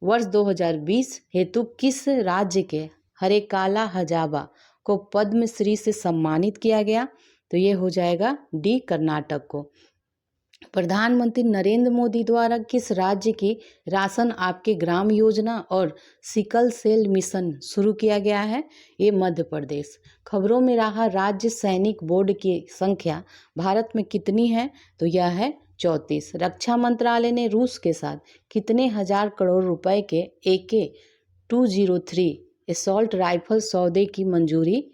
वर्ष 2020 हेतु किस राज्य के हरेकाला हजाबा को पद्मश्री से सम्मानित किया गया? तो ये हो जाएगा डी, कर्नाटक को। प्रधानमंत्री नरेंद्र मोदी द्वारा किस राज्य की राशन आपके ग्राम योजना और सिकल सेल मिशन शुरू किया गया है? ये मध्य प्रदेश। खबरों में रहा राज्य सैनिक बोर्ड की संख्या भारत में कितनी है? तो यह है 34। रक्षा मंत्रालय ने रूस के साथ कितने हजार करोड़ रुपए के AK-203 असॉल्ट राइफल सौदे की मंजूरी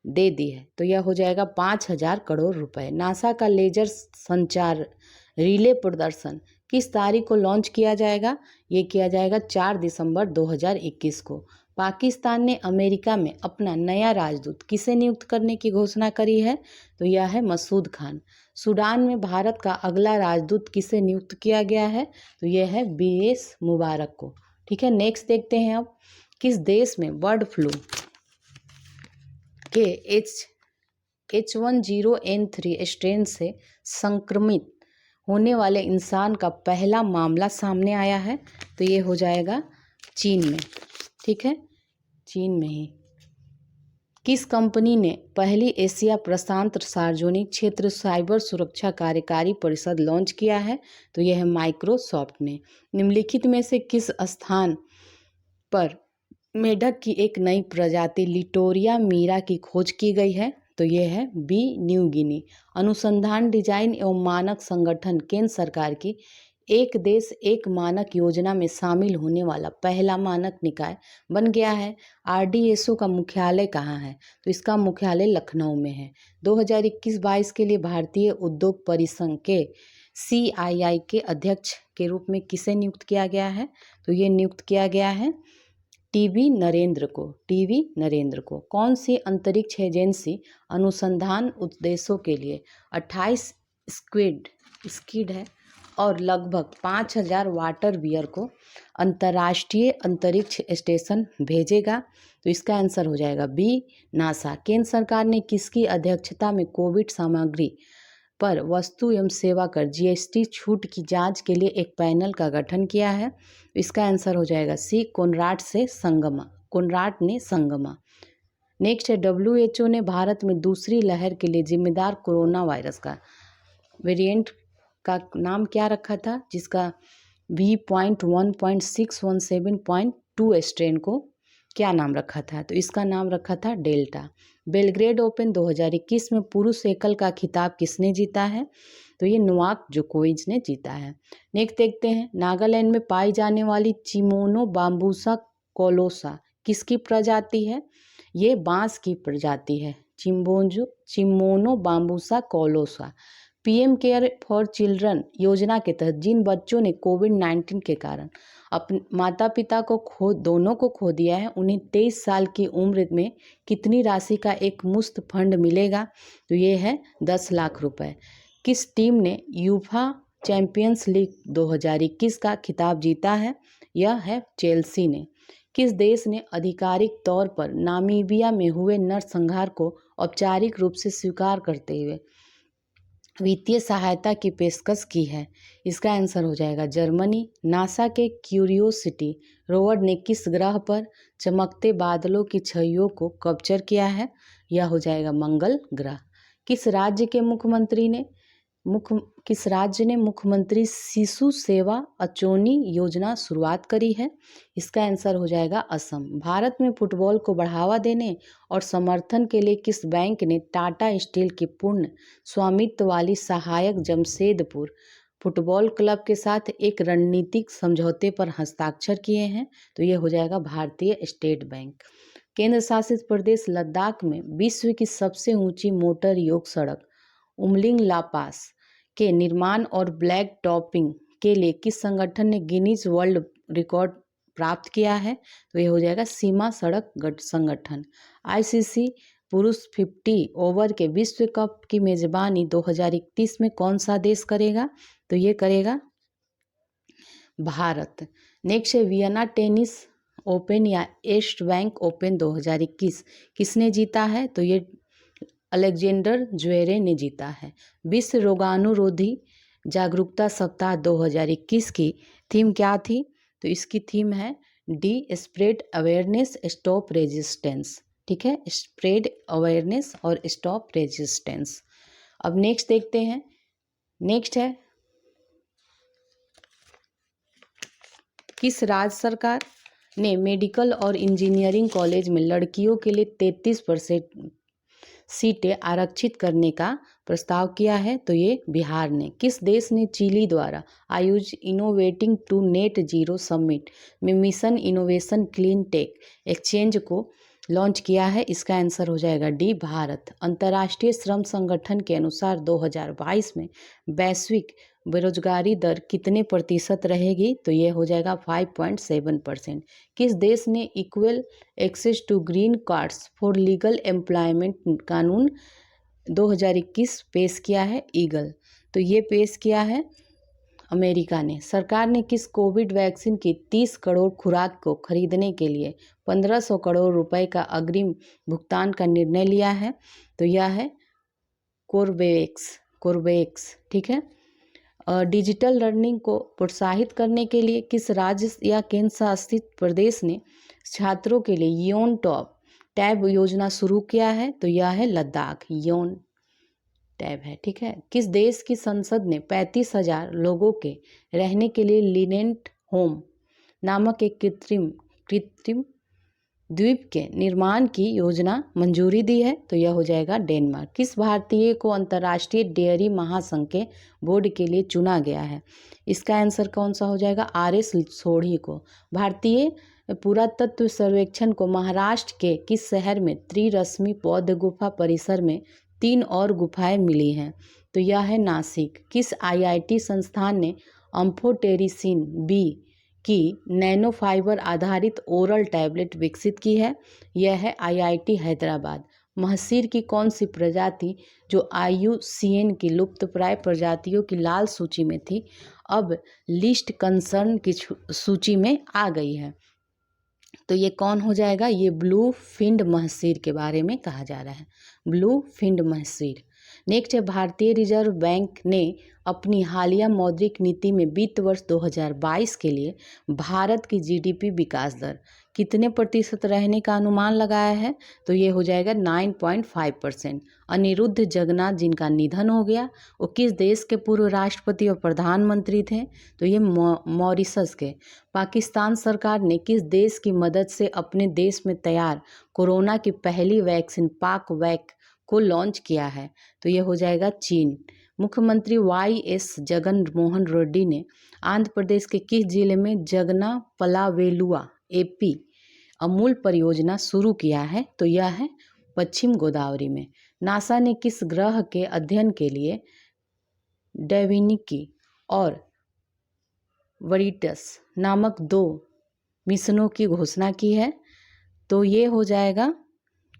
दे दी है? तो यह हो जाएगा 5000 करोड़ रुपए। नासा का लेजर संचार रिले प्रदर्शन किस तारीख को लॉन्च किया जाएगा? ये किया जाएगा 4 दिसंबर 2021 को। पाकिस्तान ने अमेरिका में अपना नया राजदूत किसे नियुक्त करने की घोषणा करी है? तो यह है मसूद खान। सूडान में भारत का अगला राजदूत किसे नियुक्त किया गया है? तो यह है BS मुबारक को। ठीक है, नेक्स्ट देखते हैं अब, किस देश में बर्ड फ्लू के H1N1 स्ट्रेन से संक्रमित होने वाले इंसान का पहला मामला सामने आया है? तो ये हो जाएगा चीन में। ठीक है, चीन में ही। किस कंपनी ने पहली एशिया प्रशांत सार्वजनिक क्षेत्र साइबर सुरक्षा कार्यकारी परिषद लॉन्च किया है? तो यह है माइक्रोसॉफ्ट ने। निम्नलिखित में से किस स्थान पर मेढक की एक नई प्रजाति लिटोरिया मीरा की खोज की गई है? तो ये है B, न्यू गिनी। अनुसंधान डिजाइन एवं मानक संगठन केंद्र सरकार की एक देश एक मानक योजना में शामिल होने वाला पहला मानक निकाय बन गया है। RDSO का मुख्यालय कहाँ है? तो इसका मुख्यालय लखनऊ में है। 2021-22 के लिए भारतीय उद्योग परिसंघ के CII के अध्यक्ष के रूप में किसे नियुक्त किया गया है? तो ये नियुक्त किया गया है TV नरेंद्र को। कौन सी अंतरिक्ष एजेंसी अनुसंधान उद्देश्यों के लिए 28 स्क्विड है और लगभग 5000 वाटर बियर को अंतर्राष्ट्रीय अंतरिक्ष स्टेशन भेजेगा? तो इसका आंसर हो जाएगा B, नासा। केंद्र सरकार ने किसकी अध्यक्षता में कोविड सामग्री पर वस्तु एवं सेवा कर GST छूट की जांच के लिए एक पैनल का गठन किया है? इसका आंसर हो जाएगा C, कोनराड ने संगमा। नेक्स्ट है, WHO ने भारत में दूसरी लहर के लिए जिम्मेदार कोरोना वायरस का वेरिएंट का नाम क्या रखा था, जिसका V.1.617.2 स्ट्रेन को क्या नाम रखा था? तो इसका नाम रखा था डेल्टा। बेलग्रेड ओपन 2021 में पुरुष एकल का खिताब किसने जीता है? तो ये नोवाक जोकोविच ने जीता है। नेक्स्ट देखते हैं, नागालैंड में पाई जाने वाली चिमोनो बाम्बूसा कोलोसा किसकी प्रजाति है? ये बांस की प्रजाति है, चिमोनो बाम्बूसा कोलोसा। PM केयर फॉर चिल्ड्रन योजना के तहत जिन बच्चों ने कोविड-19 के कारण अपने माता पिता को दोनों को खो दिया है, उन्हें 23 साल की उम्र में कितनी राशि का एक मुफ्त फंड मिलेगा? तो ये है 10 लाख रुपए। किस टीम ने यूफा चैंपियंस लीग 2021 का खिताब जीता है? यह है चेल्सी ने। किस देश ने आधिकारिक तौर पर नामीबिया में हुए नरसंहार को औपचारिक रूप से स्वीकार करते हुए वित्तीय सहायता की पेशकश की है? इसका आंसर हो जाएगा जर्मनी। नासा के क्यूरियोसिटी रोवर ने किस ग्रह पर चमकते बादलों की छवियों को कैप्चर किया है? यह हो जाएगा मंगल ग्रह। किस राज्य ने मुख्यमंत्री शिशु सेवा अचोनी योजना शुरुआत करी है? इसका आंसर हो जाएगा असम। भारत में फुटबॉल को बढ़ावा देने और समर्थन के लिए किस बैंक ने टाटा स्टील की पूर्ण स्वामित्व वाली सहायक जमशेदपुर फुटबॉल क्लब के साथ एक रणनीतिक समझौते पर हस्ताक्षर किए हैं? तो ये हो जाएगा भारतीय स्टेट बैंक। केंद्र शासित प्रदेश लद्दाख में विश्व की सबसे ऊंची मोटर योग सड़क उमलिंग ला पास के निर्माण और ब्लैक टॉपिंग के लिए किस संगठन ने गिनीज वर्ल्ड रिकॉर्ड प्राप्त किया है? तो ये हो जाएगा सीमा सड़क संगठन। आईसीसी पुरुष 50 ओवर के विश्व कप की मेजबानी 2021 में कौन सा देश करेगा? तो ये करेगा भारत। नेक्स्ट है वियना टेनिस ओपन या ईस्ट बैंक ओपन 2021 किसने जीता है? तो ये अलेक्जेंडर ज्वेरे ने जीता है। विश्व रोगाणुरोधी जागरूकता सप्ताह 2021 की थीम क्या थी? तो इसकी थीम है D spread awareness stop resistance. ठीक है, स्प्रेड अवेयरनेस और स्टॉप रेजिस्टेंस। अब नेक्स्ट देखते हैं। नेक्स्ट है किस राज्य सरकार ने मेडिकल और इंजीनियरिंग कॉलेज में लड़कियों के लिए 33% सीटें आरक्षित करने का प्रस्ताव किया है? तो ये बिहार ने। किस देश ने चिली द्वारा आयोजित innovating to net zero summit में mission innovation clean tech exchange को लॉन्च किया है? इसका आंसर हो जाएगा डी भारत। अंतर्राष्ट्रीय श्रम संगठन के अनुसार 2022 में वैश्विक बेरोजगारी दर कितने प्रतिशत रहेगी? तो ये हो जाएगा 5.7%। किस देश ने equal access to green cards for legal employment कानून 2021 पेश किया है? ईगल। तो ये पेश किया है अमेरिका ने। सरकार ने किस कोविड वैक्सीन की 30 करोड़ खुराक को खरीदने के लिए 1500 करोड़ रुपए का अग्रिम भुगतान का निर्णय लिया है? तो यह है कोर्बेवैक्स। ठीक है। डिजिटल लर्निंग को प्रोत्साहित करने के लिए किस राज्य या केंद्र शासित प्रदेश ने छात्रों के लिए योन टैब योजना शुरू किया है? तो यह है लद्दाख। योन टैब है। ठीक है। किस देश की संसद ने 35,000 लोगों के रहने के लिए लिनेंट होम नामक एक कृत्रिम द्वीप के निर्माण की योजना मंजूरी दी है? तो यह हो जाएगा डेनमार्क। किस भारतीय को अंतर्राष्ट्रीय डेयरी महासंघ के बोर्ड के लिए चुना गया है? इसका आंसर कौन सा हो जाएगा? RS सोढ़ी को। भारतीय पुरातत्व सर्वेक्षण को महाराष्ट्र के किस शहर में त्रिरश्मि बौद्ध गुफा परिसर में 3 और गुफाएं मिली हैं? तो यह है नासिक। किस IIT संस्थान ने एम्फोटेरिसिन B की नैनो फाइबर आधारित ओरल टैबलेट विकसित की है? यह है IIT हैदराबाद। महसीर की कौन सी प्रजाति जो IUCN की लुप्तप्राय प्रजातियों की लाल सूची में थी अब लिस्ट कंसर्न की सूची में आ गई है? तो ये कौन हो जाएगा? ये ब्लू फिन्ड महसीर के बारे में कहा जा रहा है। Blue finned mahseer. नेक्स्ट है भारतीय रिजर्व बैंक ने अपनी हालिया मौद्रिक नीति में वित्त वर्ष 2022 के लिए भारत की GDP विकास दर कितने प्रतिशत रहने का अनुमान लगाया है? तो ये हो जाएगा 9.5%। अनिरुद्ध जगन्नाथ जिनका निधन हो गया वो किस देश के पूर्व राष्ट्रपति और प्रधानमंत्री थे? तो ये मॉरिशस के। पाकिस्तान सरकार ने किस देश की मदद से अपने देश में तैयार कोरोना की पहली वैक्सीन पाकवैक को लॉन्च किया है? तो ये हो जाएगा चीन। मुख्यमंत्री YS जगन मोहन रेड्डी ने आंध्र प्रदेश के किस जिले में जगना पलावेलुआ AP अमूल परियोजना शुरू किया है? तो यह है पश्चिम गोदावरी में। नासा ने किस ग्रह के अध्ययन के लिए डेविनिकी और वरिटस नामक 2 मिशनों की घोषणा की है? तो ये हो जाएगा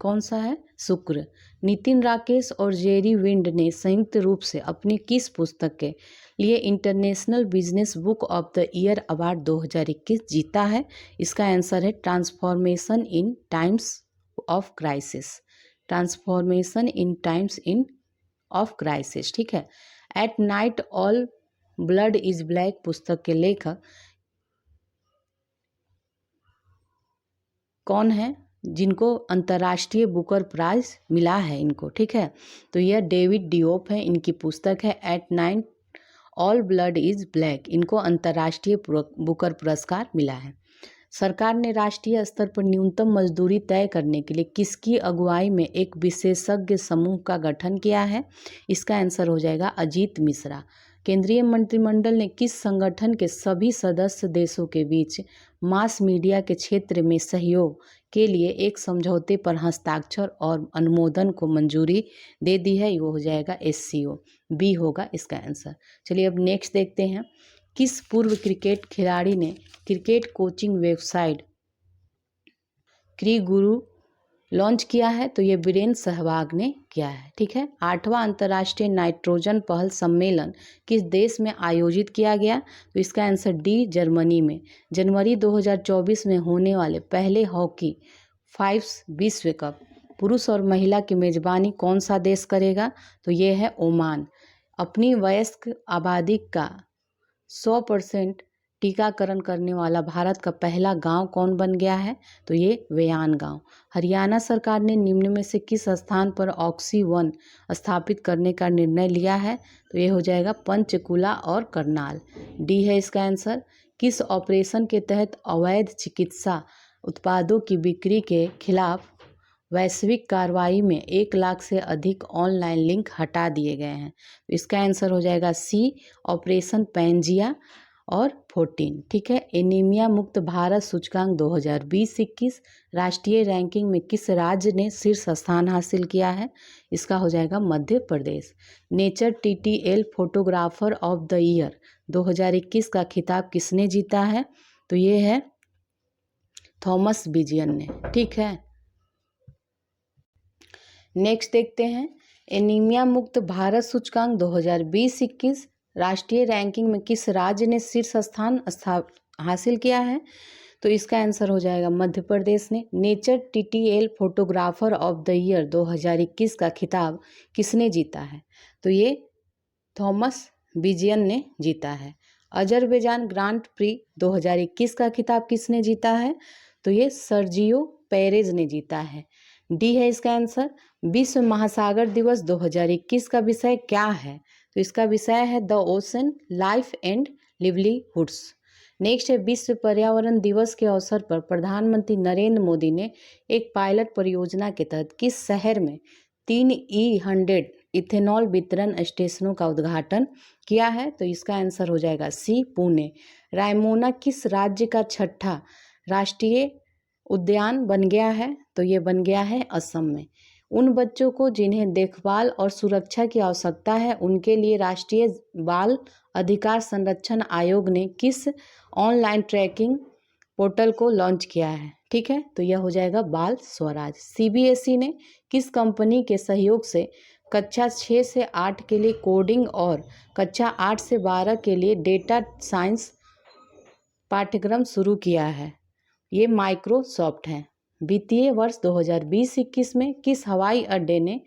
कौन सा है? शुक्र। नितिन राकेश और जेरी विंड ने संयुक्त रूप से अपनी किस पुस्तक के लिए international business book of the year award 2021 जीता है? इसका आंसर है transformation in times of crisis. Transformation in times of crisis. ठीक है। At night all blood is black पुस्तक के लेखक कौन है जिनको अंतर्राष्ट्रीय बुकर प्राइज मिला है इनको? ठीक है। तो यह डेविड डिओप है। इनकी पुस्तक है at night all blood is black. इनको अंतर्राष्ट्रीय बुकर पुरस्कार मिला है। सरकार ने राष्ट्रीय स्तर पर न्यूनतम मजदूरी तय करने के लिए किसकी अगुवाई में एक विशेषज्ञ समूह का गठन किया है? इसका आंसर हो जाएगा अजीत मिश्रा। केंद्रीय मंत्रिमंडल ने किस संगठन के सभी सदस्य देशों के बीच मास मीडिया के क्षेत्र में सहयोग के लिए एक समझौते पर हस्ताक्षर और अनुमोदन को मंजूरी दे दी है? वो हो जाएगा SCO, बी होगा इसका आंसर। चलिए अब नेक्स्ट देखते हैं, किस पूर्व क्रिकेट खिलाड़ी ने क्रिकेट कोचिंग वेबसाइट क्री गुरु लॉन्च किया है? तो ये वीरेंद्र सहवाग ने किया है। ठीक है। 8वां अंतर्राष्ट्रीय नाइट्रोजन पहल सम्मेलन किस देश में आयोजित किया गया? तो इसका आंसर डी, जर्मनी में। जनवरी 2024 में होने वाले पहले हॉकी 5 विश्व कप पुरुष और महिला की मेजबानी कौन सा देश करेगा? तो ये है ओमान। अपनी वयस्क आबादी का 100% टीकाकरण करने वाला भारत का पहला गांव कौन बन गया है? तो ये वेयान गांव। हरियाणा सरकार ने निम्न में से किस स्थान पर ऑक्सी-1 स्थापित करने का निर्णय लिया है? तो ये हो जाएगा पंचकुला और करनाल, डी है इसका आंसर। किस ऑपरेशन के तहत अवैध चिकित्सा उत्पादों की बिक्री के खिलाफ वैश्विक कार्रवाई में 1 लाख से अधिक ऑनलाइन लिंक हटा दिए गए हैं? तो इसका आंसर हो जाएगा सी, ऑपरेशन पैंजिया और 14। ठीक है। एनीमिया मुक्त भारत सूचकांक 2020-21 राष्ट्रीय रैंकिंग में किस राज्य ने शीर्ष स्थान हासिल किया है? इसका हो जाएगा Madhya Pradesh. Nature TTL photographer of the year 2021 का खिताब किसने जीता है? तो ये है थॉमस बिजियन ने। ठीक है। नेक्स्ट देखते हैं, एनीमिया मुक्त भारत सूचकांक 2020-21 राष्ट्रीय रैंकिंग में किस राज्य ने शीर्ष स्थान हासिल किया है? तो इसका आंसर हो जाएगा मध्य प्रदेश ने। Nature TTL photographer of the year 2021 का खिताब किसने जीता है? तो ये थॉमस बिजियन ने जीता है। अजरबैजान ग्रांड प्री 2021 का खिताब किसने जीता है? तो ये सर्जियो पेरेज ने जीता है, डी है इसका आंसर। विश्व महासागर दिवस 2021 का विषय क्या है? तो इसका विषय है the ocean, life and livelihoods. Next है, विश्व पर्यावरण दिवस के अवसर पर प्रधानमंत्री नरेंद्र मोदी ने एक पायलट परियोजना के तहत किस शहर में 3 E100 इथेनॉल वितरण स्टेशनों का उद्घाटन किया है? तो इसका आंसर हो जाएगा सी, पुणे। रायमोना किस राज्य का छठा राष्ट्रीय उद्यान बन गया है? तो ये बन गया है असम में। उन बच्चों को जिन्हें देखभाल और सुरक्षा की आवश्यकता है उनके लिए राष्ट्रीय बाल अधिकार संरक्षण आयोग ने किस ऑनलाइन ट्रैकिंग पोर्टल को लॉन्च किया है? ठीक है। तो यह हो जाएगा बाल स्वराज। CBSE ने किस कंपनी के सहयोग से कक्षा 6 से 8 के लिए कोडिंग और कक्षा 8 से 12 के लिए डेटा साइंस पाठ्यक्रम शुरू किया है? ये माइक्रोसॉफ्ट है। वित्तीय वर्ष 2020-21 में किस हवाई अड्डे ने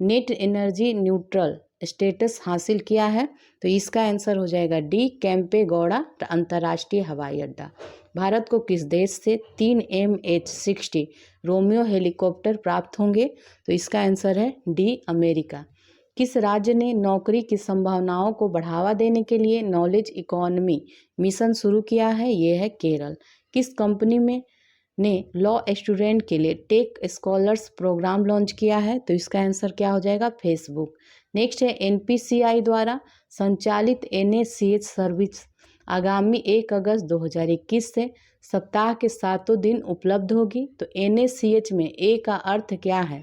नेट एनर्जी न्यूट्रल स्टेटस हासिल किया है? तो इसका आंसर हो जाएगा डी, केम्पेगौड़ा अंतर्राष्ट्रीय हवाई अड्डा। भारत को किस देश से 3 MH-60 रोमियो हेलीकॉप्टर प्राप्त होंगे? तो इसका आंसर है डी, अमेरिका। किस राज्य ने नौकरी की संभावनाओं को बढ़ावा देने के लिए नॉलेज इकोनॉमी मिशन शुरू किया है? ये है केरल। किस कंपनी में ने लॉ स्टूडेंट के लिए टेक स्कॉलर्स प्रोग्राम लॉन्च किया है? तो इसका आंसर क्या हो जाएगा? फेसबुक। नेक्स्ट है, NPCI द्वारा संचालित NaCH सर्विस आगामी 1 अगस्त 2021 से सप्ताह के 7 दिन उपलब्ध होगी। तो NaCH में A का अर्थ क्या है?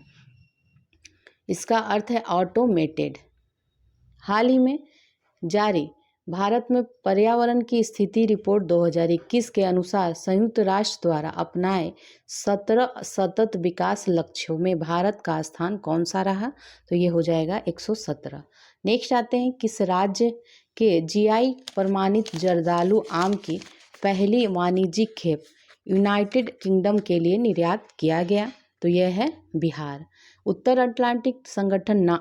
इसका अर्थ है ऑटोमेटेड। हाल ही में जारी भारत में पर्यावरण की स्थिति रिपोर्ट 2021 के अनुसार संयुक्त राष्ट्र द्वारा अपनाए 17 सतत विकास लक्ष्यों में भारत का स्थान कौन सा रहा? तो ये हो जाएगा 117। नेक्स्ट आते हैं, किस राज्य के GI प्रमाणित जर्दालू आम की पहली वाणिज्यिक खेप यूनाइटेड किंगडम के लिए निर्यात किया गया? तो यह है बिहार। उत्तर अटलांटिक संगठन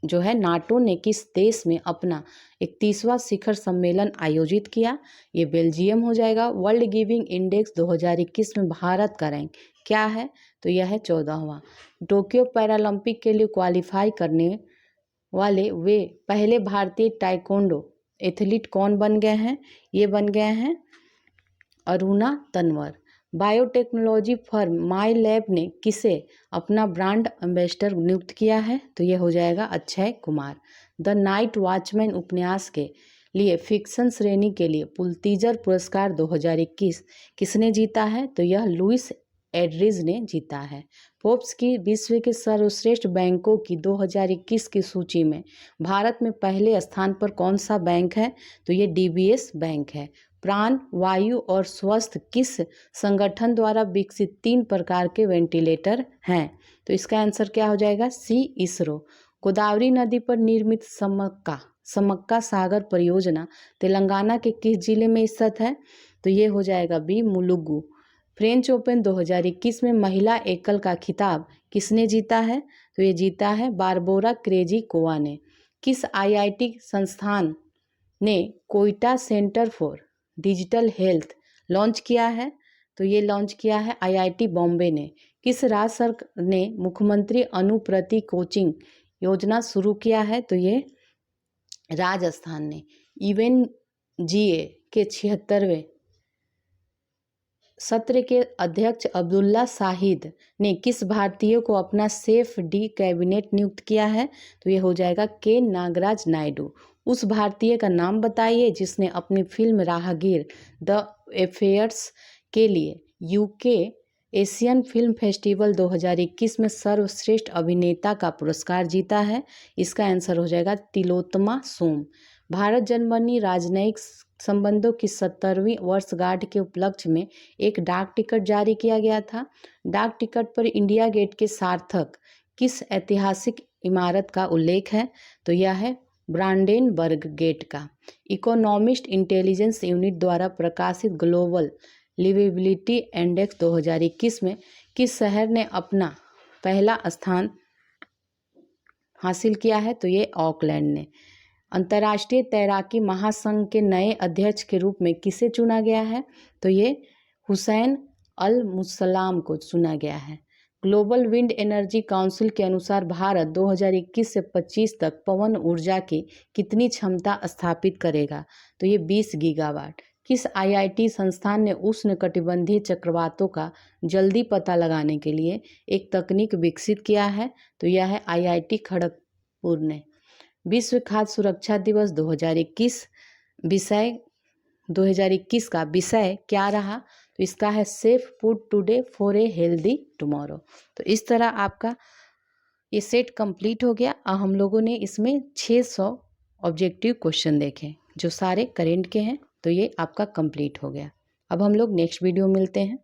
जो है नाटो ने किस देश में अपना 31वां शिखर सम्मेलन आयोजित किया? ये बेल्जियम हो जाएगा। वर्ल्ड गिविंग इंडेक्स 2021 में भारत का रैंक क्या है? तो यह है 14वां। टोक्यो पैरालंपिक के लिए क्वालिफाई करने वाले वे पहले भारतीय ताइक्वांडो एथलीट कौन बन गए हैं? ये बन गए हैं अरुणा तंवर। बायोटेक्नोलॉजी फर्म माई लैब ने किसे अपना ब्रांड एम्बेसडर नियुक्त किया है? तो यह हो जाएगा Akshay Kumar. The night watchman उपन्यास के लिए फिक्शन श्रेणी के लिए पुलित्जर पुरस्कार 2021 किसने जीता है? तो यह लुइस एड्रिज ने जीता है। फोर्ब्स की विश्व के सर्वश्रेष्ठ बैंकों की 2021 की सूची में भारत में पहले स्थान पर कौन सा बैंक है? तो ये डीबीएस बैंक है। प्राण वायु और स्वस्थ किस संगठन द्वारा विकसित 3 प्रकार के वेंटिलेटर हैं? तो इसका आंसर क्या हो जाएगा? सी, इसरो। गोदावरी नदी पर निर्मित समक्का सागर परियोजना तेलंगाना के किस जिले में स्थित है? तो ये हो जाएगा बी, मुलुगु। फ्रेंच ओपन 2021 में महिला एकल का खिताब किसने जीता है? तो ये जीता है बारबोरा क्रेजिकोवा ने। किस आईआईटी संस्थान ने Quetta centre for digital health launch किया है? तो ये लॉन्च किया है आईआईटी बॉम्बे ने। किस राज्य सरकार ने मुख्यमंत्री अनुप्रति कोचिंग योजना शुरू किया है? तो ये राजस्थान ने। यूएनजीए के 76वें सत्र के अध्यक्ष अब्दुल्ला शाहिद ने किस भारतीय को अपना सेफ डी कैबिनेट नियुक्त किया है? तो ये हो जाएगा के नागराज नायडू। उस भारतीय का नाम बताइए जिसने अपनी फिल्म राहगीर द अफेयर्स के लिए यूके एशियन फिल्म फेस्टिवल 2021 में सर्वश्रेष्ठ अभिनेता का पुरस्कार जीता है। इसका आंसर हो जाएगा तिलोत्तमा सोम। भारत जर्मनी राजनयिक संबंधों की 70वीं वर्षगांठ के उपलक्ष्य में एक डाक टिकट जारी किया गया था। डाक टिकट पर इंडिया गेट के सार्थक किस ऐतिहासिक इमारत का उल्लेख है? तो यह है ब्रांडेनबर्ग गेट का। इकोनॉमिस्ट इंटेलिजेंस यूनिट द्वारा प्रकाशित ग्लोबल लिवेबिलिटी इंडेक्स 2021 में किस शहर ने अपना पहला स्थान हासिल किया है? तो ये ऑकलैंड ने। अंतर्राष्ट्रीय तैराकी महासंघ के नए अध्यक्ष के रूप में किसे चुना गया है? तो ये हुसैन अल मुसल्लाम को चुना गया है। ग्लोबल विंड एनर्जी काउंसिल के अनुसार भारत 2021 से 25 तक पवन ऊर्जा की कितनी क्षमता स्थापित करेगा? तो ये 20 गीगावाट। किस आईआईटी संस्थान ने उष्णकटिबंधीय चक्रवातों का जल्दी पता लगाने के लिए एक तकनीक विकसित किया है? तो यह है आईआईटी खड़गपुर ने। विश्व खाद्य सुरक्षा दिवस 2021 का विषय क्या रहा? तो इसका है safe food today for a healthy tomorrow. तो इस तरह आपका ये सेट कंप्लीट हो गया और हम लोगों ने इसमें 600 ऑब्जेक्टिव क्वेश्चन देखे जो सारे करेंट के हैं। तो ये आपका कंप्लीट हो गया। अब हम लोग नेक्स्ट वीडियो मिलते हैं।